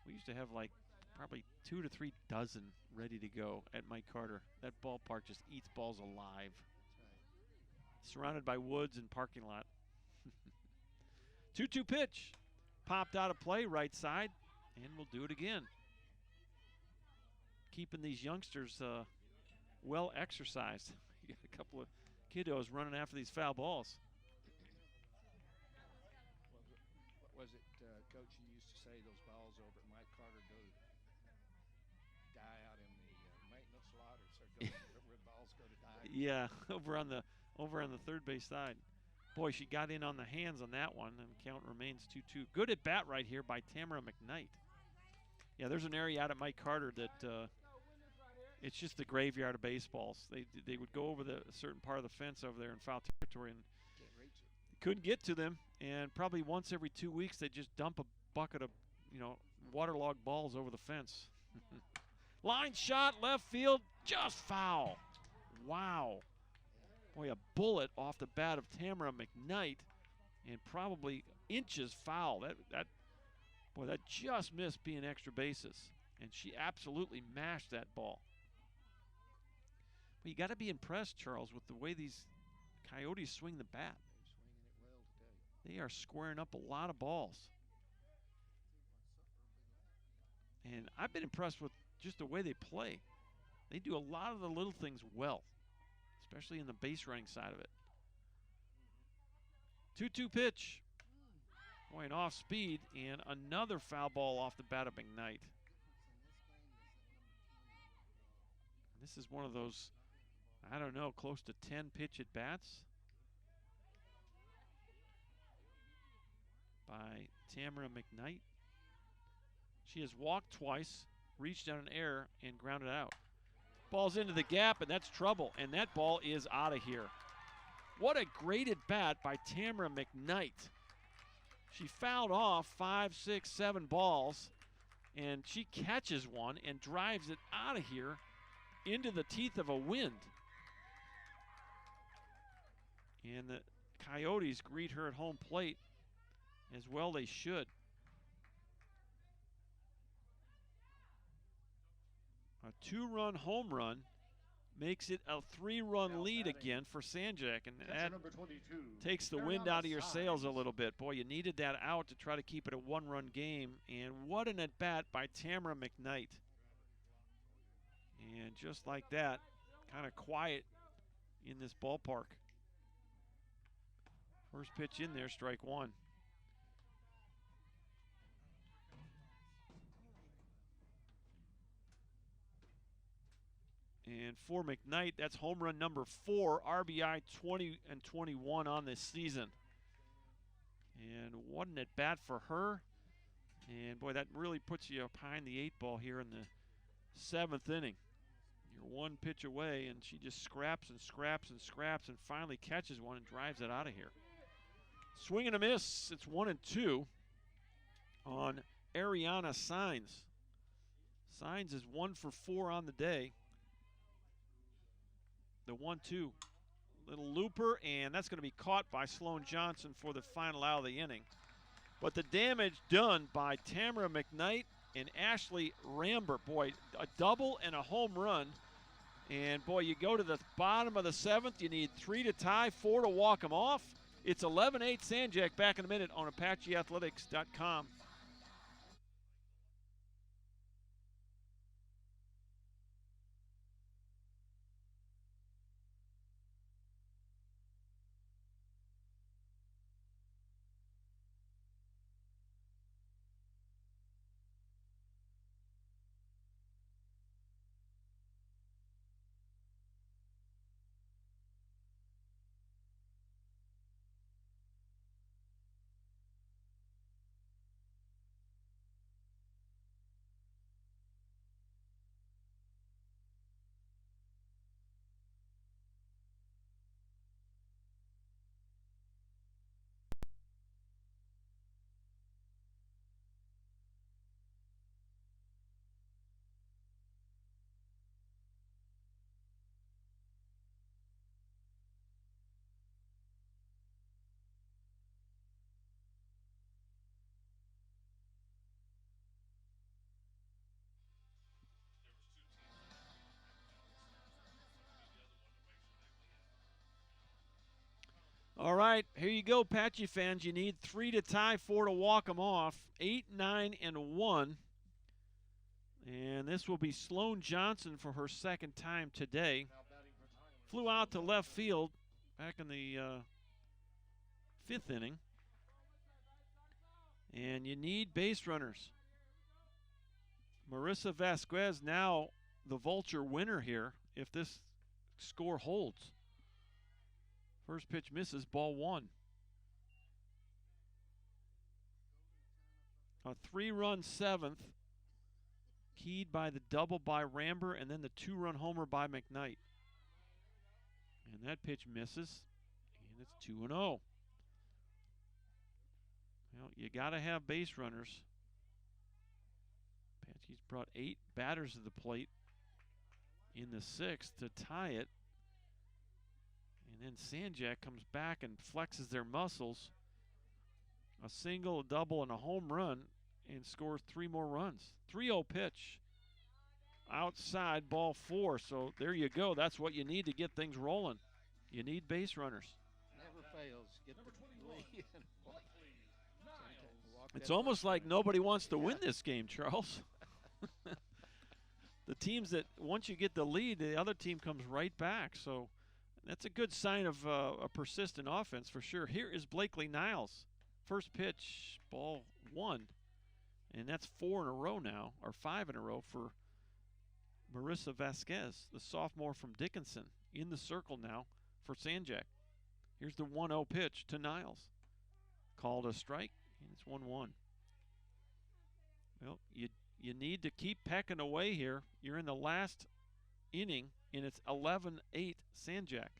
we used to have like probably 2 to 3 dozen ready to go at Mike Carter. That ballpark just eats balls alive. Surrounded by woods and parking lot. 2-2 pitch. Popped out of play, right side, and we'll do it again. Keeping these youngsters well exercised. You got a couple of kiddos running after these foul balls. What was it, Coach, you used to say those balls over at Mike Carter go die out in the maintenance lot, or where balls go to die? Yeah, over on the third base side. Boy, she got in on the hands on that one, and count remains 2-2. Good at bat right here by Tamara McKnight. Yeah, there's an area out at Mike Carter that it's just the graveyard of baseballs. They would go over a certain part of the fence over there in foul territory and Can't reach it. couldn't get to them. And probably once every 2 weeks they just dump a bucket of waterlogged balls over the fence. Line shot, left field, just foul. Wow. Boy, a bullet off the bat of Tamara McKnight, and probably inches foul. That just missed being extra bases, and she absolutely mashed that ball. But you got to be impressed, Charles, with the way these Coyotes swing the bat. They're swinging it well today. They are squaring up a lot of balls. And I've been impressed with just the way they play. They do a lot of the little things well, especially in the base running side of it. 2-2 pitch. Boy, an off speed, and another foul ball off the bat of McKnight. This is one of those, I don't know, close to 10 pitch at bats by Tamara McKnight. She has walked twice, reached on an error, and grounded out. Ball's into the gap, and that's trouble, and that ball is out of here. What a great at bat by Tamara McKnight. She fouled off 5, 6, 7 balls, and she catches one and drives it out of here into the teeth of a wind. And the Coyotes greet her at home plate, as well they should. A 2-run home run makes it a 3-run lead again for San Jac, and that takes the wind out of your sails a little bit. Boy, you needed that out to try to keep it a 1-run game, and what an at-bat by Tamara McKnight. And just like that, kind of quiet in this ballpark. First pitch in there, strike one. And for McKnight, that's home run number 4, RBI 20 and 21 on this season. And what an at-bat for her. And boy, that really puts you behind the 8 ball here in the 7th inning. You're one pitch away, and she just scraps and scraps and scraps and finally catches one and drives it out of here. Swing and a miss. It's 1-2 on Ariana Saenz. Saenz is 1 for 4 on the day. The 1-2. Little looper, and that's going to be caught by Sloan Johnson for the final out of the inning. But the damage done by Tamara McKnight and Ashley Rambert. Boy, a double and a home run. And boy, you go to the bottom of the 7th. You need 3 to tie, 4 to walk them off. It's 11-8 San Jac. Back in a minute on ApacheAthletics.com. All right, here you go, Apache fans. You need 3 to tie, 4 to walk them off. 8, 9, and 1. And this will be Sloan Johnson for her 2nd time today. Flew out to left field back in the 5th inning. And you need base runners. Marissa Vasquez now the Vulture winner here if this score holds. First pitch misses, ball 1. A 3-run 7th, keyed by the double by Rambert and then the 2-run homer by McKnight. And that pitch misses, and it's 2-0. Well, you got to have base runners. Apache's brought 8 batters to the plate in the 6th to tie it. And then San Jac comes back and flexes their muscles. A single, a double, and a home run, and scores 3 more runs. 3-0 pitch. Outside, ball 4. So there you go. That's what you need to get things rolling. You need base runners. Never fails. Get the lead. It's almost like nobody wants to win this game, Charles. The teams that, once you get the lead, the other team comes right back. So that's a good sign of a persistent offense for sure. Here is Blakely Niles. First pitch, ball 1. And that's 4 in a row now, or 5 in a row for Marissa Vasquez, the sophomore from Dickinson, in the circle now for San Jac. Here's the 1-0 pitch to Niles. Called a strike, and it's 1-1. Well, you need to keep pecking away here. You're in the last inning, and it's 11-8 San Jac.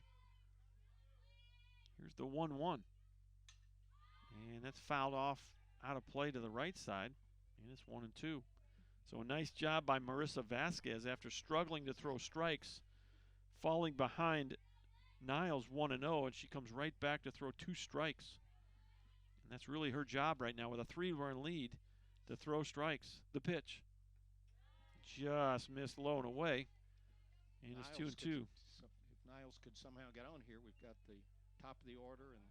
Here's the 1-1. And that's fouled off out of play to the right side, and it's 1-2. So a nice job by Marissa Vasquez after struggling to throw strikes, falling behind Niles 1-0, and she comes right back to throw 2 strikes. And that's really her job right now with a 3-run lead to throw strikes. The pitch. Just missed low and away. And it's 2-2. If Niles could somehow get on here, we've got the top of the order and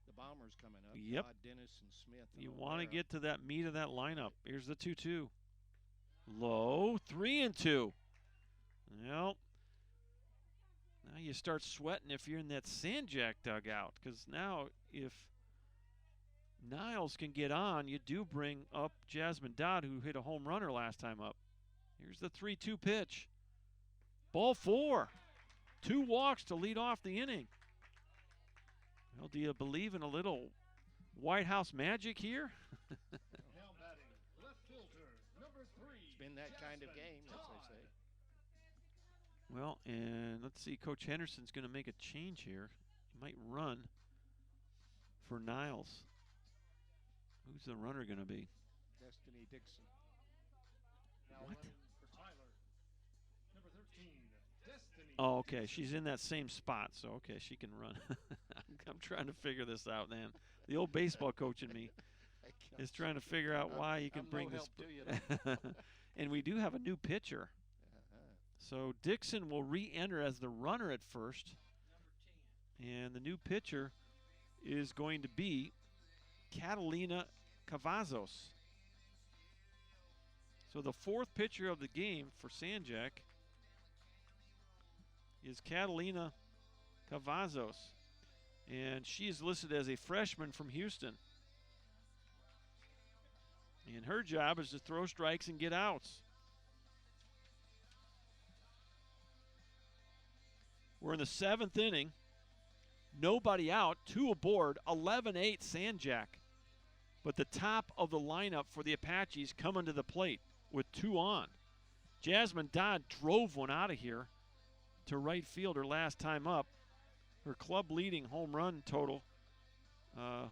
the bombers coming up. Yep. Todd, Dennis, and Smith. And You want to O'Hara. get to that meat of that lineup. Here's the 2-2. Low, 3-2. Well, now you start sweating if you're in that San Jac dugout, because now if Niles can get on, you do bring up Jasmine Dodd, who hit a home runner last time up. Here's the 3-2 pitch. Ball 4. 2 walks to lead off the inning. Well, do you believe in a little Whitehouse magic here? Now batting, left fielder, number 3. It's been that kind of game, as they say. Well, and let's see, Coach Henderson's going to make a change here. He might run for Niles. Who's the runner going to be? Destiny Dixon. Now What? running for Tyler, number 13, Destiny. Oh, okay. She's in that same spot, so okay, she can run. I'm trying to figure this out, man. The old baseball coach in me is trying to figure out why you can I'm bring no this. help to you. And we do have a new pitcher. So Dixon will re-enter as the runner at first. And the new pitcher is going to be Catalina Cavazos. So the 4th pitcher of the game for San Jac is Catalina Cavazos. And she is listed as a freshman from Houston. And her job is to throw strikes and get outs. We're in the 7th inning. Nobody out, 2 aboard, 11-8 San Jac. But the top of the lineup for the Apaches coming to the plate with 2 on. Jasmine Dodd drove one out of here to right field her last time up. Her club leading home run total, I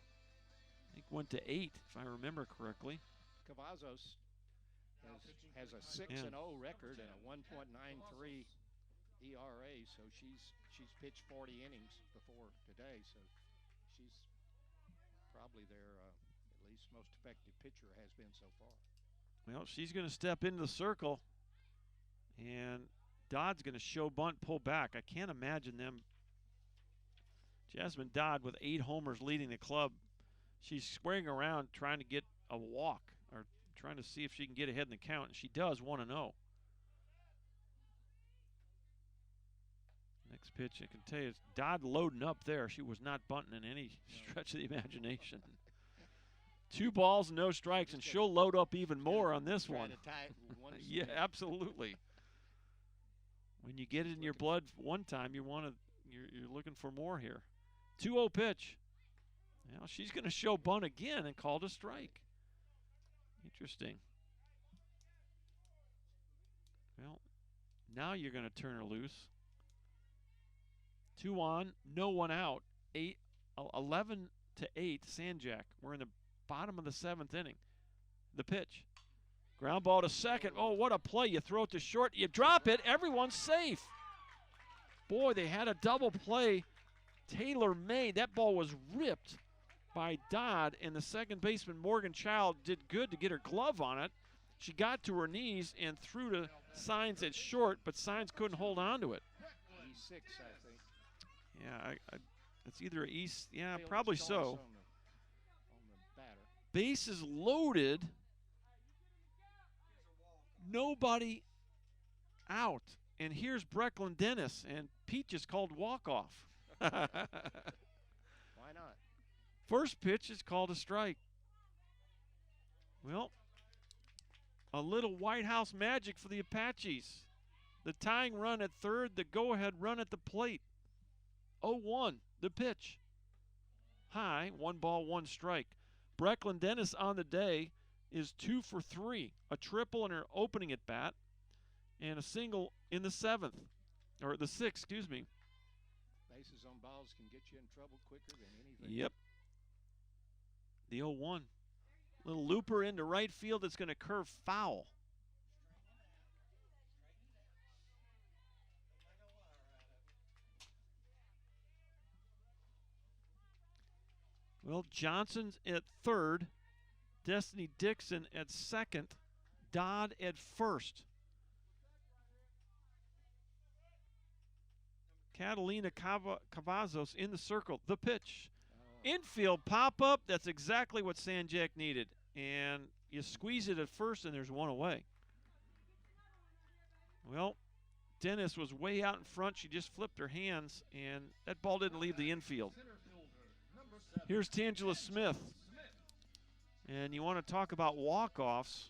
think, went to 8, if I remember correctly. Cavazos has a 6-0 record and a 1.93 ERA, so she's pitched 40 innings before today, so she's probably their at least most effective pitcher has been so far. Well, she's going to step into the circle, and Dodd's going to show bunt, pull back. I can't imagine them. Jasmine Dodd with 8 homers leading the club. She's squaring around trying to get a walk or trying to see if she can get ahead in the count, and she does 1-0. Next pitch, I can tell you, it's Dodd loading up there. She was not bunting in any stretch of the imagination. 2 balls, no strikes, and she'll load up even more on this one. Yeah, absolutely. When you get it in your blood one time, you're looking for more here. 2-0 pitch. Now she's going to show bunt again and called a strike. Interesting. Well, now you're going to turn her loose. 2 on, no one out. 11-8 San Jac. We're in the bottom of the 7th inning. The pitch. Ground ball to second. Oh, what a play. You throw it to short. You drop it. Everyone's safe. Boy, they had a double play. Taylor made. That ball was ripped by Dodd, and the second baseman, Morgan Child, did good to get her glove on it. She got to her knees and threw to Signs at short, but Signs couldn't hold on to it. E6, I think. Yeah, it's either East. Yeah, probably so. On the batter. Bases loaded. Nobody out. And here's Brecklin Dennis, and Pete just called walk-off. Why not? First pitch is called a strike. Well, a little Whitehouse magic for the Apaches. The tying run at third, the go-ahead run at the plate. 0-1, the pitch. High, 1 ball, 1 strike. Brecklin Dennis on the day is 2 for 3. A triple in her opening at bat and a single in the 6th, excuse me. Bases on balls can get you in trouble quicker than anything. Yep. The 0-1. Little looper into right field that's going to curve foul. Well, Johnson's at third, Destiny Dixon at second, Dodd at first. Catalina Cavazos in the circle. The pitch. Infield pop-up. That's exactly what San Jac needed. And you squeeze it at first, and there's one away. Well, Dennis was way out in front. She just flipped her hands, and that ball didn't leave the infield. Here's Tangela Smith. And you want to talk about walk-offs.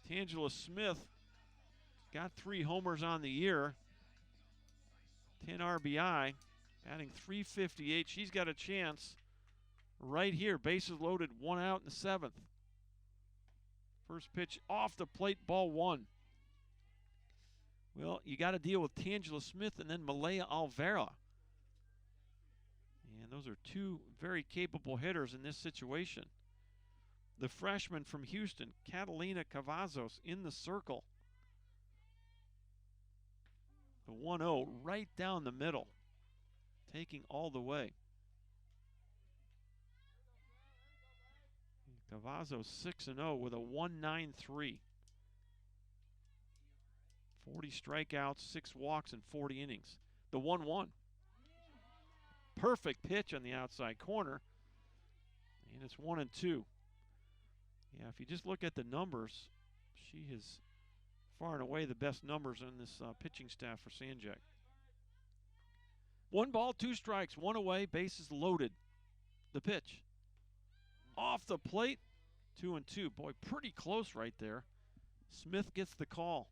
Tangela Smith got 3 homers on the year. 10 RBI, batting .358. She's got a chance right here. Bases loaded, 1 out in the 7th. First pitch off the plate, ball 1. Well, you got to deal with Tangela Smith and then Malaya Alvera. And those are 2 very capable hitters in this situation. The freshman from Houston, Catalina Cavazos, in the circle. The 1-0 right down the middle, taking all the way. Cavazos 6-0 with a 1.93. 40 strikeouts, 6 walks, and 40 innings. The 1-1. Perfect pitch on the outside corner. And it's 1-2. Yeah, if you just look at the numbers, she has far and away the best numbers on this pitching staff for San Jac. 1 ball, 2 strikes, 1 away, bases loaded. The pitch. Off the plate, 2-2. Boy, pretty close right there. Smith gets the call.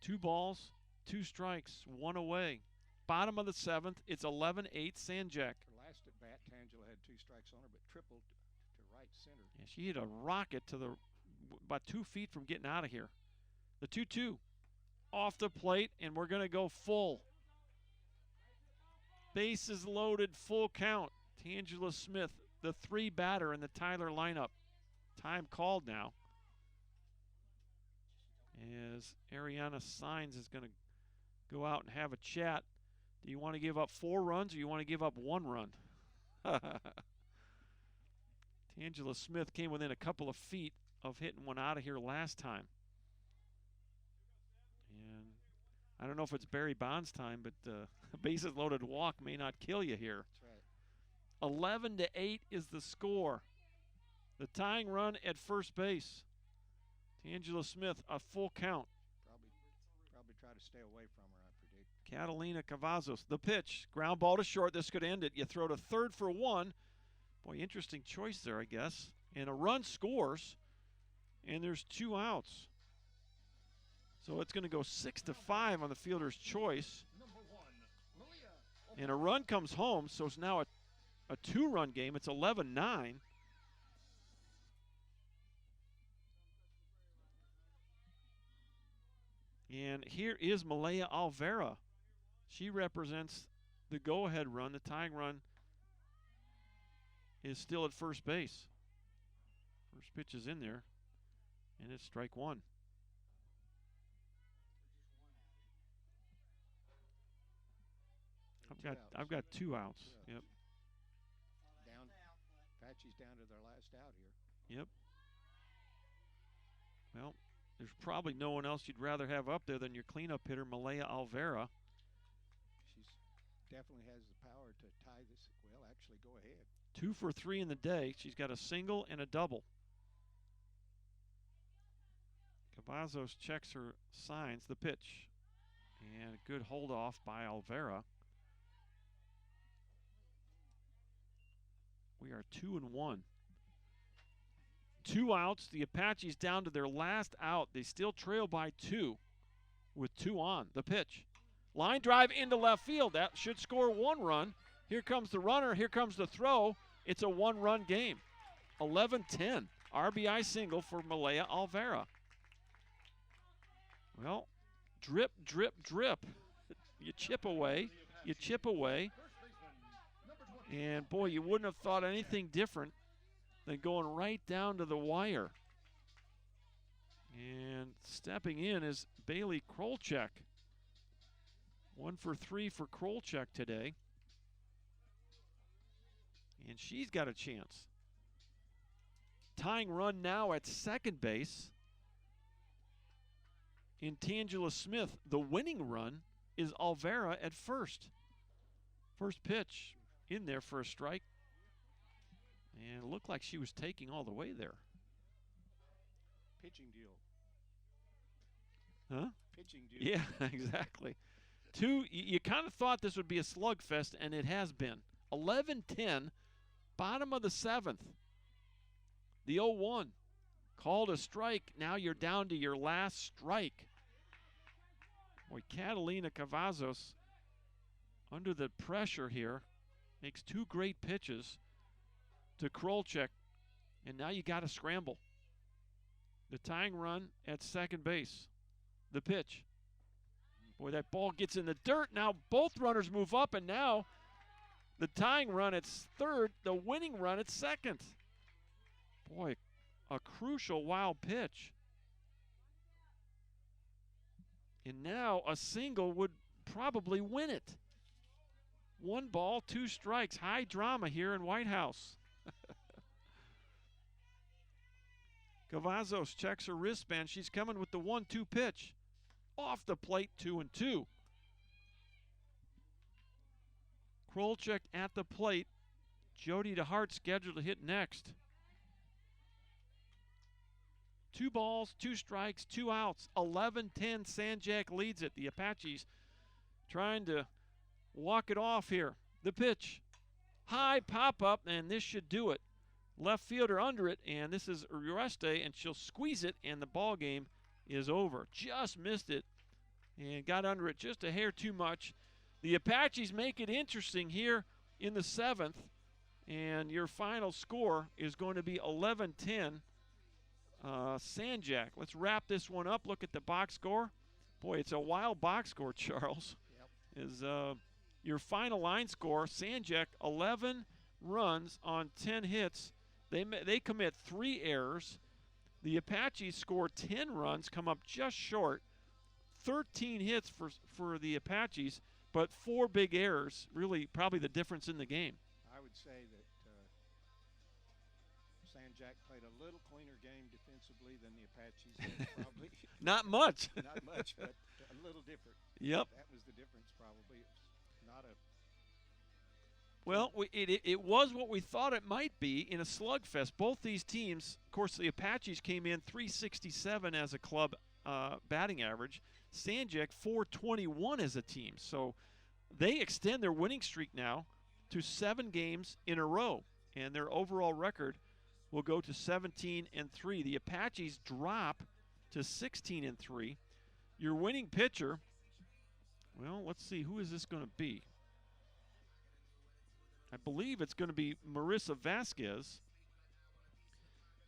2 balls, 2 strikes, 1 away. Bottom of the 7th, it's 11-8 San Jac. Her last at bat, Tangela had 2 strikes on her, but tripled to right center. Yeah, she hit a rocket to the about 2 feet from getting out of here. The 2-2 off the plate, and we're going to go full. Bases loaded, full count. Tangela Smith, the 3 batter in the Tyler lineup. Time called now. As Ariana Signs is going to go out and have a chat. Do you want to give up 4 runs or you want to give up 1 run? Tangela Smith came within a couple of feet of hitting one out of here last time. And I don't know if it's Barry Bonds time, but a bases loaded walk may not kill you here. That's right. 11-8 is the score. The tying run at first base. Tangela Smith, a full count. Probably try to stay away from her, I predict. Catalina Cavazos, the pitch. Ground ball to short. This could end it. You throw to third for 1. Boy, interesting choice there, I guess. And a run scores, and there's 2 outs. So it's going to go 6-5 on the fielder's choice. And a run comes home, so it's now a 2-run game. It's 11-9. And here is Malaya Alvera. She represents the go-ahead run. The tying run is still at first base. First pitch is in there, and it's strike 1. I've got 2 outs. Yep. Down. Apaches down to their last out here. Yep. Well, there's probably no one else you'd rather have up there than your cleanup hitter, Malaya Alvera. She's definitely has the power to tie this. Well, actually, go ahead. 2 for 3 in the day. She's got a single and a double. Cavazos checks her signs. The pitch. And a good hold off by Alvera. We are 2-1. 2 outs. The Apaches down to their last out. They still trail by 2 with 2 on. The pitch. Line drive into left field. That should score 1 run. Here comes the runner. Here comes the throw. It's a 1-run game. 11-10. RBI single for Malaya Alvera. Well, drip, drip, drip. You chip away. You chip away. And, boy, you wouldn't have thought anything different than going right down to the wire. And stepping in is Bailey Krolchek. 1 for 3 for Krolchek today. And she's got a chance. Tying run now at second base in Tangela Smith. The winning run is Alvera at first. First pitch in there for a strike. And it looked like she was taking all the way there. Pitching deal. Huh? Pitching deal. Yeah, exactly. You kind of thought this would be a slugfest, and it has been. 11-10, bottom of the seventh. The 0-1 called a strike. Now you're down to your last strike. Boy, Catalina Cavazos, under the pressure here, makes two great pitches to Krolchek, and now you got to scramble. The tying run at second base. The pitch. Boy, that ball gets in the dirt. Now both runners move up, and now the tying run at third, the winning run at second. Boy, a crucial wild pitch. And now a single would probably win it. 1 ball, 2 strikes. High drama here in Whitehouse. Cavazos checks her wristband. She's coming with the 1-2 pitch. Off the plate, 2-2. Krolchek at the plate. Jody DeHart scheduled to hit next. 2 balls, 2 strikes, 2 outs. 11-10, San Jac leads it. The Apaches trying to walk it off here. The pitch. High pop-up, and this should do it. Left fielder under it, and this is Ureste, and she'll squeeze it, and the ball game is over. Just missed it and got under it just a hair too much. The Apaches make it interesting here in the 7th, and your final score is going to be 11-10 San Jac. Let's wrap this one up. Look at the box score. Boy, it's a wild box score, Charles. Yep. Is your final line score, San Jac 11 runs on 10 hits. They commit 3 errors. The Apaches score 10 runs, come up just short. 13 hits for the Apaches, but 4 big errors. Really, probably the difference in the game. I would say that San Jac played a little cleaner game defensively than the Apaches. Probably Not much. not much, but a little different. Yep. That was the difference, probably. It was not a. Well, it was what we thought it might be in a slugfest. Both these teams, of course, the Apaches came in 367 as a club batting average. San Jac 421 as a team. So they extend their winning streak now to 7 games in a row, and their overall record will go to 17-3. The Apaches drop to 16-3. Your winning pitcher, well, let's see, who is this going to be? I believe it's going to be Marissa Vasquez.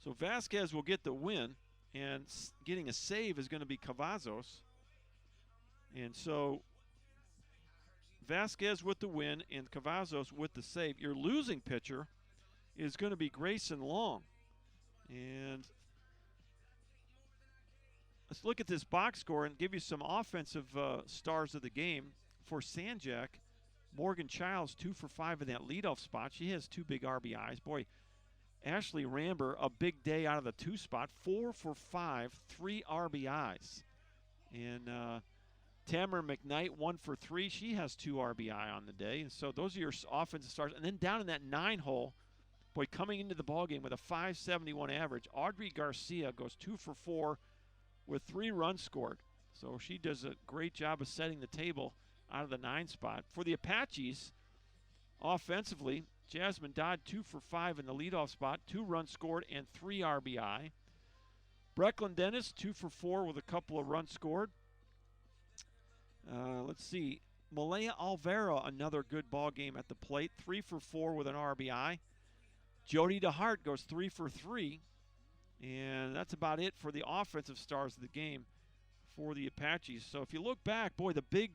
So Vasquez will get the win, and getting a save is going to be Cavazos. And so Vasquez with the win and Cavazos with the save. Your losing pitcher is going to be Grayson Long. And let's look at this box score and give you some offensive stars of the game. For San Jac, Morgan Childs 2 for 5 in that leadoff spot. She has 2 big RBIs. Boy, Ashley Ramber, a big day out of the 2 spot. 4 for 5, 3 RBIs. And Tamara McKnight 1 for 3. She has 2 RBI on the day. And so those are your offensive stars. And then down in that 9 hole, boy, coming into the ballgame with a 571 average, Audrey Garcia goes 2 for 4 with 3 runs scored. So she does a great job of setting the table out of the 9 spot. For the Apaches, offensively, Jasmine Dodd 2 for 5 in the leadoff spot, 2 runs scored and 3 RBI. Brecklin Dennis 2 for 4 with a couple of runs scored. Let's see, Malaya Alvera, another good ball game at the plate, 3 for 4 with an RBI. Jody DeHart goes 3 for 3, and that's about it for the offensive stars of the game for the Apaches. So if you look back, boy, the big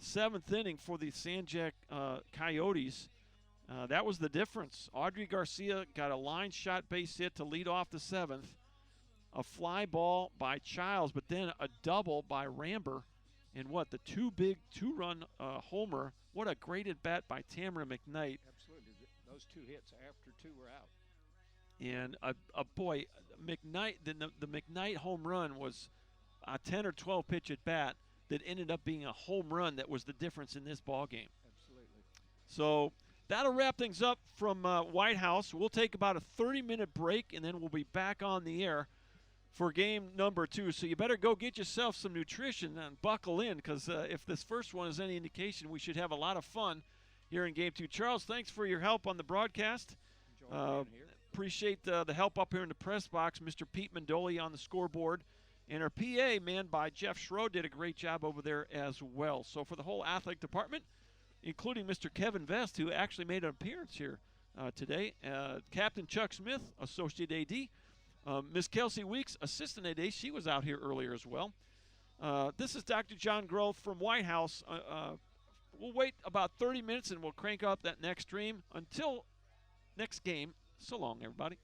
7th inning for the San Jac Coyotes, that was the difference. Audrey Garcia got a line shot base hit to lead off the 7th, a fly ball by Childs, but then a double by Ramber, and what, the 2 big 2-run homer. What a great at bat by Tamara McKnight. Absolutely. Those those 2 hits after 2 were out. And boy, McKnight, the McKnight home run was a 10 or 12 pitch at bat that ended up being a home run that was the difference in this ball game. Absolutely. So that'll wrap things up from Whitehouse. We'll take about a 30-minute break, and then we'll be back on the air for game number 2. So you better go get yourself some nutrition and buckle in, because if this first one is any indication, we should have a lot of fun here in game 2. Charles, thanks for your help on the broadcast. Enjoy being here. Appreciate the help up here in the press box. Mr. Pete Mandoli on the scoreboard. And our PA, manned by Jeff Schroed, did a great job over there as well. So for the whole athletic department, including Mr. Kevin Vest, who actually made an appearance here today, Captain Chuck Smith, Associate AD, Miss Kelsey Weeks, Assistant AD, she was out here earlier as well. This is Dr. John Grove from Whitehouse. We'll wait about 30 minutes and we'll crank up that next stream. Until next game, so long, everybody.